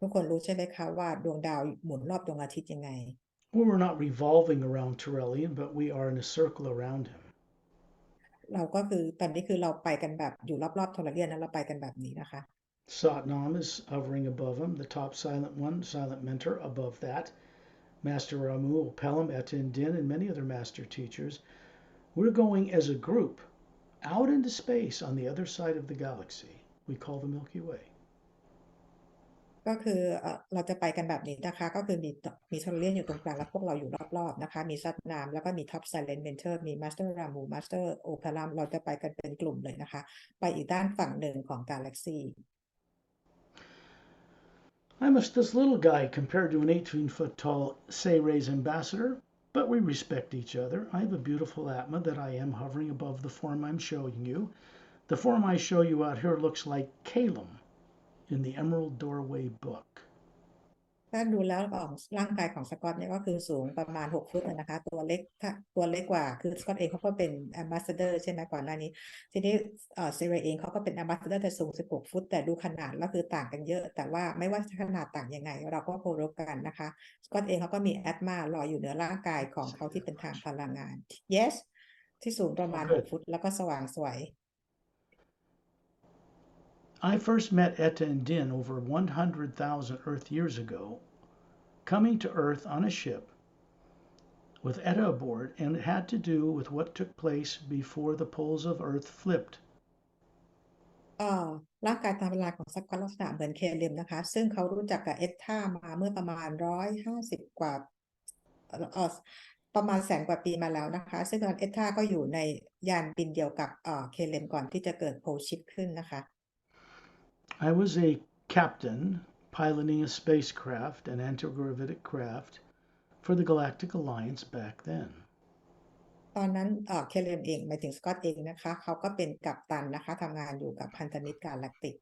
ทุกคนรู้ใช่ไหมคะว่าดวงดาวหมุนรอบดวงอาทิตย์ยังไง Well, we're not revolving around Turelian, but we are in a circle around him. เราก็คือตอนนี้คือเราไปกันแบบอยู่รอบๆโทรเลียนนะเราไปกันแบบนี้นะคะ Satnam is hovering above him, the top silent one, silent mentor above that. Master Ramu, Pelham, Etin Din, and many other master teachers. We're going as a group out into space on the other side of the galaxy. We call the Milky Way. ก็คือเราจะไปกันแบบนี้นะคะก็คือมีโทรเลียนอยู่ตรงกลางแล้วพวกเราอยู่รอบๆนะคะมีซัดนามแล้วก็มีท็อปไซเลนเมนเทอร์มีมาสเตอร์รามูมาสเตอร์โอพารัมเราจะไปกันเป็นกลุ่มเลยนะคะไปอีกด้านฝั่งหนึ่งของกาแล็กซี I'm this little guy compared to an 18-foot tall Sayres ambassador, but we respect each other. I have a beautiful Atma that I am hovering above the form I'm showing you. The form I show you out here looks like Calum in the Emerald Doorway book. ถ้าดูแล้วของร่างกายของสกอตเนี่ยก็คือสูงประมาณ6 ฟุตนะคะตัวเล็กกว่าคือสกอตเองเขาก็เป็นแอมบาสเดอร์ใช่ไหมก่อนหน้านี้ทีนี้เซเรเองเขาก็เป็นแอมบาสเดอร์แต่สูง16 ฟุตแต่ดูขนาดแล้วคือต่างกันเยอะแต่ว่าไม่ว่าขนาดต่างยังไงเราก็เคารพกันนะคะสกอตเองเขาก็มีแอตมาลอยอยู่เหนือร่างกายของเขาที่เป็นทางพลังงาน yes ที่สูงประมาณ6 ฟุตแล้วก็สว่างสวย I first met Etta and Din over 100,000 Earth years ago, coming to Earth on a ship with Etta aboard, and it had to do with what took place before the poles of Earth flipped. เอ่อร่างกายตามเวลาของสกอตลักษณะเหมือนเคเลมนะคะซึ่งเขารู้จักกับเอสธามาเมื่อประมาณ150กว่าประมาณ100,000 กว่าปีมาแล้วนะคะซึ่งตอนเอสธาก็อยู่ในยานบินเดียวกับเคเลมก่อนที่จะเกิดโพลชิปขึ้นนะคะ I was a captain piloting a spacecraft, an anti-gravitic craft, for the Galactic Alliance back then. ตอนนั้นเคเลมเองหมายถึงสกอตเองนะคะเขาก็เป็นกัปตันนะคะทำงานอยู่กับพันธมิตรกาแล็กติก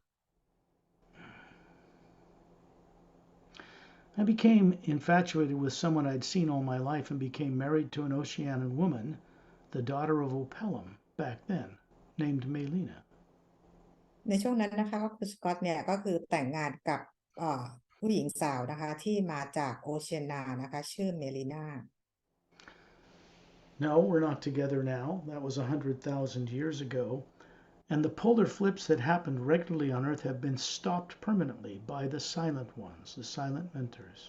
I became infatuated with someone I'd seen all my life and became married to an Oceanian woman, the daughter of Opelum, back then, named Melina. ในช่วงนั้นนะคะก็คือสกอตเนี่ยก็คือแต่งงานกับผู้หญิงสาวนะคะที่มาจากโอเชียนานะคะชื่อเมลินา No, we're not together now. That was 100,000 years ago. And the polar flips that happened regularly on Earth have been stopped permanently by the silent ones, the silent mentors.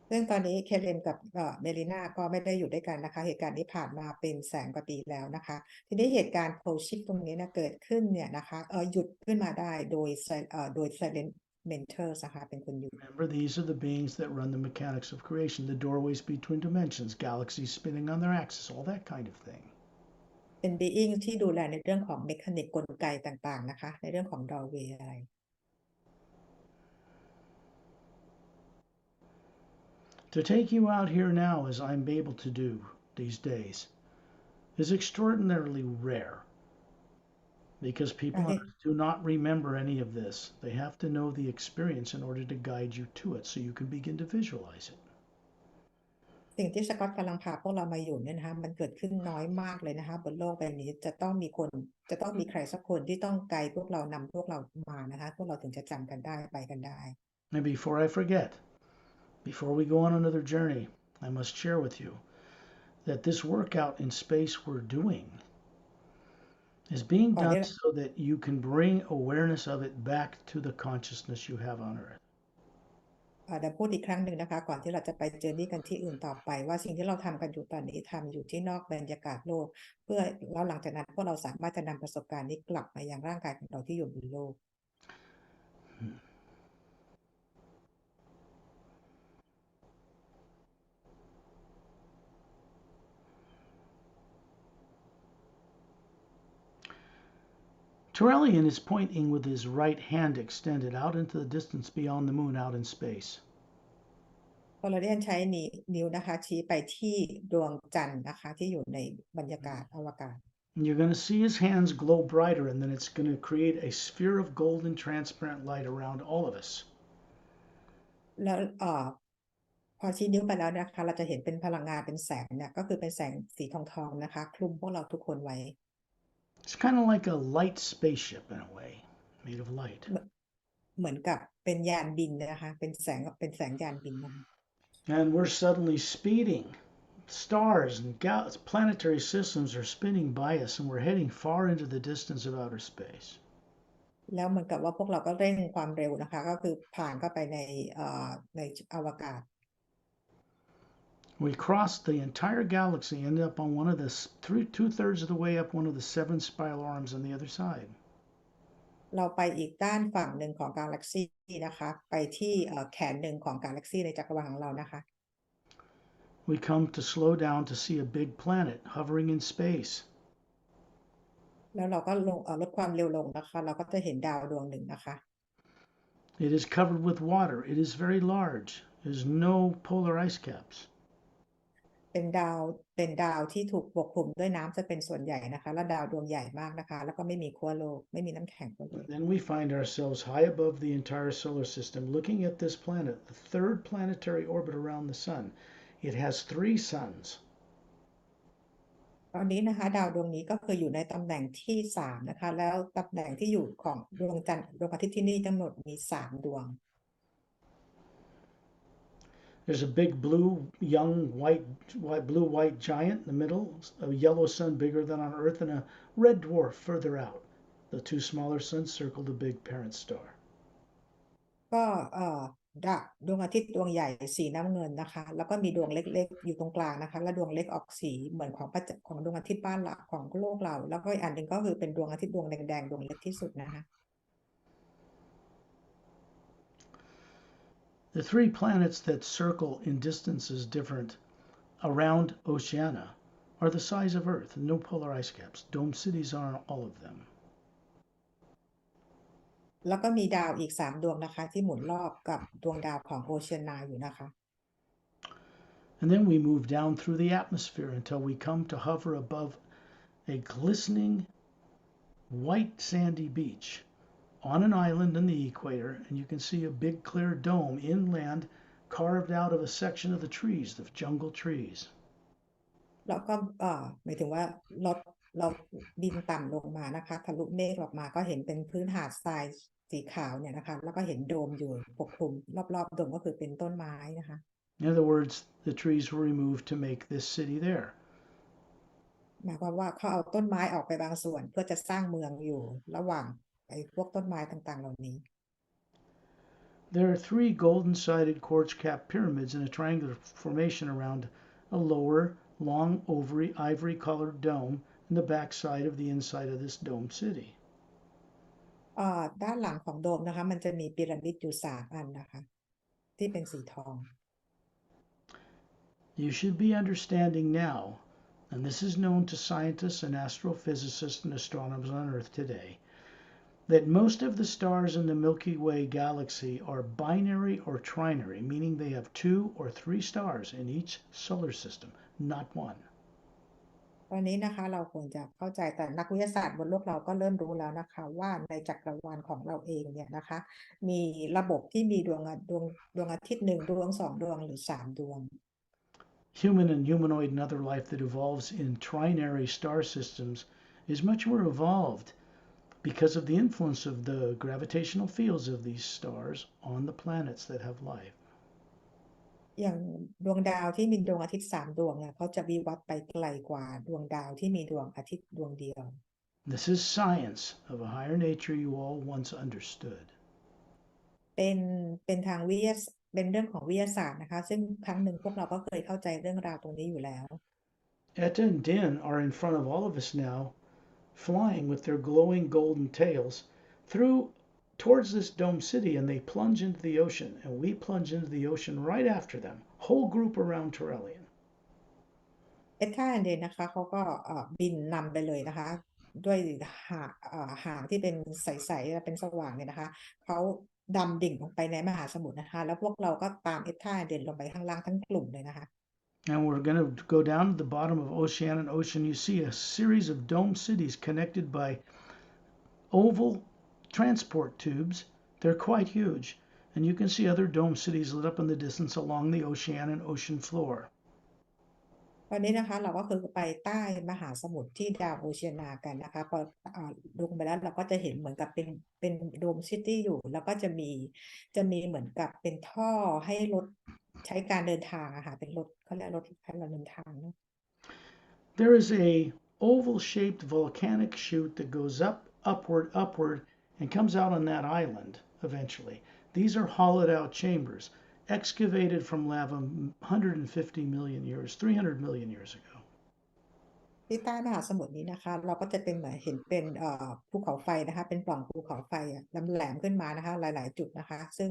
ซึ่งตอนนี้เคเลนกับเมลินาก็ไม่ได้อยู่ด้วยกันนะคะเหตุการณ์นี้ผ่านมาเป็น100,000 กว่าปีแล้วนะคะทีนี้เหตุการณ์โพชิปตรงนี้นะเกิดขึ้นเนี่ยนะคะหยุดขึ้นมาได้โดย silent mentors นะคะเป็นคนหยุด Remember, these are the beings that run the mechanics of creation, the doorways between dimensions, galaxies spinning on their axis, all that kind of thing. เป็น being ที่ดูแลในเรื่องของเมคานิกกลไกต่างๆนะคะในเรื่องของ doorway อะไร To take you out here now, as I'm able to do these days, is extraordinarily rare because people การ on ที่ Earth do not remember any of this. They have to know the experience in order to guide you to it so you can begin to visualize it. สิ่งที่สกอตกำลังพาพวกเรามาอยู่เนี่ยนะคะมันเกิดขึ้นน้อยมากเลยนะคะบนโลกใบนี้จะต้องมีใครสักคนที่ต้องไกด์พวกเรานำพวกเรามานะคะพวกเราถึงจะจำกันได้ไปกันได้ And before I forget, before we go on another journey, I must share with you that this workout in space we're doing is being ก่อน done ที่ so that you can bring awareness of it back to the consciousness you have on Earth. เดี๋ยวพูดอีกครั้งหนึ่งนะคะก่อนที่เราจะไปเจอร์นี่กันที่อื่นต่อไปว่าสิ่งที่เราทำกันอยู่ตอนนี้ทำอยู่ที่นอกบรรยากาศโลกเพื่อแล้วหลังจากนั้นพวกเราสามารถจะนำประสบการณ์นี้กลับมายังร่างกายของเราที่อยู่บนโลก Turelian is pointing with his right hand extended out into the distance beyond the moon out in space. พอเราเรียนใช้นิ้วนะคะชี้ไปที่ดวงจันทร์นะคะที่อยู่ในบรรยากาศอวกาศ And you're going to see his hands glow brighter, and then it's going to create a sphere of golden transparent light around all of us. แล้วพอชี้นิ้วไปแล้วนะคะเราจะเห็นเป็นพลังงานเป็นแสงเนี่ยก็คือเป็นแสงสีทองนะคะคลุมพวกเราทุกคนไว้ It's kind of like a light spaceship in a way, made of light. เหมือนกับเป็นยานบินนะคะเป็นแสงยานบินนะคะ And we're suddenly speeding. Stars and planetary systems are spinning by us, and we're heading far into the distance of outer space. แล้วเหมือนกับว่าพวกเราก็เร่งความเร็วนะคะก็คือผ่านเข้าไปในอวกาศ We crossed the entire galaxy, ended up on one of the two-thirds of the way up one of the seven spiral arms on the other side. เราไปอีกด้านฝั่งหนึ่งของกาแล็กซีนะคะไปที่แขนหนึ่งของกาแล็กซีในจักรวาลของเรานะคะ We come to slow down to see a big planet hovering in space. แล้วเราก็ลดความเร็วลงนะคะเราก็จะเห็นดาวดวงหนึ่งนะคะ It is covered with water. It is very large. There's no polar ice caps. เป็นดาวที่ถูกปกคลุมด้วยน้ำจะเป็นส่วนใหญ่นะคะและดาวดวงใหญ่มากนะคะแล้วก็ไม่มีขั้วโลกไม่มีน้ำแข็งขั้วโลก Then we find ourselves high above the entire solar system, looking at this planet, the third planetary orbit around the sun. It has three suns. ตอนนี้นะคะดาวดวงนี้ก็คืออยู่ในตำแหน่งที่3นะคะแล้วตำแหน่งที่อยู่ของดวงจันทร์ดวงอาทิตย์ที่นี่ทั้งหมดมี3ดวง There's a big young blue-white giant in the middle, a yellow sun bigger than on Earth, and a red dwarf further out. The two smaller suns circle the big parent star. ก็ ดวงอาทิตย์ดวงใหญ่สีน้ำเงินนะคะแล้วก็มีดวงเล็กๆอยู่ตรงกลางนะคะแล้วดวงเล็กออกสีเหมือนของดวงอาทิตย์บ้านเราของโลกเราแล้วก็อีกอันหนึ่งก็คือเป็นดวงอาทิตย์ดวงแดงๆดวงเล็กที่สุดนะคะ The three planets that circle in distances different around Oceania are the size of Earth, no polar ice caps. Dome cities are on all of them. แล้วก็มีดาวอีก3 ดวงนะคะที่หมุนรอบกับดวงดาวของโอเชียนาอยู่นะคะ And then we move down through the atmosphere until we come to hover above a glistening white sandy beach on an island in the equator, and you can see a big clear dome inland carved out of a section of the trees, the jungle trees. แล้วก็หมายถึงว่าเราเราบินต่ำลงมานะคะทะลุเมฆออกมาก็เห็นเป็นพื้นหาดทรายสีขาวเนี่ยนะคะแล้วก็เห็นโดมอยู่ปกคลุมรอบๆโดมก็คือเป็นต้นไม้นะคะ In other words, the trees were removed to make this city there. หมายความว่าเขาเอาต้นไม้ออกไปบางส่วนเพื่อจะสร้างเมืองอยู่ระหว่างไอ้พวกต้นไม้ต่างๆเหล่านี้ There are three golden sided quartz cap pyramids in a triangular formation around a lower, long, ivory colored dome in the backside of the inside of this dome city. ด้านหลังของโดมนะคะมันจะมีพีระมิดอยู่3 อันนะคะที่เป็นสีทอง You should be understanding now, and this is known to scientists and astrophysicists and astronomers on Earth today, that most of the stars in the Milky Way galaxy are binary or trinary, meaning they have 2 or 3 stars in each solar system, not one. ตอนนี้นะคะเราควรจะเข้าใจแต่นักวิทยาศาสตร์บนโลกเราก็เริ่มรู้แล้วนะคะว่าในจักรวาลของเราเองเนี่ยนะคะมีระบบที่มีดวงอาทิตย์1 ดวง 2 ดวงหรือ3 ดวง Human and humanoid and other life that evolves in trinary star systems is much more evolved because of the influence of the gravitational fields of these stars on the planets that have life. อย่างดวงดาวที่มีดวงอาทิตย์3 ดวงเนี่ยเขาจะวิวัฒน์ไปไกลกว่าดวงดาวที่มีดวงอาทิตย์ดวงเดียว This is science of a higher nature you all once understood. เป็นเป็นทางวิทยาเป็นเรื่องของวิทยาศาสตร์นะคะซึ่งครั้งหนึ่งพวกเราก็เคยเข้าใจเรื่องราวตรงนี้อยู่แล้ว Etta and Din are in front of all of us now, flying with their glowing golden tails through towards this dome city, and they plunge into the ocean, and we plunge into the ocean right after them, whole group around Turellian. เอสท่าแอนเดนนะคะเขาก็บินนำไปเลยนะคะด้วยหางที่เป็นใสๆและเป็นสว่างเนี่ยนะคะเขาดำดิ่งลงไปในมหาสมุทรนะคะแล้วพวกเราก็ตามเอสท่าแอนเดนลงไปข้างล่างทั้งกลุ่มเลยนะคะ And we're going to go down to the bottom of Oceania and Ocean. You see a series of dome cities connected by oval transport tubes. They're quite huge. And you can see other dome cities lit up in the distance along the ocean and ocean floor. ตอนนี้นะคะเราก็คือไปใต้มหาสมุทรที่ดาวโอเชียนากันนะคะพอลงไปแล้วเราก็จะเห็นเหมือนกับเป็นโดมซิตี้อยู่แล้วก็จะมีเหมือนกับเป็นท่อให้รถใช้การเดินทางอะค่ะเป็นรถเขาเรียกรถการเดินทางเนอะ There is a oval-shaped volcanic chute that goes upward, and comes out on that island eventually. These are hollowed out chambers, excavated from lava 150 million years, 300 million years ago. ที่ใต้มหาสมุทรนี้นะคะเราก็จะเป็นเหมือนเห็นเป็นภูเขาไฟนะคะเป็นปล่องภูเขาไฟแหลมขึ้นมานะคะหลายๆจุดนะคะซึ่ง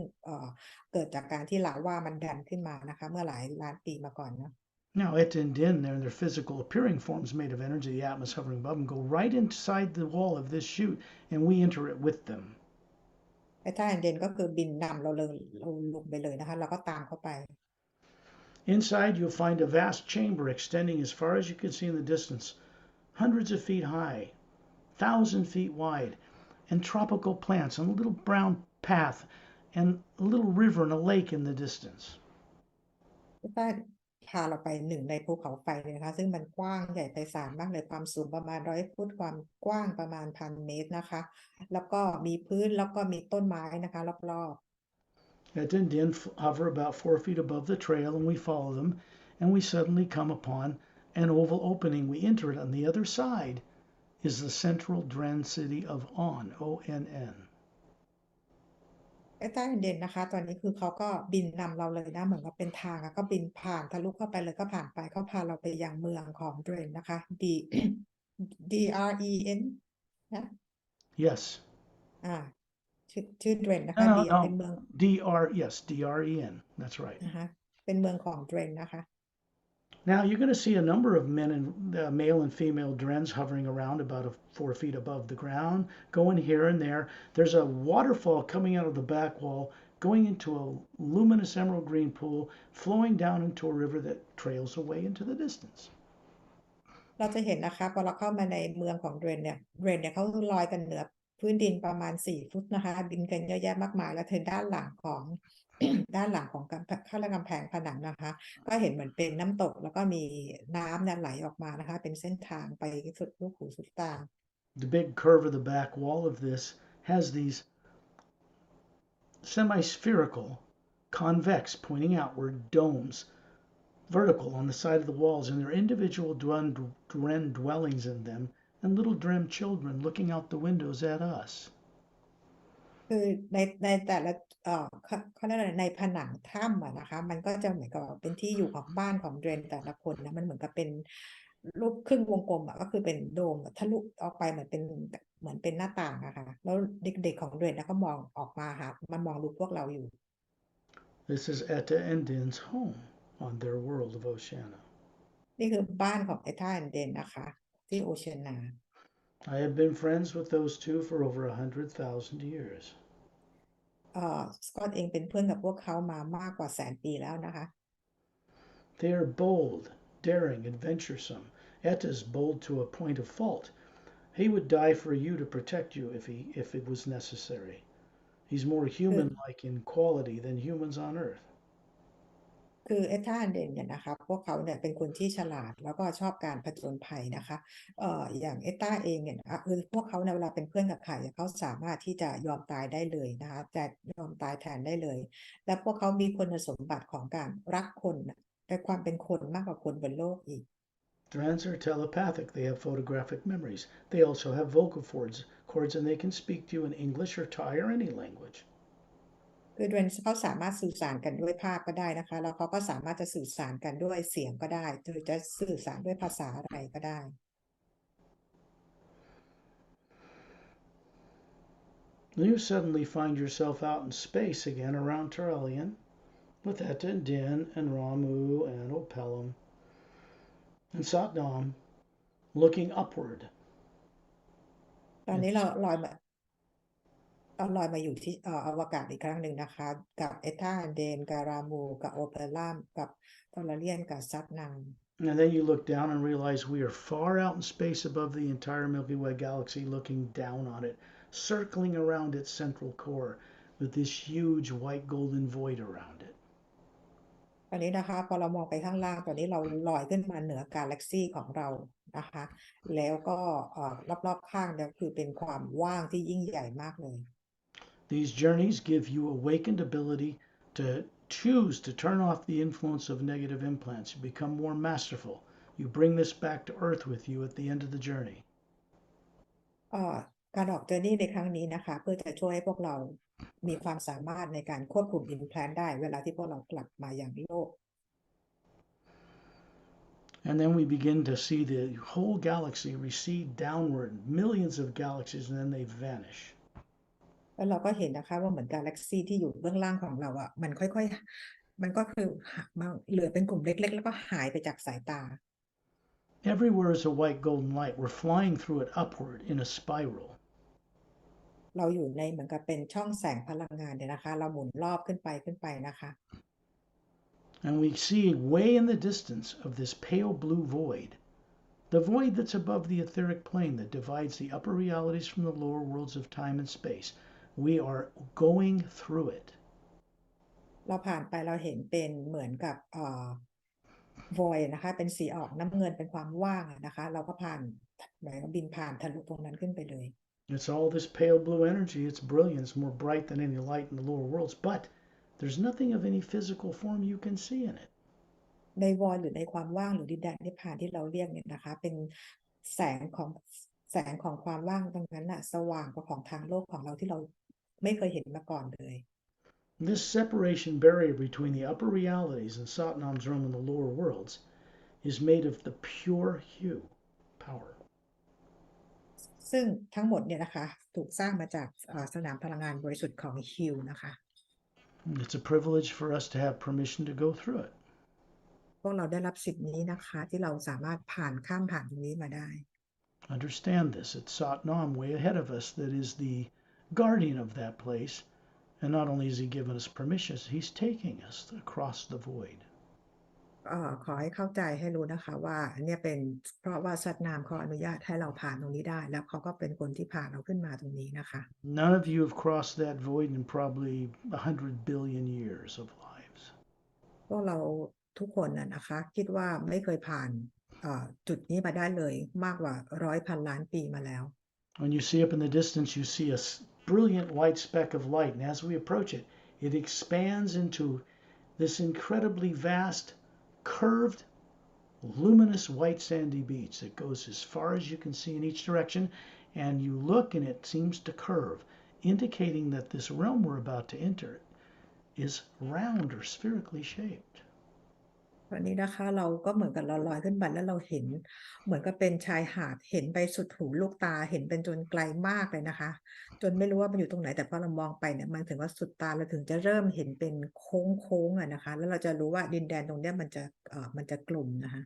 เกิดจากการที่ลาวามันดันขึ้นมานะคะเมื่อหลายล้านปีมาก่อนนะ Now, Et and Din, they're in their physical appearing forms made of energy, the atmosphere hovering above them, go right inside the wall of this chute, and we enter it with them. ไอ้ท่าแอนเดนก็คือบินนำเราลงไปเลยนะคะเราก็ตามเข้าไป Inside, you'll find a vast chamber extending as far as you can see in the distance, hundreds of feet high, 1,000 feet wide, and tropical plants, and a little brown path, and a little river and a lake in the distance. ใต้พาเราไปหนึ่งในภูเขาไฟเลยนะคะซึ่งมันกว้างใหญ่ไพศาลมากเลยความสูงประมาณ100 ฟุตความกว้างประมาณ1,000 เมตรนะคะแล้วก็มีพื้นแล้วก็มีต้นไม้นะคะรอบ Et and Din hover about 4 feet above the trail, and we follow them, and we suddenly come upon an oval opening. We enter it. On the other side is the central Dren city of On, O-N-N. ไอ้ใต้แผ่นดินนะคะตอนนี้คือเขาก็บินนำเราเลยนะเหมือนกับเป็นทางอะก็บินผ่านทะลุเข้าไปเลยก็ผ่านไปเขาพาเราไปยังเมืองของเดรนนะคะ DREN นะ Yes. อ่าชื่อเดรนนะNo,คะ no, เดียเป็นno.เมืองYes, DREN. That's right. นะคะเป็นเมืองของเดรนนะคะ Now you're going to see a number of men and male and female drens hovering around about 4 feet above the ground, going here and there. There's a waterfall coming out of the back wall, going into a luminous emerald green pool, flowing down into a river that trails away into the distance. เราจะเห็นนะคะพอเราเข้ามาในเมืองของเดรนเนี่ยเขาลอยกันเหนือพื้นดินประมาณ4 ฟุตนะคะบินกันเยอะแยะมากมายแล้วเธอด้านหลังของ ด้านหลังของข้างกำแพงผนังนะคะก็เห็นเหมือนเป็นน้ำตกแล้วก็มีน้ำเนี่ยไหลออกมานะคะเป็นเส้นทางไปสุดลูกหูสุดตา The big curve of the back wall of this has these semi-spherical, convex, pointing outward domes vertical on the side of the walls, and there are individual dren dwellings in them, and little dren children looking out the windows at us. คือในแต่ละเขาเรียกอะไรในผนังถ้ำอะนะคะมันก็จะเหมือนกับเป็นที่อยู่ของบ้านของเดรนแต่ละคนนะมันเหมือนกับเป็นรูปครึ่งวงกลมอะก็คือเป็นโดมทะลุออกไปเหมือนเป็นหน้าต่างอะค่ะแล้วเด็กๆของเดรนนะก็มองออกมาหามันมองดูพวกเราอยู่ This is Etta and Din's home on their world of Oceania. นี่คือบ้านของไอ้ท่าแอนเดนนะคะที่โอเชียนา I have been friends with those two for over 100,000 years. สกอตเองเป็นเพื่อนกับพวกเขามามากกว่า100,000 ปีแล้วนะคะ They are bold, daring, adventuresome. Etta's bold to a point of fault. He would die for you to protect you if it was necessary. He's more คือ human-like in quality than humans on Earth. คือเอธาเดนเนี่ยนะคะพวกเขาเนี่ยเป็นคนที่ฉลาดแล้วก็ชอบการผจญภัยนะคะอย่างเอต้าเองเนี่ยนะคะคือพวกเขาในเวลาเป็นเพื่อนกับใครเขาสามารถที่จะยอมตายได้เลยนะคะจะยอมตายแทนได้เลยและพวกเขามีคุณสมบัติของการรักคนในความเป็นคนมากกว่าคนบนโลกอีก Drans are telepathic. They have photographic memories. They also have vocal cords, and they can speak to you in English or Thai or any language. คือเดรนเขาสามารถสื่อสารกันด้วยภาพก็ได้นะคะแล้วเขาก็สามารถจะสื่อสารกันด้วยเสียงก็ได้หรือจะสื่อสารด้วยภาษาอะไรก็ได้ You suddenly find yourself out in space again around Turelian with Etta and Din and Ramu and Opelum and Satnam looking upward. ตอนนี้เราลอยมาอยู่ที่อวกาศอีกครั้งหนึ่งนะคะกับเอธาเดนกับรามูกับโอเปร่ามกับทอร์เรียนกับซับนัง And then you look down and realize we are far out in space above the entire Milky Way galaxy, looking down on it, circling around its central core with this huge white golden void around it. ตอนนี้นะคะพอเรามองไปข้างล่างตอนนี้เราลอยขึ้นมาเหนือกาแล็กซี่ของเรานะคะแล้วก็รอบๆข้างเนี่ยคือเป็นความว่างที่ยิ่งใหญ่มากเลย These journeys give you awakened ability to choose to turn off the influence of negative implants. You become more masterful. You bring this back to Earth with you at the end of the journey. การออกเจอร์นี่ในครั้งนี้นะคะเพื่อจะช่วยให้พวกเรามีความสามารถในการควบคุมอินแพลนได้เวลาที่พวกเรากลับมาอย่างโลก And then we begin to see the whole galaxy recede downward, millions of galaxies, and then they vanish. แล้วเราก็เห็นนะคะว่าเหมือนกาแล็กซี่ที่อยู่เบื้องล่างของเราอ่ะมันค่อยๆมันก็คือมาเหลือเป็นกลุ่มเล็กๆแล้วก็หายไปจากสายตา Everywhere is a white golden light. We're flying through it upward in a spiral. เราอยู่ในเหมือนกับเป็นช่องแสงพลังงานเนี่ยนะคะเราหมุนรอบขึ้นไปนะคะ And we see way in the distance of this pale blue void, the void that's above the etheric plane that divides the upper realities from the lower worlds of time and space. We are going through it. เราผ่านไปเราเห็นเป็นเหมือนกับvoid นะคะเป็นสีออกน้ำเงินเป็นความว่างนะคะเราก็ผ่านหมายว่าบินผ่านทะลุตรงนั้นขึ้นไปเลย It's all this pale blue energy. It's brilliance, more bright than any light in the lower worlds, but there's nothing of any physical form you can see in it. ในวอยหรือในความว่างหรือดินแดนนิพพานที่เราเรียกเนี่ยนะคะเป็นแสงของแสงของความว่างตรงนั้นน่ะสว่างกว่าของทางโลกของเราที่เราไม่เคยเห็นมาก่อนเลย This separation barrier between the upper realities and Satnam's realm and the lower worlds is made of the pure hue power. ซึ่งทั้งหมดเนี่ยนะคะถูกสร้างมาจากสนามพลังงานบริสุทธิ์ของฮิวนะคะ It's a privilege for us to have permission to go through it. พวกเราได้รับสิทธินี้นะคะที่เราสามารถข้ามผ่านตรงนี้มาได้ Understand this. It's Satnam way ahead of us that is the guardian of that place. And not only has he given us permission, he's taking us across the void. ขอให้เข้าใจให้รู้นะคะว่าเนี่ยเป็นเพราะว่าสัตว์นามเขาอนุญาตให้เราผ่านตรงนี้ได้แล้วเขาก็เป็นคนที่พาเราขึ้นมาตรงนี้นะคะ None of you have crossed that void in probably 100 billion years of lives. พวกเราทุกคนนะคะคิดว่าไม่เคยผ่านจุดนี้มาได้เลยมากกว่า100,000,000,000 ปีมาแล้ว When you see up in the distance, you see a brilliant white speck of light. And as we approach it, it expands into this incredibly vast, curved, luminous white sandy beach that goes as far as you can see in each direction. And you look and it seems to curve, indicating that this realm we're about to enter is round or spherically shaped. ตอนนี้นะคะเราก็เหมือนกับเราลอยขึ้นไปแล้วเราเห็นเหมือนกับเป็นชายหาดเห็นไปสุดหูลูกตาเห็นเป็นจนไกลมากเลยนะคะจนไม่รู้ว่ามันอยู่ตรงไหนแต่พอเรามองไปเนี่ยมันถึงว่าสุดตาเราถึงจะเริ่มเห็นเป็นโค้งๆนะคะแล้วเราจะรู้ว่าดินแดนตรงนี้มันจะกลุ่มนะคะ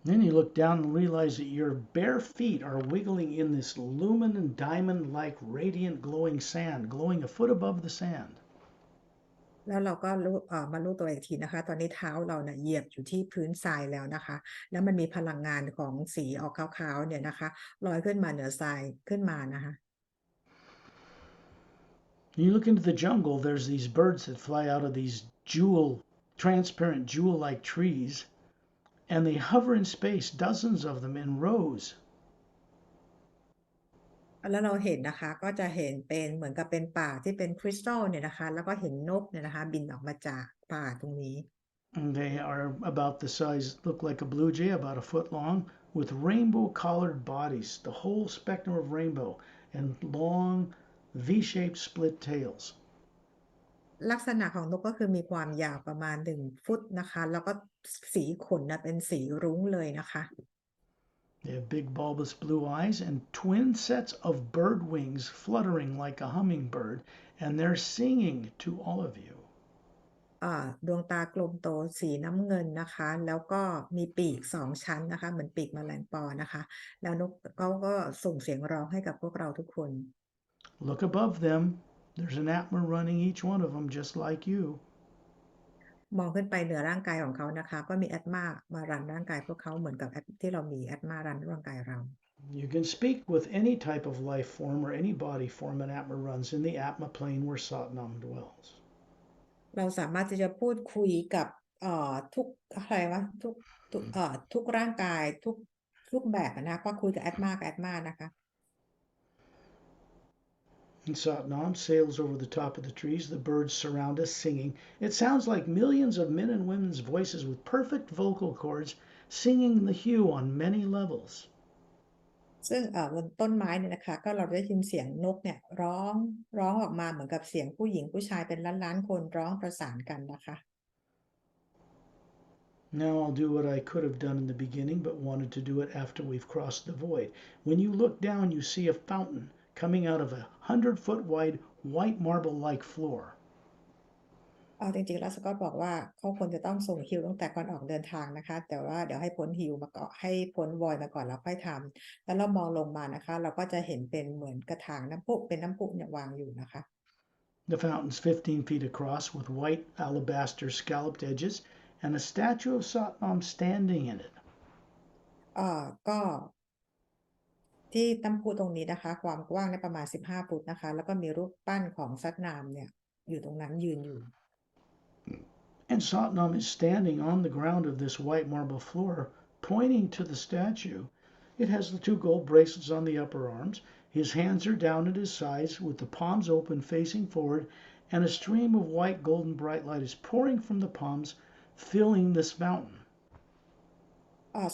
Then you look down and realize that your bare feet are wiggling in this luminous diamond like radiant glowing sand, glowing a foot above the sand. แล้วเราก็มารู้ตัวอีกทีนะคะตอนนี้เท้าเราเนี่ยเหยียบอยู่ที่พื้นทรายแล้วนะคะแล้วมันมีพลังงานของสีออกขาวๆเนี่ยนะคะลอยขึ้นมาเหนือทรายขึ้นมานะคะ You look into the jungle, there's these birds that fly out of these transparent jewel like trees, and they hover in space, dozens of them in rows. แล้วเราเห็นนะคะก็จะเห็นเป็นเหมือนกับเป็นป่าที่เป็นคริสตัลเนี่ยนะคะแล้วก็เห็นนกเนี่ยนะคะบินออกมาจากป่าตรงนี้ And they are about the size, look like a blue jay, about a foot long, with rainbow collared bodies, the whole spectrum of rainbow, and long V shaped split tails. ลักษณะของนกก็คือมีความยาวประมาณ1 ฟุตนะคะแล้วก็สีขนนะเป็นสีรุ้งเลยนะคะ They have big bulbous blue eyes and twin sets of bird wings fluttering like a hummingbird, and they're singing to all of you. ดวงตากลมโตสีน้ำเงินนะคะแล้วก็มีปีก2 ชั้นนะคะเหมือนปีกแมลงปอนะคะแล้วนกเขาก็ส่งเสียงร้องให้กับพวกเราทุกคน Look above them. There's an Atma running each one of them just like you. มองขึ้นไปเหนือร่างกายของเขานะคะก็มีแอตมามารันร่างกายพวกเขาเหมือนกับที่เรามีแอตมารันร่างกายเรา You can speak with any type of life form or any body form an Atma runs in the Atma plane where Satnam dwells. เราสามารถที่จะพูดคุยกับทุกอะไรวะทุกร่างกายทุกแบบนะก็คุยกับแอตมานะคะ And Satnam sails over the top of the trees. The birds surround us singing. It sounds like millions of men and women's voices with perfect vocal cords singing the hue on many levels. ซึ่งบนต้นไม้เนี่ยนะคะก็เราได้ยินเสียงนกเนี่ยร้องออกมาเหมือนกับเสียงผู้หญิงผู้ชายเป็นล้านๆคนร้องประสานกันนะคะ Now I'll do what I could have done in the beginning, but wanted to do it after we've crossed the void. When you look down, you see a fountain coming out of a 100-foot wide white marble like floor. จริงๆแล้วสกอตบอกว่าเขาควรจะต้องส่งฮิวตั้งแต่ก่อนออกเดินทางนะคะแต่ว่าเดี๋ยวให้พ้นฮิวมาก่อนให้พ้นวอยมาก่อนแล้วค่อยทำแล้วเรามองลงมานะคะเราก็จะเห็นเป็นเหมือนกระถางน้ำพุเป็นน้ำพุเนี่ยวางอยู่นะคะ The fountain's 15 feet across with white alabaster scalloped edges and a statue of Satnam standing in it. ก็ที่น้ำพุตรงนี้นะคะความกว้างได้ประมาณ15 ฟุตนะคะแล้วก็มีรูปปั้นของซัตนามเนี่ยอยู่ตรงนั้นยืนอยู่ And Satnam is standing on the ground of this white marble floor, pointing to the statue. It has the two gold bracelets on the upper arms. His hands are down at his sides with the palms open facing forward, and a stream of white golden bright light is pouring from the palms, filling this fountain.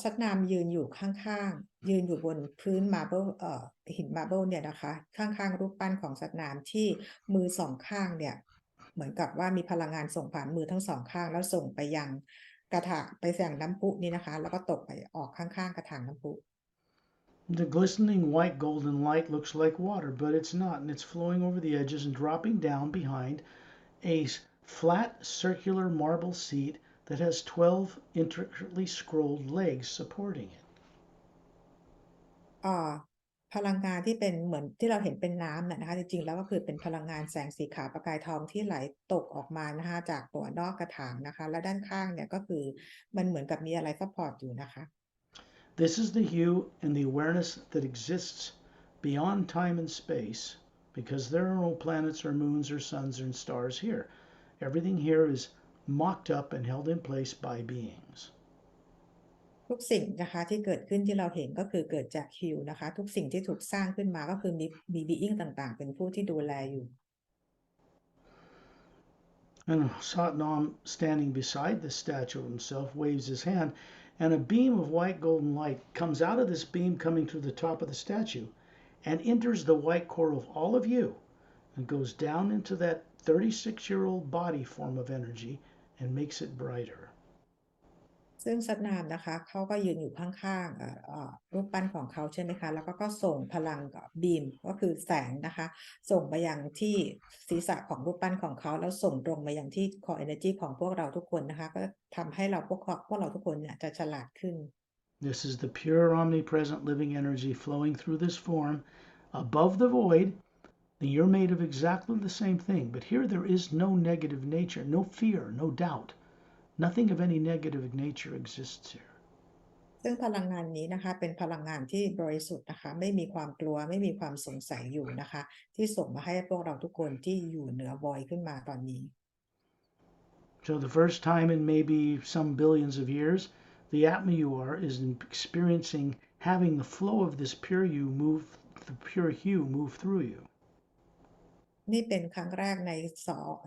ซัตนามยืนอยู่ข้างๆยืนอยู่บนพื้นมาร์เบิลหินมาร์เบิลเนี่ยนะคะข้างๆรูปปั้นของซัตนามที่มือ2 ข้างเนี่ย เหมือนกับว่ามีพลังงานส่งผ่านมือทั้งสองข้างแล้วส่งไปยังกระถางไปยังน้ำพุนี่นะคะแล้วก็ตกไปออกข้างๆกระถางน้ำพุ The glistening white golden light looks like water, but it's not, and it's flowing over the edges and dropping down behind a flat circular marble seat that has 12 intricately scrolled legs supporting it. อ่าพลังงานที่เป็นเหมือนที่เราเห็นเป็นน้ำนะคะจริงๆแล้วก็คือเป็นพลังงานแสงสีขาวประกายทองที่ไหลตกออกมานะคะจากตัวนอกกระถางนะคะและด้านข้างเนี่ยก็คือมันเหมือนกับมีอะไรซัพพอร์ตอยู่นะคะ This is the hue and the awareness that exists beyond time and space because there are no planets or moons or suns or stars here. Everything here is mocked up and held in place by beings. ทุกสิ่งนะคะที่เกิดขึ้นที่เราเห็นก็คือเกิดจากฮิวนะคะทุกสิ่งที่ถูกสร้างขึ้นมาก็คือมีบีอิงต่างๆเป็นผู้ที่ดูแลอยู่ And Satnam, standing beside the statue himself, waves his hand, and a beam of white golden light comes out of this beam coming through the top of the statue and enters the white core of all of you and goes down into that 36-year-old body form of energy and makes it brighter. ซึ่งซัดนามนะคะเขาก็ยืนอยู่ข้างๆรูปปั้นของเขาใช่ไหมคะแล้วก็ส่งพลังบีมก็คือแสงนะคะส่งไปยังที่ศีรษะของรูปปั้นของเขาแล้วส่งตรงมายังที่คอ energy ของพวกเราทุกคนนะคะก็ทำให้เราพวกเราทุกคนเนี่ยจะฉลาดขึ้น This is the pure, omnipresent living energy flowing through this form above the void. You're made of exactly the same thing, but here there is no negative nature, no fear, no doubt. Nothing of any negative nature exists here. ซึ่งพลังงานนี้นะคะเป็นพลังงานที่บริสุทธิ์นะคะไม่มีความกลัวไม่มีความสงสัยอยู่นะคะที่ส่งมาให้พวกเราทุกคนที่อยู่เหนือบอยขึ้นมาตอนนี้ So the first time in maybe some billions of years, the Atma you are is experiencing having the flow of this pure you move, the pure hue move through you. นี่เป็นครั้งแรก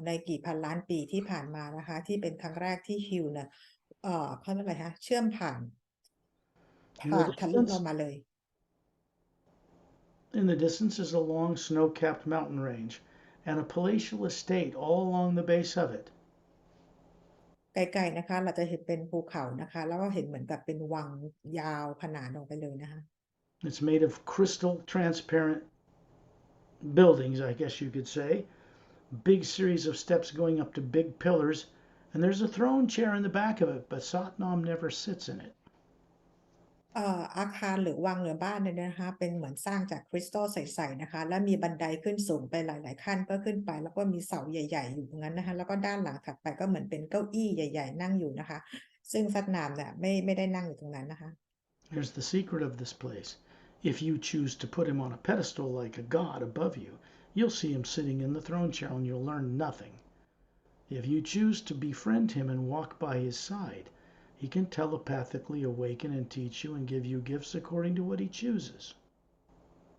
ในกี่พันล้านปีที่ผ่านมานะคะที่เป็นครั้งแรกที่ฮิวเนี่ยเขาเรียกอะไรคะเชื่อมผ่าน In the ทะลุเรา distance, มาเลย in the distance is a long snow-capped mountain range and a palatial estate all along the base of it. ไกลๆนะคะเราจะเห็นเป็นภูเขานะคะแล้วก็เห็นเหมือนกับเป็นวังยาวขนานออกไปเลยนะคะ It's made of crystal transparent buildings, I guess you could say. Big series of steps going up to big pillars, and there's a throne chair in the back of it, but Satnam never sits in it. อาคารหรือวังหรือบ้านเนี่ยนะคะเป็นเหมือนสร้างจากคริสตัลใสๆนะคะและมีบันไดขึ้นสูงไปหลายๆขั้นก็ขึ้นไปแล้วก็มีเสาใหญ่ๆอยู่ตรงนั้นนะคะแล้วก็ด้านหลังถัดไปก็เหมือนเป็นเก้าอี้ใหญ่ๆนั่งอยู่นะคะซึ่งซัดนามเนี่ยไม่ได้นั่งอยู่ตรงนั้นนะคะ Here's the secret of this place. If you choose to put him on a pedestal like a god above you, you'll see him sitting in the throne chair and you'll learn nothing. If you choose to befriend him and walk by his side, he can telepathically awaken and teach you and give you gifts according to what he chooses.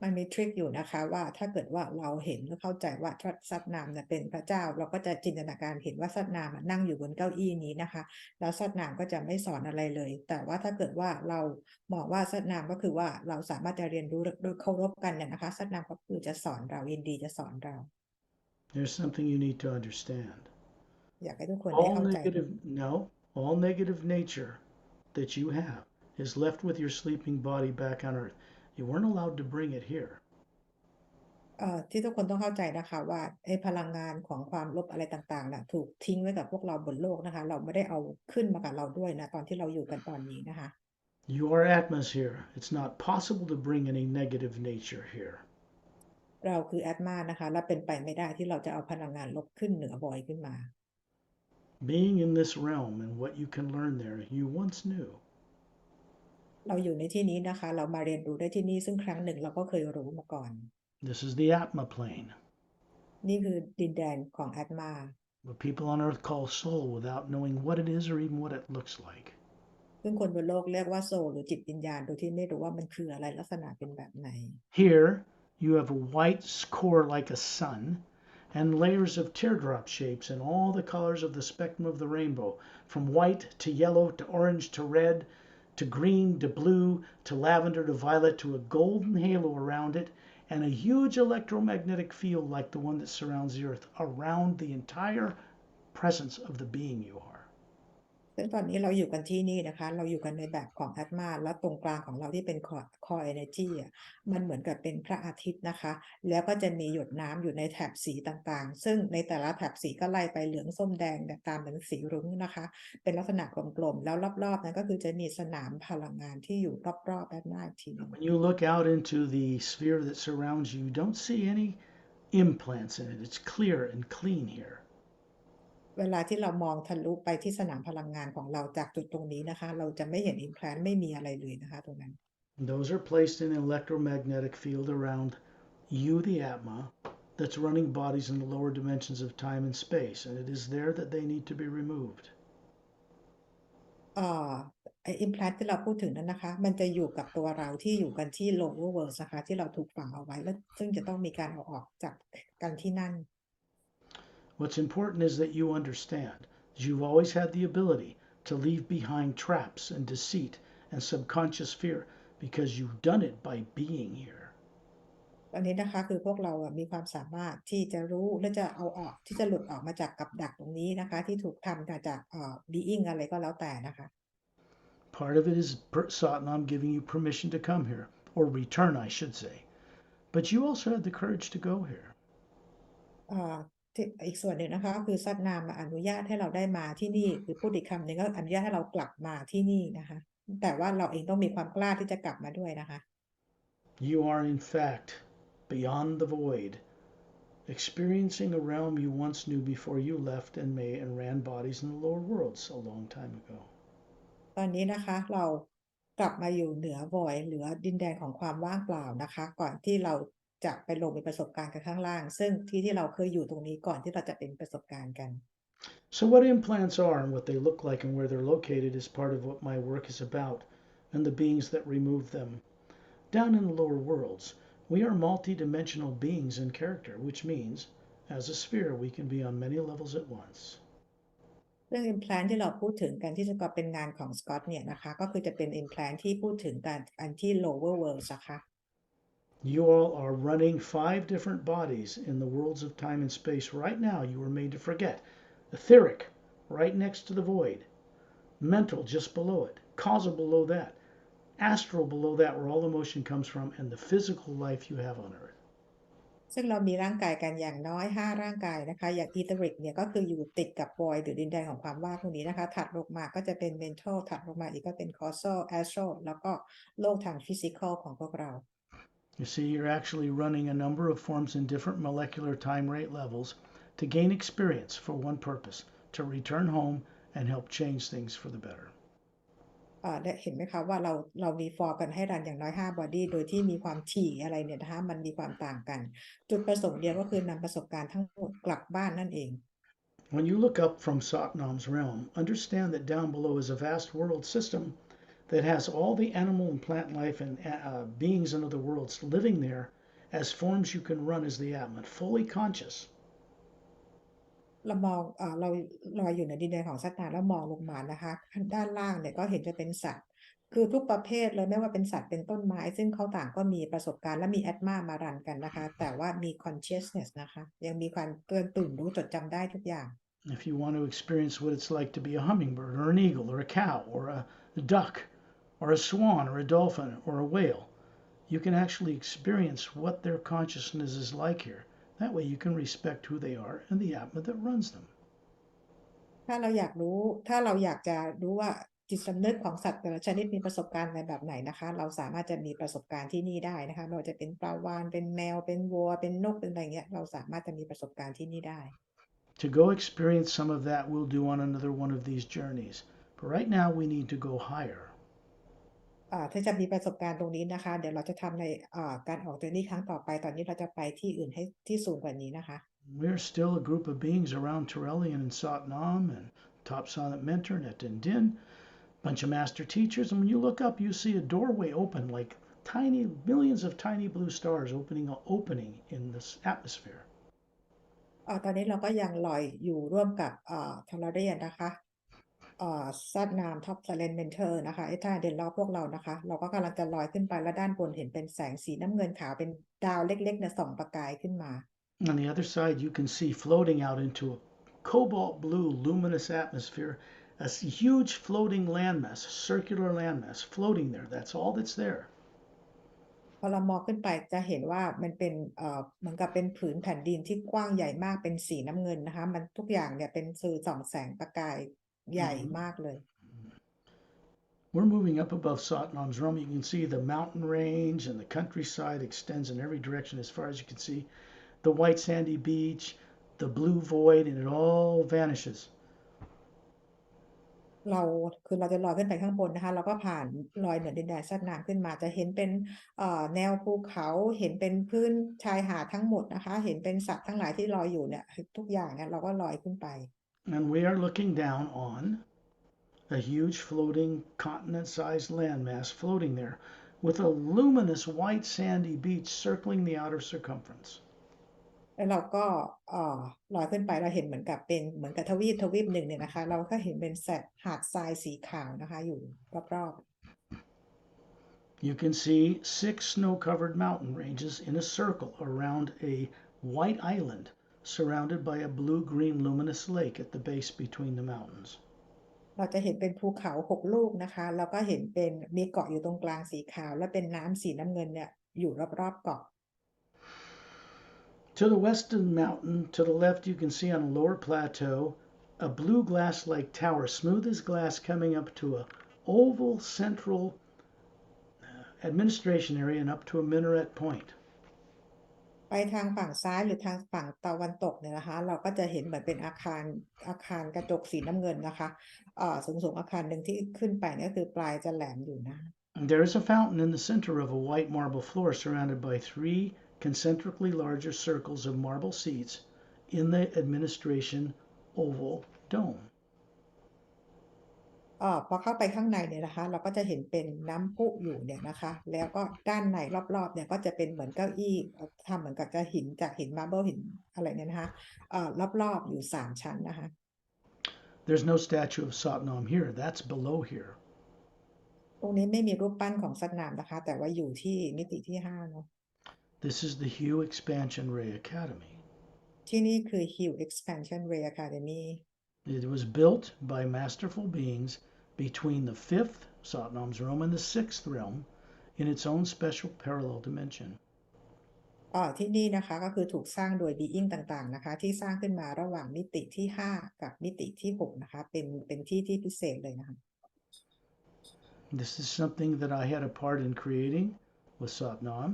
มันมีทริคอยู่นะคะว่าถ้าเกิดว่าเราเห็นและเข้าใจว่าซัดนามเนี่ยเป็นพระเจ้าเราก็จะจินตนาการเห็นว่าซัดนามนั่งอยู่บนเก้าอี้นี้นะคะแล้วซัดนามก็จะไม่สอนอะไรเลยแต่ว่าถ้าเกิดว่าเรามองว่าซัดนามก็คือว่าเราสามารถจะเรียนรู้โดยเคารพกันเนี่ยนะคะซัดนามก็คือจะสอนเรายินดีจะสอนเรา There's something you need to understand. อยากให้ทุกคนได้ All เข้าใจ negative, no, all negative nature that you have is left with your sleeping body back on earth. You weren't allowed to bring it here. ที่ทุกคนต้องเข้าใจนะคะว่าไอ้พลังงานของความลบอะไรต่างๆน่ะถูกทิ้งไว้กับพวกเราบนโลกนะคะเราไม่ได้เอาขึ้นมากับเราด้วยนะตอนที่เราอยู่กันตอนนี้นะคะ You are Atmas here. It's not possible to bring any negative nature here. เราคือแอตมานะคะและเป็นไปไม่ได้ที่เราจะเอาพลังงานลบขึ้นเหนือบอยขึ้นมา Being in this realm and what you can learn there, you once knew. เราอยู่ในที่นี้นะคะเรามาเรียนรู้ได้ที่นี่ซึ่งครั้งหนึ่งเราก็เคยรู้มาก่อน This is the Atma plane, นี่คือดินแดนของแอตมา what people on earth call soul without knowing what it is or even what it looks like. ซึ่งคนบนโลกเรียกว่าโซลหรือจิตวิญญาณโดยที่ไม่รู้ว่ามันคืออะไรลักษณะเป็นแบบไหน Here, you have a white core like a sun and layers of teardrop shapes in all the colors of the spectrum of the rainbow, from white to yellow to orange to red to green to blue to lavender to violet to a golden halo around it, and a huge electromagnetic field like the one that surrounds the earth around the entire presence of the being you are. ซึ่งตอนนี้เราอยู่กันที่นี่นะคะเราอยู่กันในแบบของแอตมาแล้วตรงกลางของเราที่เป็นcore energy อะมันเหมือนกับเป็นพระอาทิตย์นะคะแล้วก็จะมีหยดน้ำอยู่ในแถบสีต่างๆซึ่งในแต่ละแถบสีก็ไล่ไปเหลืองส้มแดงตามเป็นสีรุ้งนะคะเป็นลักษณะกลมๆแล้วรอบๆนั้นก็คือจะมีสนามพลังงานที่อยู่รอบๆแอตมาอีกทีหนึ่ง When you look out into the sphere that surrounds you, you don't see any implants in it. It's clear and clean here. เวลาที่เรามองทะลุไปที่สนามพลังงานของเราจากจุดตรงนี้นะคะเราจะไม่เห็น implant ไม่มีอะไรเลยนะคะตรงนั้น Those are placed in an electromagnetic field around you, the Atma, that's running bodies in the lower dimensions of time and space, and it is there that they need to be removed. เอ่อไอ้ implant ที่เราพูดถึงนั้นนะคะมันจะอยู่กับตัวเราที่อยู่กันที่ lower world นะคะที่เราถูกฝังเอาไว้แล้วซึ่งจะต้องมีการเอาออกจากกันที่นั่น What's important is that you understand that you've always had the ability to leave behind traps and deceit and subconscious fear because you've done it by being here. ตอนนี้นะคะคือพวกเรามีความสามารถที่จะรู้และจะเอาออกที่จะหลุดออกมาจากกับดักตรงนี้นะคะที่ถูกทำมาจากbeing อะไรก็แล้วแต่นะคะ Part of it is Satnam giving you permission to come here, or return, I should say. But you also had the courage to go here. ที่อีกส่วนหนึ่งนะคะก็คือซัดนามอนุญาตให้เราได้มาที่นี่หรือพูดอีกคำหนึ่งก็อนุญาตให้เรากลับมาที่นี่นะคะแต่ว่าเราเองต้องมีความกล้าที่จะกลับมาด้วยนะคะ You are, in fact, beyond the void, experiencing a realm you once knew before you left and ran bodies in the lower worlds a long time ago. ตอนนี้นะคะเรากลับมาอยู่เหนือ void เหนือดินแดนของความว่างเปล่านะคะก่อนที่เราจะไปลงมีประสบการณ์กันข้างล่างซึ่งที่เราเคยอยู่ตรงนี้ก่อนที่เราจะเป็นประสบการณ์กัน So, what implants are and what they look like and where they're located is part of what my work is about, and the beings that remove them. Down in the lower worlds, we are multi-dimensional beings in character, which means, as a sphere, we can be on many levels at once. เรื่อง implant ที่เราพูดถึงกันที่จะเป็นงานของสกอตเนี่ยนะคะก็คือจะเป็น implant ที่พูดถึงการอันที่ lower world นะคะ You all are running 5 different bodies in the worlds of time and space right now. You were made to forget. Etheric, right next to the void. Mental, just below it. Causal, below that. Astral, below that, where all emotion comes from, and the physical life you have on Earth. ซึ่งเรามีร่างกายกันอย่างน้อย5ร่างกายนะคะอย่าง etheric เนี่ยก็คืออยู่ติดกับ void หรือดินแดนของความว่างตรงนี้นะคะถัดลงมาก็จะเป็น mental ถัดลงมาอีกก็เป็น causal astral แล้วก็โลกทาง physical ของพวกเรา You see, you're actually running a number of forms in different molecular time rate levels to gain experience for one purpose, to return home and help change things for the better. ได้เห็นไหมคะว่าเรามีฟอร์กันให้รันอย่างน้อย5บอดี้โดยที่มีความถี่อะไรเนี่ยนะคะมันมีความต่างกันจุดประสงค์เดียวก็คือนำประสบการณ์ทั้งหมดกลับบ้านนั่นเอง When you look up from Satnam's realm, understand that down below is a vast world system that has all the animal and plant life and beings in other worlds living there as forms you can run as the Atman, fully conscious. เรามองเราลอยอยู่ในดินแดนของสัตว์แล้วมองลงมานะคะด้านล่างเนี่ยก็เห็นจะเป็นสัตว์คือทุกประเภทเลยไม่ว่าเป็นสัตว์เป็นต้นไม้ซึ่งเขาต่างก็มีประสบการณ์และมีแอตมามารันกันนะคะแต่ว่ามี consciousness นะคะยังมีความตื่นรู้จดจำได้ทุกอย่าง If you want to experience what it's like to be a hummingbird or an eagle or a cow or a duck or a swan or a dolphin or a whale, you can actually experience what their consciousness is like here. That way you can respect who they are and the Atma that runs them. ถ้าเราอยากรู้ถ้าเราอยากจะรู้ว่าจิตสำนึกของสัตว์แต่ละชนิดมีประสบการณ์ในแบบไหนนะคะเราสามารถจะมีประสบการณ์ที่นี่ได้นะคะไม่ว่าจะเป็นปลาวาฬเป็นแมวเป็นวัวเป็นนกเป็นอะไรเงี้ยเราสามารถจะมีประสบการณ์ที่นี่ได้ To go experience some of that, we'll do on another one of these journeys. But right now, we need to go higher. ถ้าจะมีประสบการณ์ตรงนี้นะคะเดี๋ยวเราจะทำในการออกเจอร์นี่ครั้งต่อไปตอนนี้เราจะไปที่อื่นให้ที่สูงกว่านี้นะคะ We're still a group of beings around Turelian and Satnam and Top Silent Mentor and Etin Din, bunch of master teachers. And when you look up, you see a doorway open like tiny, millions of tiny blue stars opening in this atmosphere. ตอนนี้เราก็ยังลอยอยู่ร่วมกับทอร์เรียนนะคะ ซัดนามท็อปไซเลนเมนเทอร์นะคะไอ้ท่าเดินรอบพวกเรานะคะเราก็กำลังจะลอยขึ้นไปแล้วด้านบนเห็นเป็นแสงสีน้ำเงินขาวเป็นดาวเล็กๆเนี่ยส่องประกายขึ้นมา On the other side, you can see floating out into a cobalt blue luminous atmosphere a huge floating landmass, a circular landmass floating there. That's all that's there. พอเรามองขึ้นไปจะเห็นว่ามันเป็นเหมือนกับเป็นผืนแผ่นดินที่กว้างใหญ่มากเป็นสีน้ำเงินนะคะมันทุกอย่างเนี่ยเป็นสื่อส่องแสงประกายใหญ่มากเลย We're moving up above Satnam's Rum. You can see the mountain range and the countryside extends in every direction as far as you can see. The white sandy beach, the blue void, and it all vanishes. เราคือเราจะลอยขึ้นไปข้างบนนะคะเราก็ผ่านลอยเหนือดินแดนซัดน้ำขึ้นมาจะเห็นเป็นแนวภูเขาเห็นเป็นพื้นชายหาดทั้งหมดนะคะเห็นเป็นสัตว์ทั้งหลายที่ลอยอยู่เนี่ยทุกอย่างเนี่ยเราก็ลอยขึ้นไป And we are looking down on a huge floating continent-sized landmass floating there with a luminous white sandy beach circling the outer circumference. แล้วเราก็ลอยขึ้นไปเราเห็นเหมือนกับเป็นเหมือนกับทวีปหนึ่งเนี่ยนะคะเราก็เห็นเป็นแสกหาดทรายสีขาวนะคะอยู่รอบ You can see 6 snow-covered mountain ranges in a circle around a white island surrounded by a blue-green luminous lake at the base between the mountains. ๆเราจะเห็นเป็นภูเขา6 ลูกนะคะแล้วก็เห็นเป็นมีเกาะอยู่ตรงกลางสีขาวและเป็นน้ำสีน้ำเงินเนี่ยอยู่รอบๆเกาะ To the west of the mountain, to the left, you can see on a lower plateau a blue glass-like tower, smooth as glass, coming up to a oval central administration area and up to a minaret point. ไปทางฝั่งซ้ายหรือทางฝั่งตะวันตกเนี่ยนะคะเราก็จะเห็นเหมือนเป็นอาคารกระจกสีน้ำเงินนะคะสูงอาคารหนึ่งที่ขึ้นไปเนี่ยคือปลายจะแหลมอยู่นะ There is a fountain in the center of a white marble floor surrounded by 3 concentrically larger circles of marble seats in the administration oval dome. พอเข้าไปข้างในเนี่ยนะคะเราก็จะเห็นเป็นน้ำพุอยู่เนี่ยนะคะแล้วก็ด้านในรอบๆเนี่ยก็จะเป็นเหมือนเก้าอี้ทำเหมือนกับจะหินจากหินมาร์เบิลหินอะไรเนี่ยนะคะรอบๆอยู่3 ชั้นนะคะ There's no statue of Satnam here. That's below here. ตรงนี้ไม่มีรูปปั้นของสัตว์น้ำนะคะแต่ว่าอยู่ที่มิติที่5เนาะ This is the Hue Expansion Ray Academy. ที่นี่คือ Hill Expansion Ray Academy It was built by masterful beings between the 5th Satnam's realm and the 6th realm in its own special parallel dimension. ที่นี่นะคะก็คือถูกสร้างโดย being ต่างๆนะคะที่สร้างขึ้นมาระหว่างมิติที่5กับมิติที่6นะคะเป็นที่ที่พิเศษเลยนะคะ This is something that I had a part in creating with Satnam,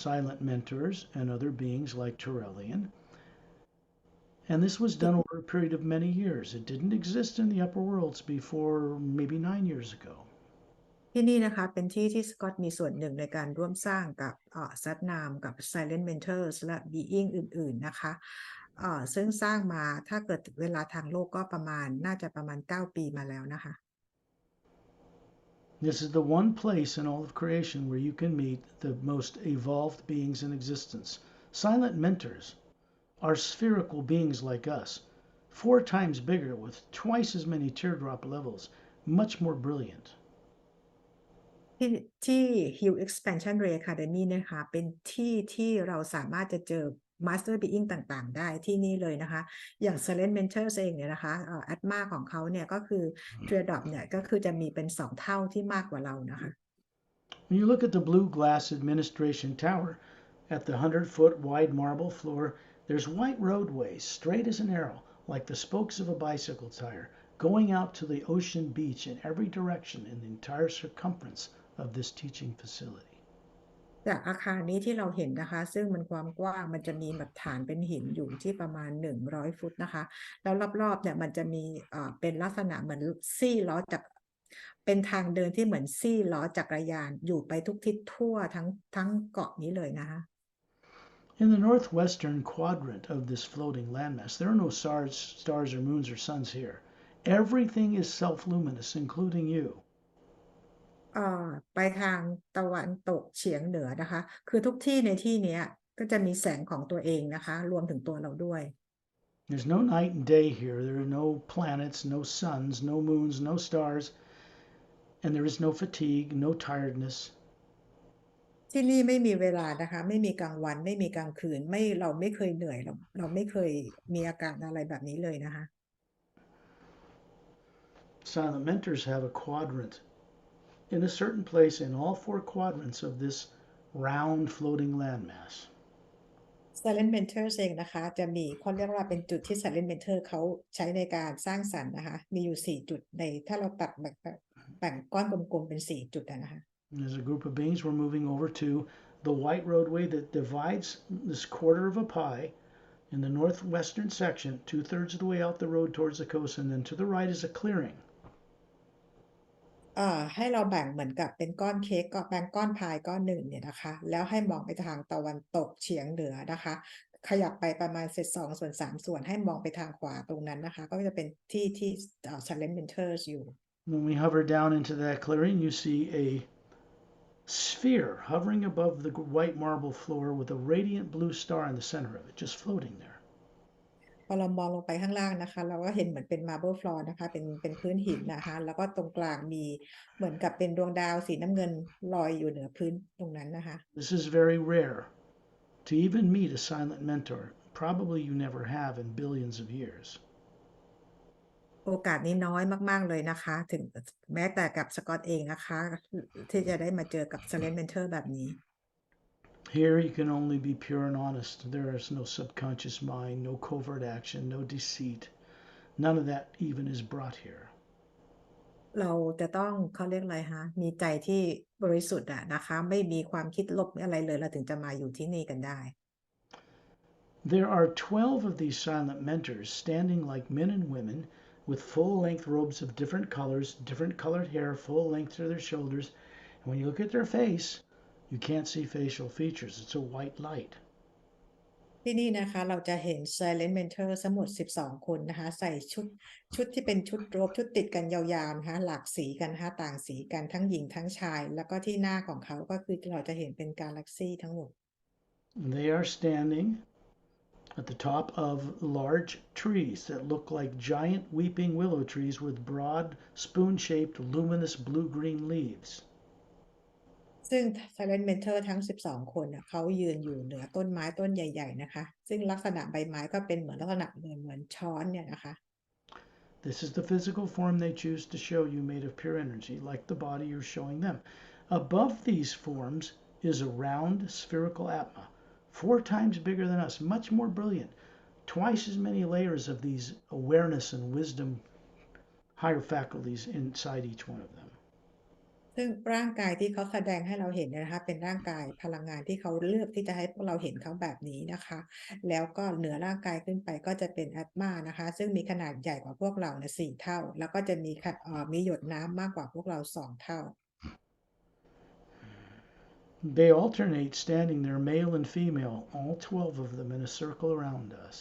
silent mentors, and other beings like Turelian. And this was done over a period of many years. It didn't exist in the upper worlds before maybe 9 years ago. ที่นี่นะคะเป็นที่ที่สกอตมีส่วนหนึ่งในการร่วมสร้างกับซัดนามกับ Silent Mentors และ Being อื่นๆนะคะซึ่งสร้างมาถ้าเกิดเวลาทางโลกก็น่าจะประมาณ9 ปีมาแล้วนะคะ This is the one place in all of creation where you can meet the most evolved beings in existence. Silent mentors are spherical beings like us, 4 times bigger with twice as many teardrop levels, much more brilliant. ที่ Hill Expansion Ray Academy นะคะเป็นที่ที่เราสามารถจะเจอ Master Being ต่างๆ ได้ที่นี่เลยนะคะอย่าง Silent Mentors เองเนี่ยนะคะAtma ของเขาเนี่ยก็คือ Teardrop เนี่ยก็คือจะมีเป็น2 เท่าที่มากกว่าเรานะคะ When you look at the blue glass administration tower at the 100-foot wide marble floor, there's white roadways straight as an arrow, like the spokes of a bicycle tire, going out to the ocean beach in every direction in the entire circumference of this teaching facility. จากอาคารนี้ที่เราเห็นนะคะซึ่งมันความกว้างมันจะมีแบบฐานเป็นหินอยู่ที่ประมาณ100 ฟุตนะคะแล้วรอบๆเนี่ยมันจะมีเป็นลักษณะเหมือนซี่ล้อจากเป็นทางเดินที่เหมือนซี่ล้อจักรยานอยู่ไปทุกทิศทั่วทั้งเกาะนี้เลยนะคะ In the northwestern quadrant of this floating landmass, there are no stars or moons or suns here. Everything is self-luminous, including you. ไปทางตะวันตกเฉียงเหนือนะคะคือทุกที่ในที่นี้ก็จะมีแสงของตัวเองนะคะรวมถึงตัวเราด้วย There's no night and day here. There are no planets, no suns, no moons, no stars, and there is no fatigue, no tiredness. ที่นี่ไม่มีเวลานะคะไม่มีกลางวันไม่มีกลางคืนไม่เราไม่เคยเหนื่อยเราไม่เคยมีอาการอะไรแบบนี้เลยนะคะ Silent mentors have a quadrant in a certain place in all four quadrants of this round floating landmass. Silent Mentor เองนะคะจะมีเขาเรียกว่าเป็นจุดที่ Silent Mentor เขาใช้ในการสร้างสรรค์นะคะมีอยู่4จุดในถ้าเราตัดแบ่งก้อนกลมๆเป็น4จุดนะคะ As a group of beings, we're moving over to the white roadway that divides this quarter of a pie in the northwestern section, 2/3 of the way out the road towards the coast, and then to the right is a clearing. ให้เราแบ่งเหมือนกับเป็นก้อนเค้กก็แบ่งก้อนพายก้อนหนึ่งเนี่ยนะคะแล้วให้มองไปทางตะวันตกเฉียงเหนือนะคะขยับไปประมาณเศษ2/3ให้มองไปทางขวาตรงนั้นนะคะก็จะเป็นที่Silent Mentors อยู่ When we hover down into that clearing, you see a sphere hovering above the white marble floor with a radiant blue star in the center of it, just floating there. พอเรามองลงไปข้างล่างนะคะเราก็เห็นเหมือนเป็น marble floor นะคะเป็นพื้นหินนะคะแล้วก็ตรงกลางมีเหมือนกับเป็นดวงดาวสีน้ำเงินลอยอยู่เหนือพื้นตรงนั้นนะคะ This is very rare to even meet a silent mentor. Probably you never have in billions of years. โอกาสนี้น้อยมากๆเลยนะคะถึงแม้แต่กับสกอตเองนะคะที่จะได้มาเจอกับ Silent Mentor แบบนี้ Here you can only be pure and honest. There is no subconscious mind, no covert action, no deceit. None of that even is brought here. เราจะต้องเขาเรียกอะไรคะมีใจที่บริสุทธิ์อะนะคะไม่มีความคิดลบอะไรเลยเราถึงจะมาอยู่ที่นี่กันได้ There are 12 of these silent mentors standing like men and women with full length robes of different colors, different colored hair, full length to their shoulders. And when you look at their face, you can't see facial features. It's a white light. ที่นี่นะคะเราจะเห็น Silent Mentor ทั้งหมด12คนนะคะใส่ชุดที่เป็นชุดโรบชุดติดกันยาวๆนะคะหลากสีกันนะคะต่างสีกันทั้งหญิงทั้งชายแล้วก็ที่หน้าของเขาก็คือเราจะเห็นเป็นกาแล็กซี่ทั้งหมด They are standing at the top of large trees that look like giant weeping willow trees with broad, spoon shaped, luminous blue green leaves. ซึ่ง Silent Mentor ทั้ง12คนน่ะเขายืนอยู่เหนือต้นไม้ต้นใหญ่ๆนะคะซึ่งลักษณะใบไม้ก็เป็นเหมือนลักษณะเหมือนช้อนเนี่ยนะคะ This is the physical form they choose to show you, made of pure energy, like the body you're showing them. Above these forms is a round spherical atma, 4 times bigger than us, much more brilliant, twice as many layers of these awareness and wisdom higher faculties inside each one of them. ซึ่งร่างกายที่เขาแสดงให้เราเห็นเนี่ยนะคะเป็นร่างกายพลังงานที่เขาเลือกที่จะให้พวกเราเห็นเขาแบบนี้นะคะแล้วก็เหนือร่างกายขึ้นไปก็จะเป็นแอตมานะคะซึ่งมีขนาดใหญ่กว่าพวกเราเนี่ย4 เท่าแล้วก็จะมีหยดน้ำมากกว่าพวกเรา2 เท่า They alternate standing there, male and female, all 12 of them in a circle around us.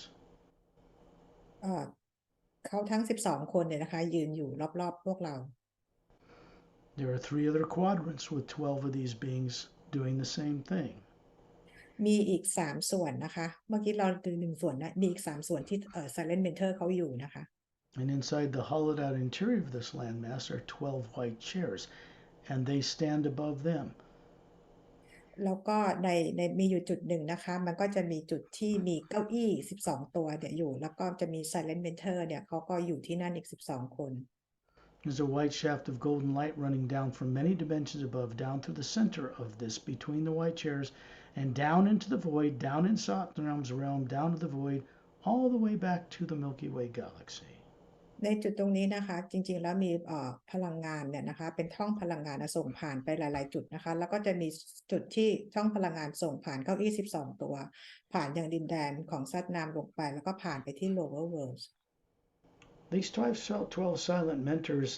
เอ่อเขาทั้ง12คนเนี่ยนะคะยืนอยู่รอบๆพวกเรา There are 3 other quadrants with 12 of these beings doing the same thing. มีอีก3 ส่วนนะคะเมื่อกี้เราดู1 ส่วนนะมีอีก3 ส่วนที่Silent Mentor เขาอยู่นะคะ And inside the hollowed out interior of this landmass are 12 white chairs, and they stand above them. แล้วก็ในมีอยู่จุดหนึ่งนะคะมันก็จะมีจุดที่มีเก้าอี้12ตัวเนี่ยอยู่แล้วก็จะมี Silent Mentor เนี่ยเขาก็อยู่ที่นั่นอีก12คน There's a white shaft of golden light running down from many dimensions above, down through the center of this, between the white chairs, and down into the void, down in Satnam's realm, down to the void, all the way back to the Milky Way galaxy. ในจุดตรงนี้นะคะจริงๆแล้วมีพลังงานเนี่ยนะคะเป็นช่องพลังงานส่งผ่านไปหลายๆจุดนะคะแล้วก็จะมีจุดที่ช่องพลังงานส่งผ่านเก้าอี้12ตัวผ่านยังดินแดนของซัดนามลงไปแล้วก็ผ่านไปที่ lower worlds These 12 silent mentors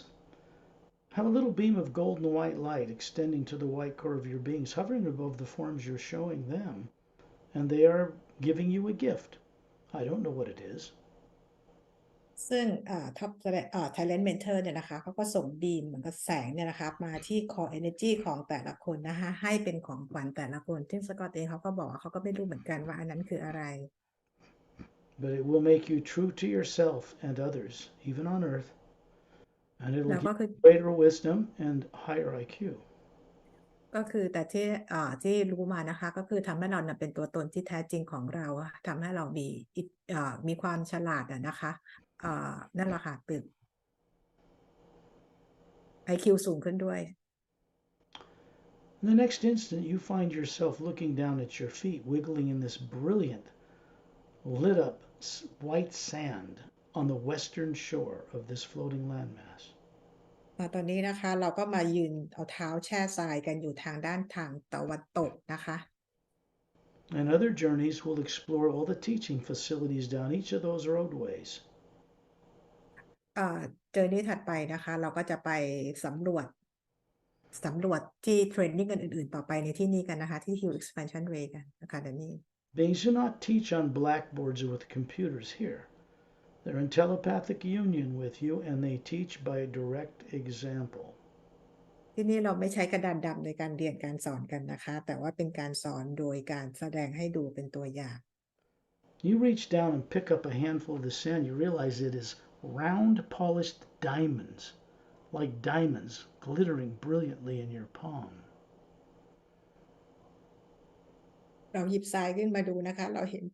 have a little beam of golden white light extending to the white core of your beings, hovering above the forms you're showing them, and they are giving you a gift. I don't know what it is. ซึ่งTalent Mentor เนี่ยนะคะเขาก็ส่งบีมเหมือนกับแสงเนี่ยนะคะมาที่ Core Energy ของแต่ละคนนะคะให้เป็นของขวัญแต่ละคนซึ่งสกอตเองเขาก็บอกว่าเขาก็ไม่รู้เหมือนกันว่าอันนั้นคืออะไร but it will make you true to yourself and others, even on earth, and it'll แล้ว give ก็คือ you greater wisdom and higher IQ. แต่ที่รู้มานะคะก็คือทำให้เราเป็นตัวตนที่แท้จริงของเราทำให้เรามีความฉลาดนะคะนั่นแหละค่ะตึก IQ สูงขึ้นด้วย In the next instant, you find yourself looking down at your feet, wiggling in this brilliant, lit up white sand on the western shore of this floating landmass. ตอนนี้นะคะเราก็มายืนเอาเท้าแช่ทรายกันอยู่ทางด้านทางตะวันตกนะคะ And other journeys will explore all the teaching facilities down each of those roadways. เจอนี้ถัดไปนะคะเราก็จะไปสำรวจที่เทรนนิ่งกันอื่นๆต่อไปในที่นี้กันนะคะที่ Hill Expansion Way กันนะคะเดี๋ยวนี้ Beings do not teach on blackboards or with computers here. They're in telepathic union with you and they teach by direct example. ที่นี่เราไม่ใช้กระดานดำในการเรียนการสอนกันนะคะแต่ว่าเป็นการสอนโดยการแสดงให้ดูเป็นตัวอย่าง You reach down and pick up a handful of the sand, you realize it is round, polished diamonds, like diamonds glittering brilliantly in your palm. เราหยิบทรายขึ้นมาดูนะคะเราเห็น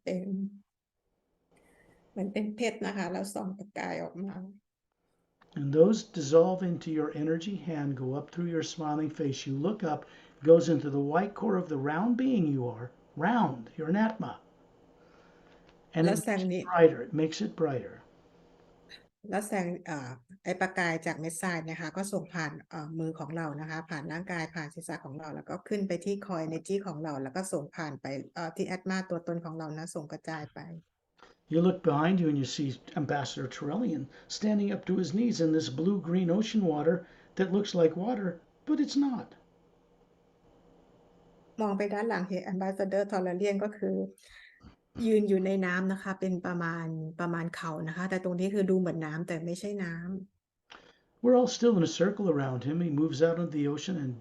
เหมือนเป็นเพชรนะคะแล้วส่องประกายออกมา And those dissolve into your energy hand, go up through your smiling face. You look up, it goes into the white core of the round being you are. Round, you're an Atma. And แล้ it วแสง makes it นี้ brighter, it makes it brighter. แล้วแสงไอประกายจากเม็ดทรายนะคะก็ส่งผ่านมือของเรานะคะผ่านร่างกายผ่านศีรษะของเราแล้วก็ขึ้นไปที่คอยเนจีของเราแล้วก็ส่งผ่านไปที่แอตมาตัวตนของเรานะส่งกระจายไป You look behind you and you see Ambassador Turellian standing up to his knees in this blue green ocean water that looks like water, but it's not. มองไปด้านหลังเห็น Ambassador Turellian ก็คือยืนอยู่ในน้ำนะคะเป็นประมาณเข่านะคะแต่ตรงนี้คือดูเหมือนน้ำแต่ไม่ใช่น้ำ We're all still in a circle around him. He moves out into the ocean and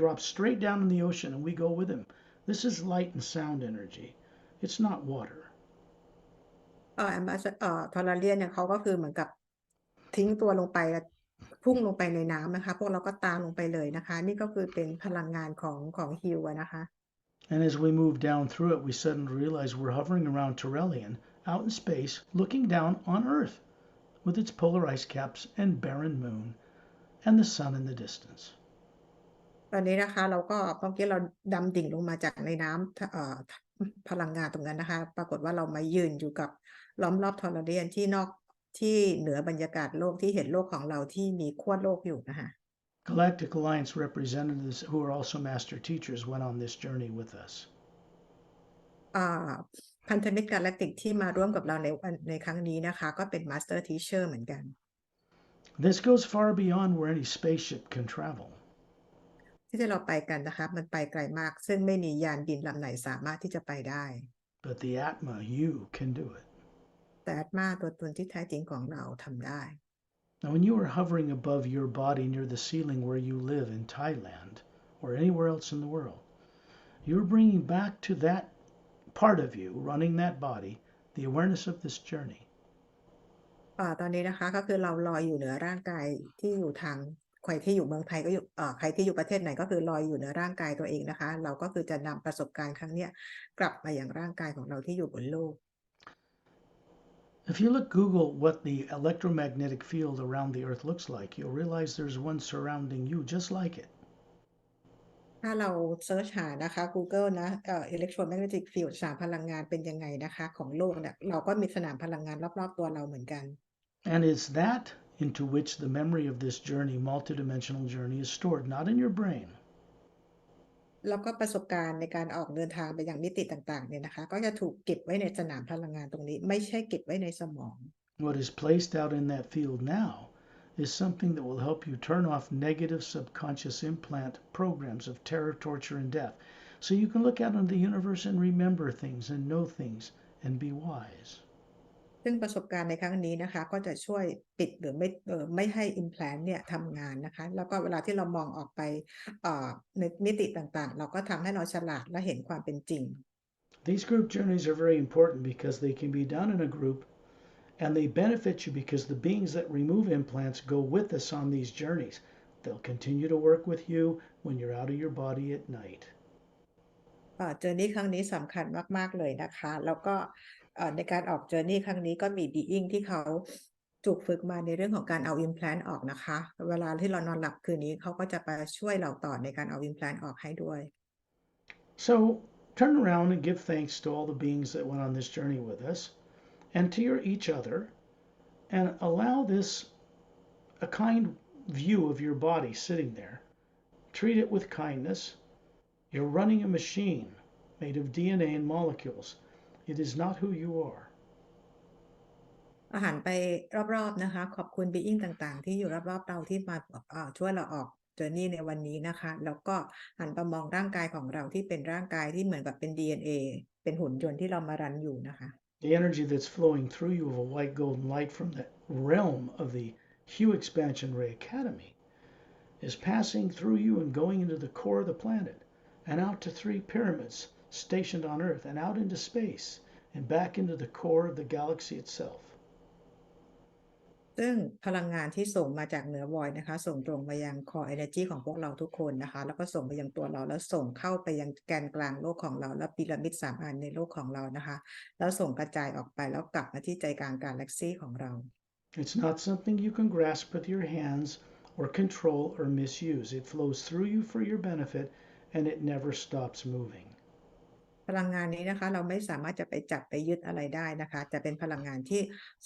drops straight down in the ocean, and we go with him. This is light and sound energy. It's not water. ทอร์เรียนเนี่ยเขาก็คือเหมือนกับทิ้งตัวลงไปแล้วพุ่งลงไปในน้ำนะคะพวกเราก็ตามลงไปเลยนะคะนี่ก็คือเป็นพลังงานของฮิวนะคะ And as we move down through it, we suddenly realize we're hovering around Turellian out in space, looking down on Earth with its polar ice caps and barren moon and the sun in the distance. ตอนนี้นะคะเราก็เมื่อกี้เราดำดิ่งลงมาจากในน้ำพลังงานตรงนั้นนะคะปรากฏว่าเรามายืนอยู่กับล้อมรอบทอร์เรียนที่เหนือบรรยากาศโลกที่เห็นโลกของเราที่มีขั้วโลกอยู่นะคะ Galactic Alliance representatives who are also master teachers went on this journey with us. พันธมิตรกาแล็กติกที่มาร่วมกับเราในครั้งนี้นะคะก็เป็นมาสเตอร์ทีเชอร์เหมือนกัน This goes far beyond where any spaceship can travel. ที่เราไปกันนะคะมันไปไกลมากซึ่งไม่มียานบินลำไหนสามารถที่จะไปได้ But the Atma, you can do it. แต่อาตมาตัวตนที่แท้จริงของเราทำได้ Now, when you are hovering above your body near the ceiling where you live in Thailand or anywhere else in the world, you're bringing back to that part of you running that body the awareness of this journey. ตอนนี้นะคะก็คือเราลอยอยู่เหนือร่างกายที่อยู่ทางใครที่อยู่เมืองไทยก็อยู่ใครที่อยู่ประเทศไหนก็คือลอยอยู่เหนือร่างกายตัวเองนะคะเราก็คือจะนำประสบการณ์ครั้งนี้กลับมาอย่างร่างกายของเราที่อยู่บนโลก If you Google what the electromagnetic field around the Earth looks like, you'll realize there's one surrounding you just like it. ถ้าเราเซิร์ชหานะคะ Google นะelectromagnetic field สนามพลังงานเป็นยังไงนะคะของโลกเนี่ยเราก็มีสนามพลังงานรอบๆตัวเราเหมือนกัน And it's that into which the memory of this journey, multidimensional journey, is stored, not in your brain. แล้วก็ประสบการณ์ในการออกเดินทางไปยังมิติต่างๆเนี่ยนะคะก็จะถูกเก็บไว้ในสนามพลังงานตรงนี้ไม่ใช่เก็บไว้ในสมอง What is placed out in that field now is something that will help you turn off negative subconscious implant programs of terror, torture, and death. So you can look out into the universe and remember things and know things and be wise. ซึ่งประสบการณ์ในครั้งนี้นะคะก็จะช่วยปิดหรือไม่ให้ implant เนี่ยทำงานนะคะแล้วก็เวลาที่เรามองออกไปในมิติต่างๆเราก็ทำให้เราฉลาดและเห็นความเป็นจริง These group journeys are very important because they can be done in a group and they benefit you because the beings that remove implants go with us on these journeys. They'll continue to work with you when you're out of your body at night.เจอร์นี่ครั้งนี้สำคัญมากๆเลยนะคะแล้วก็ในการออกเจอร์นี่ครั้งนี้ก็มีบีอิงที่เขาถูกฝึกมาในเรื่องของการเอาอิมแพลนต์ออกนะคะเวลาที่เรานอนหลับคืนนี้เขาก็จะไปช่วยเราต่อในการเอาอิมแพลนต์ออกให้ด้วย So turn around and give thanks to all the beings that went on this journey with us and to each other, and allow this a kind view of your body sitting there. Treat it with kindness. You're running a machine made of DNA and molecules. It is not who you are. อาหารไปรอบๆนะคะขอบคุณบีอิงต่างๆที่อยู่รอบๆเราที่มาช่วยเราออกเจอร์นี่ในวันนี้นะคะแล้วก็หันไปมองร่างกายของเราที่เป็นร่างกายที่เหมือนกับเป็น DNA เป็นหุ่นยนต์ที่เรามารันอยู่นะคะ The energy that's flowing through you of a white golden light from the realm of the Hue Expansion Ray Academy is passing through you and going into the core of the planet and out to 3 pyramids stationed on Earth and out into space and back into the core of the galaxy itself. ซึ่งพลังงานที่ส่งมาจากเหนือวอยนะคะส่งตรงไปยัง core energy ของพวกเราทุกคนนะคะแล้วก็ส่งไปยังตัวเราแล้วส่งเข้าไปยังแกนกลางโลกของเราและพีระมิด3อันในโลกของเรานะคะแล้วส่งกระจายออกไปแล้วกลับมาที่ใจกลางกาแล็กซี่ของเรา It's not something you can grasp with your hands or control or misuse. It flows through you for your benefit and it never stops moving. พลังงานนี้นะคะเราไม่สามารถจะไปจับไปยึดอะไรได้นะคะจะเป็นพลังงานที่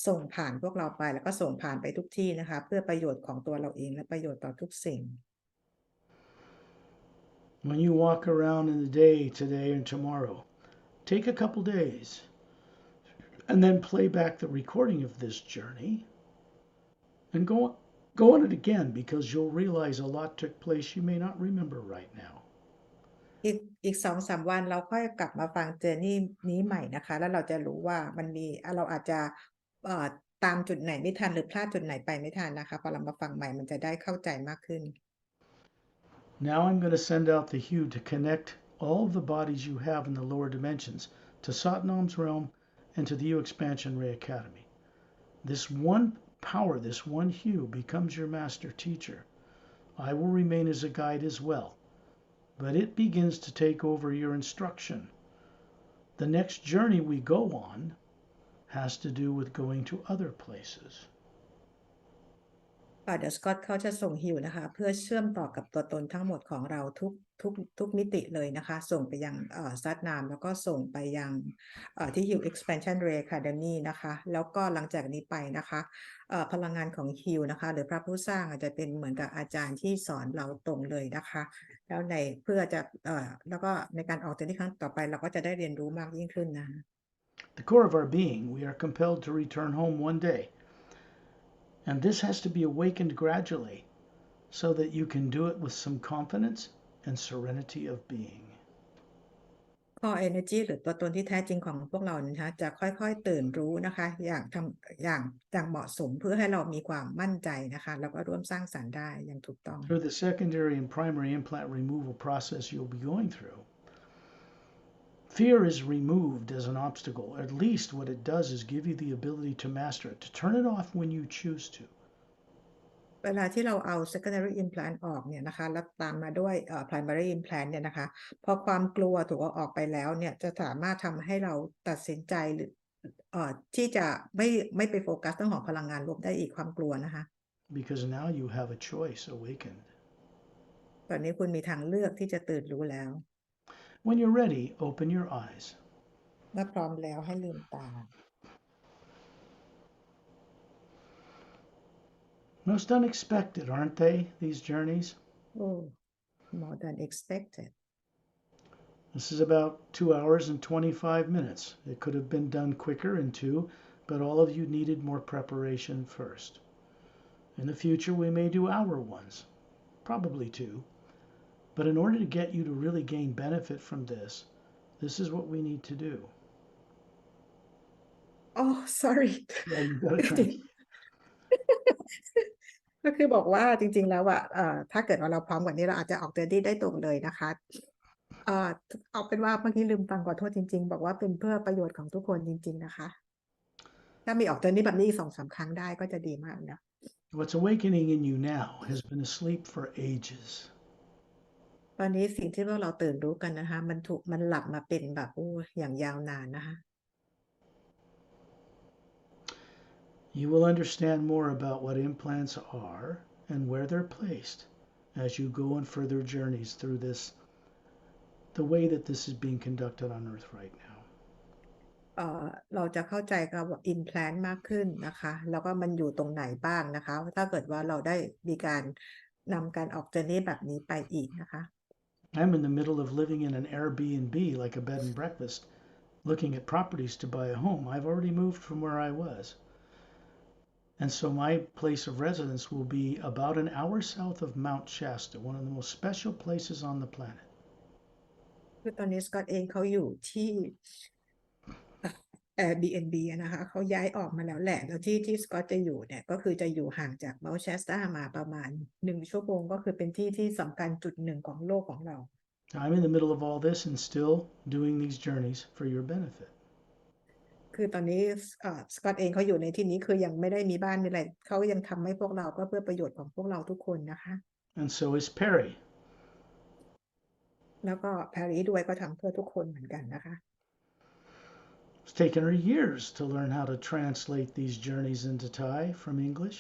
ส่งผ่านพวกเราไปแล้วก็ส่งผ่านไปทุกที่นะคะเพื่อประโยชน์ของตัวเราเองและประโยชน์ต่อทุกสิ่ง When you walk around in the day today and tomorrow, take a couple days and then play back the recording of this journey and go on it again because you'll realize a lot took place you may not remember right now. อีก2-3 วันเราค่อยกลับมาฟังเจอร์นี่นี้ใหม่นะคะแล้วเราจะรู้ว่ามันมีเราอาจจะตามจุดไหนไม่ทันหรือพลาดจุดไหนไปไม่ทันนะคะพอเรามาฟังใหม่มันจะได้เข้าใจมากขึ้น Now I'm going to send out the hue to connect all of the bodies you have in the lower dimensions to Satnam's realm and to the U Expansion Ray Academy. This one power, this one hue becomes your master teacher. I will remain as a guide as well, but it begins to take over your instruction. The next journey we go on has to do with going to other places. เดี๋ยวสกอตเขาจะส่งฮิวนะคะเพื่อเชื่อมต่อกับตัวตนทั้งหมดของเราทุกมิติเลยนะคะส่งไปยังซัดนามแล้วก็ส่งไปยังที่ฮิว Expansion Ray Academy นะคะแล้วก็หลังจากนี้ไปนะคะพลังงานของฮิวนะคะหรือพระผู้สร้างอาจจะเป็นเหมือนกับอาจารย์ที่สอนเราตรงเลยนะคะแล้วเพื่อจะแล้วก็ในการออกจากที่ครั้งต่อไปเราก็จะได้เรียนรู้มากยิ่งขึ้นนะ The core of our being, we are compelled to return home one day. And this has to be awakened gradually so that you can do it with some confidence and serenity of being. Core Energy หรือตัวตนที่แท้จริงของพวกเรานะคะจะค่อยๆตื่นรู้นะคะอย่างเหมาะสมเพื่อให้เรามีความมั่นใจนะคะแล้วก็ร่วมสร้างสรรค์ได้อย่างถูกต้อง Through the secondary and primary implant removal process you'll be going through, fear is removed as an obstacle. At least what it does is give you the ability to master it, to turn it off when you choose to. เวลาที่เราเอา secondary implant ออกเนี่ยนะคะแล้วตามมาด้วยprimary implant เนี่ยนะคะพอความกลัวถูกเอาออกไปแล้วเนี่ยจะสามารถทำให้เราตัดสินใจหรือที่จะไม่ไปโฟกัสเรื่องของพลังงานลบได้อีกความกลัวนะคะ Because now you have a choice awakened. ตอนนี้คุณมีทางเลือกที่จะตื่นรู้แล้ว When you're ready, open your eyes. เมื่อพร้อมแล้วให้ลืมตา Most unexpected, aren't they, these journeys? Oh, more than expected. This is about 2 hours and 25 minutes. It could have been done quicker in 2, but all of you needed more preparation first. In the future, we may do hour ones, probably 2. But in order to get you to really gain benefit from this is what we need to do. Oh, sorry. Yeah, you got to try. ก็คือบอกว่าจริงๆแล้วถ้าเกิดว่าเราพร้อมกว่านี้เราอาจจะออกเดอร์ดี้ได้ตรงเลยนะคะ เอ่อเอาเป็นว่าเมื่อกี้ลืมฟังขอโทษจริงๆบอกว่าเป็นเพื่อประโยชน์ของทุกคนจริงๆนะคะถ้ามีออกเจอร์นี่แบบนี้อีก2-3 ครั้งได้ก็จะดีมากนะ What's awakening in you now has been asleep for ages. ตอนนี้สิ่งที่พวกเราตื่นรู้กันนะคะมันหลับมาเป็นแบบโอ้อย่างยาวนานนะคะ You will understand more about what implants are and where they're placed as you go on further journeys through this, the way that this is being conducted on Earth right now. เราจะเข้าใจกับว่า implant มากขึ้นนะคะแล้วก็มันอยู่ตรงไหนบ้างนะคะถ้าเกิดว่าเราได้มีการนำการออกเจอร์นี่แบบนี้ไปอีกนะคะ I'm in the middle of living in an Airbnb, like a bed and breakfast, looking at properties to buy a home. I've already moved from where I was. And so my place of residence will be about an hour south of Mount Shasta, one of the most special places on the planet. คือตอนนี้สกอตเองเขาอยู่ที่ Airbnb อะนะคะเขาย้ายออกมาแล้วแหละแล้วที่สกอตจะอยู่เนี่ยก็คือจะอยู่ห่างจากเมลเชสเตอร์มาประมาณ1 ชั่วโมงก็คือเป็นที่ที่สำคัญจุดหนึ่งของโลกของเรา I'm in the middle of all this and still doing these journeys for your benefit. คือตอนนี้สกอตเองเขาอยู่ในที่นี้คือยังไม่ได้มีบ้านมีอะไรเขายังทำให้พวกเราก็เพื่อประโยชน์ของพวกเราทุกคนนะคะ And so is Pari. แล้วก็แพรรี่ด้วยก็ทำเพื่อทุกคนเหมือนกันนะคะ It's taken her years to learn how to translate these journeys into Thai from English.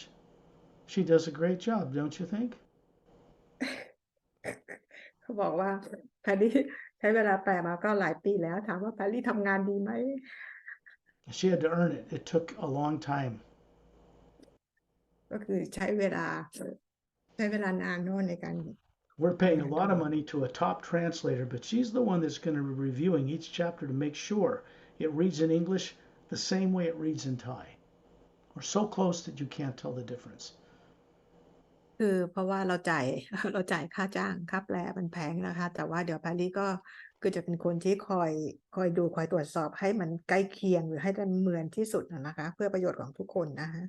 She does a great job, don't you think? เขาบอกว่าแพรรี่ใช้เวลาแปลมาก็หลายปีแล้วถามว่าแพรรี่ทำงานดีไหม She had to earn it. It took a long time. ก็คือใช้เวลานานโน่นในการ We're paying a ทำงานตร lot ง of นี้ money to a top translator, but she's the one that's going to be reviewing each chapter to make sure it reads in English the same way it reads in Thai, or so close that you can't tell the difference. คือเพราะว่าเราจ่าย เราจ่ายค่าจ้างค่าแปลมันแพงนะคะ แต่ว่าเดี๋ยวแพรรี่ก็คือจะเป็นคนที่คอยดูคอยตรวจสอบให้มันใกล้เคียงหรือให้มันเหมือนที่สุดนะคะ เพื่อประโยชน์ของทุกคนนะคะ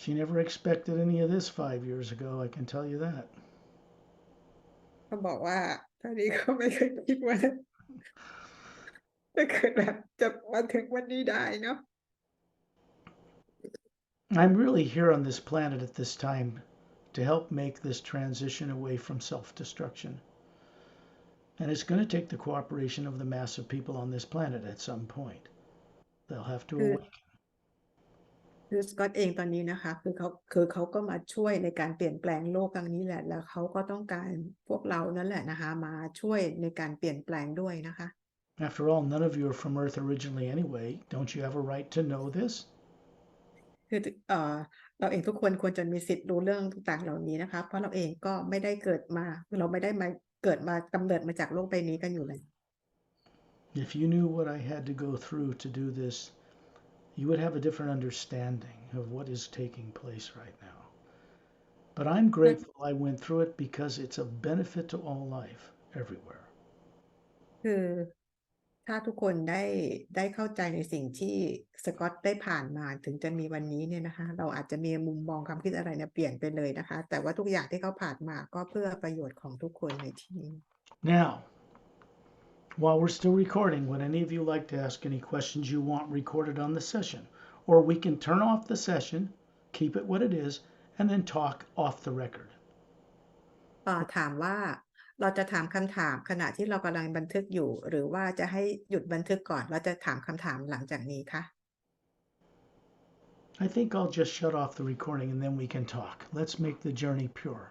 She never expected any of this 5 years ago, I can tell you that. เขาบอกว่าแพรรี่ก็ไม่เคยคิดว่าจะเกิดแบบจะมาถึงวันนี้ได้เนาะ I'm really here on this planet at this time to help make this transition away from self destruction. And it's going to take the cooperation of the mass of people on this planet at some point. They'll have to คือ awaken. คือสกอตเองตอนนี้นะคะคือเขาก็มาช่วยในการเปลี่ยนแปลงโลกครั้งนี้แหละแล้วเขาก็ต้องการพวกเรานั่นแหละนะคะมาช่วยในการเปลี่ยนแปลงด้วยนะคะ After all, none of you are from Earth originally anyway. Don't you have a right to know this? คือเราเองทุกคนควรจะมีสิทธิ์รู้เรื่องต่างๆเหล่านี้นะคะเพราะเราเองก็ไม่ได้เกิดมาเราไม่ได้มาเกิดมากำเนิดมาจากโลกใบนี้กันอยู่เลย If you knew what I had to go through to do this, you would have a different understanding of what is taking place right now. But I'm grateful I went through it because it's a benefit to all life everywhere. คือถ้าทุกคนได้เข้าใจในสิ่งที่สกอตได้ผ่านมาถึงจะมีวันนี้เนี่ยนะคะเราอาจจะมีมุมมองความคิดอะไรเนี่ยเปลี่ยนไปเลยนะคะแต่ว่าทุกอย่างที่เขาผ่านมาก็เพื่อประโยชน์ของทุกคนในที่นี้ Now, while we're still recording, would any of you like to ask any questions you want recorded on the session? Or we can turn off the session, keep it what it is, and then talk off the record. ถามว่าเราจะถามคำถามขณะที่เรากำลังบันทึกอยู่หรือว่าจะให้หยุดบันทึกก่อนเราจะถามคำถามหลังจากนี้คะ I think I'll just shut off the recording and then we can talk. Let's make the journey pure.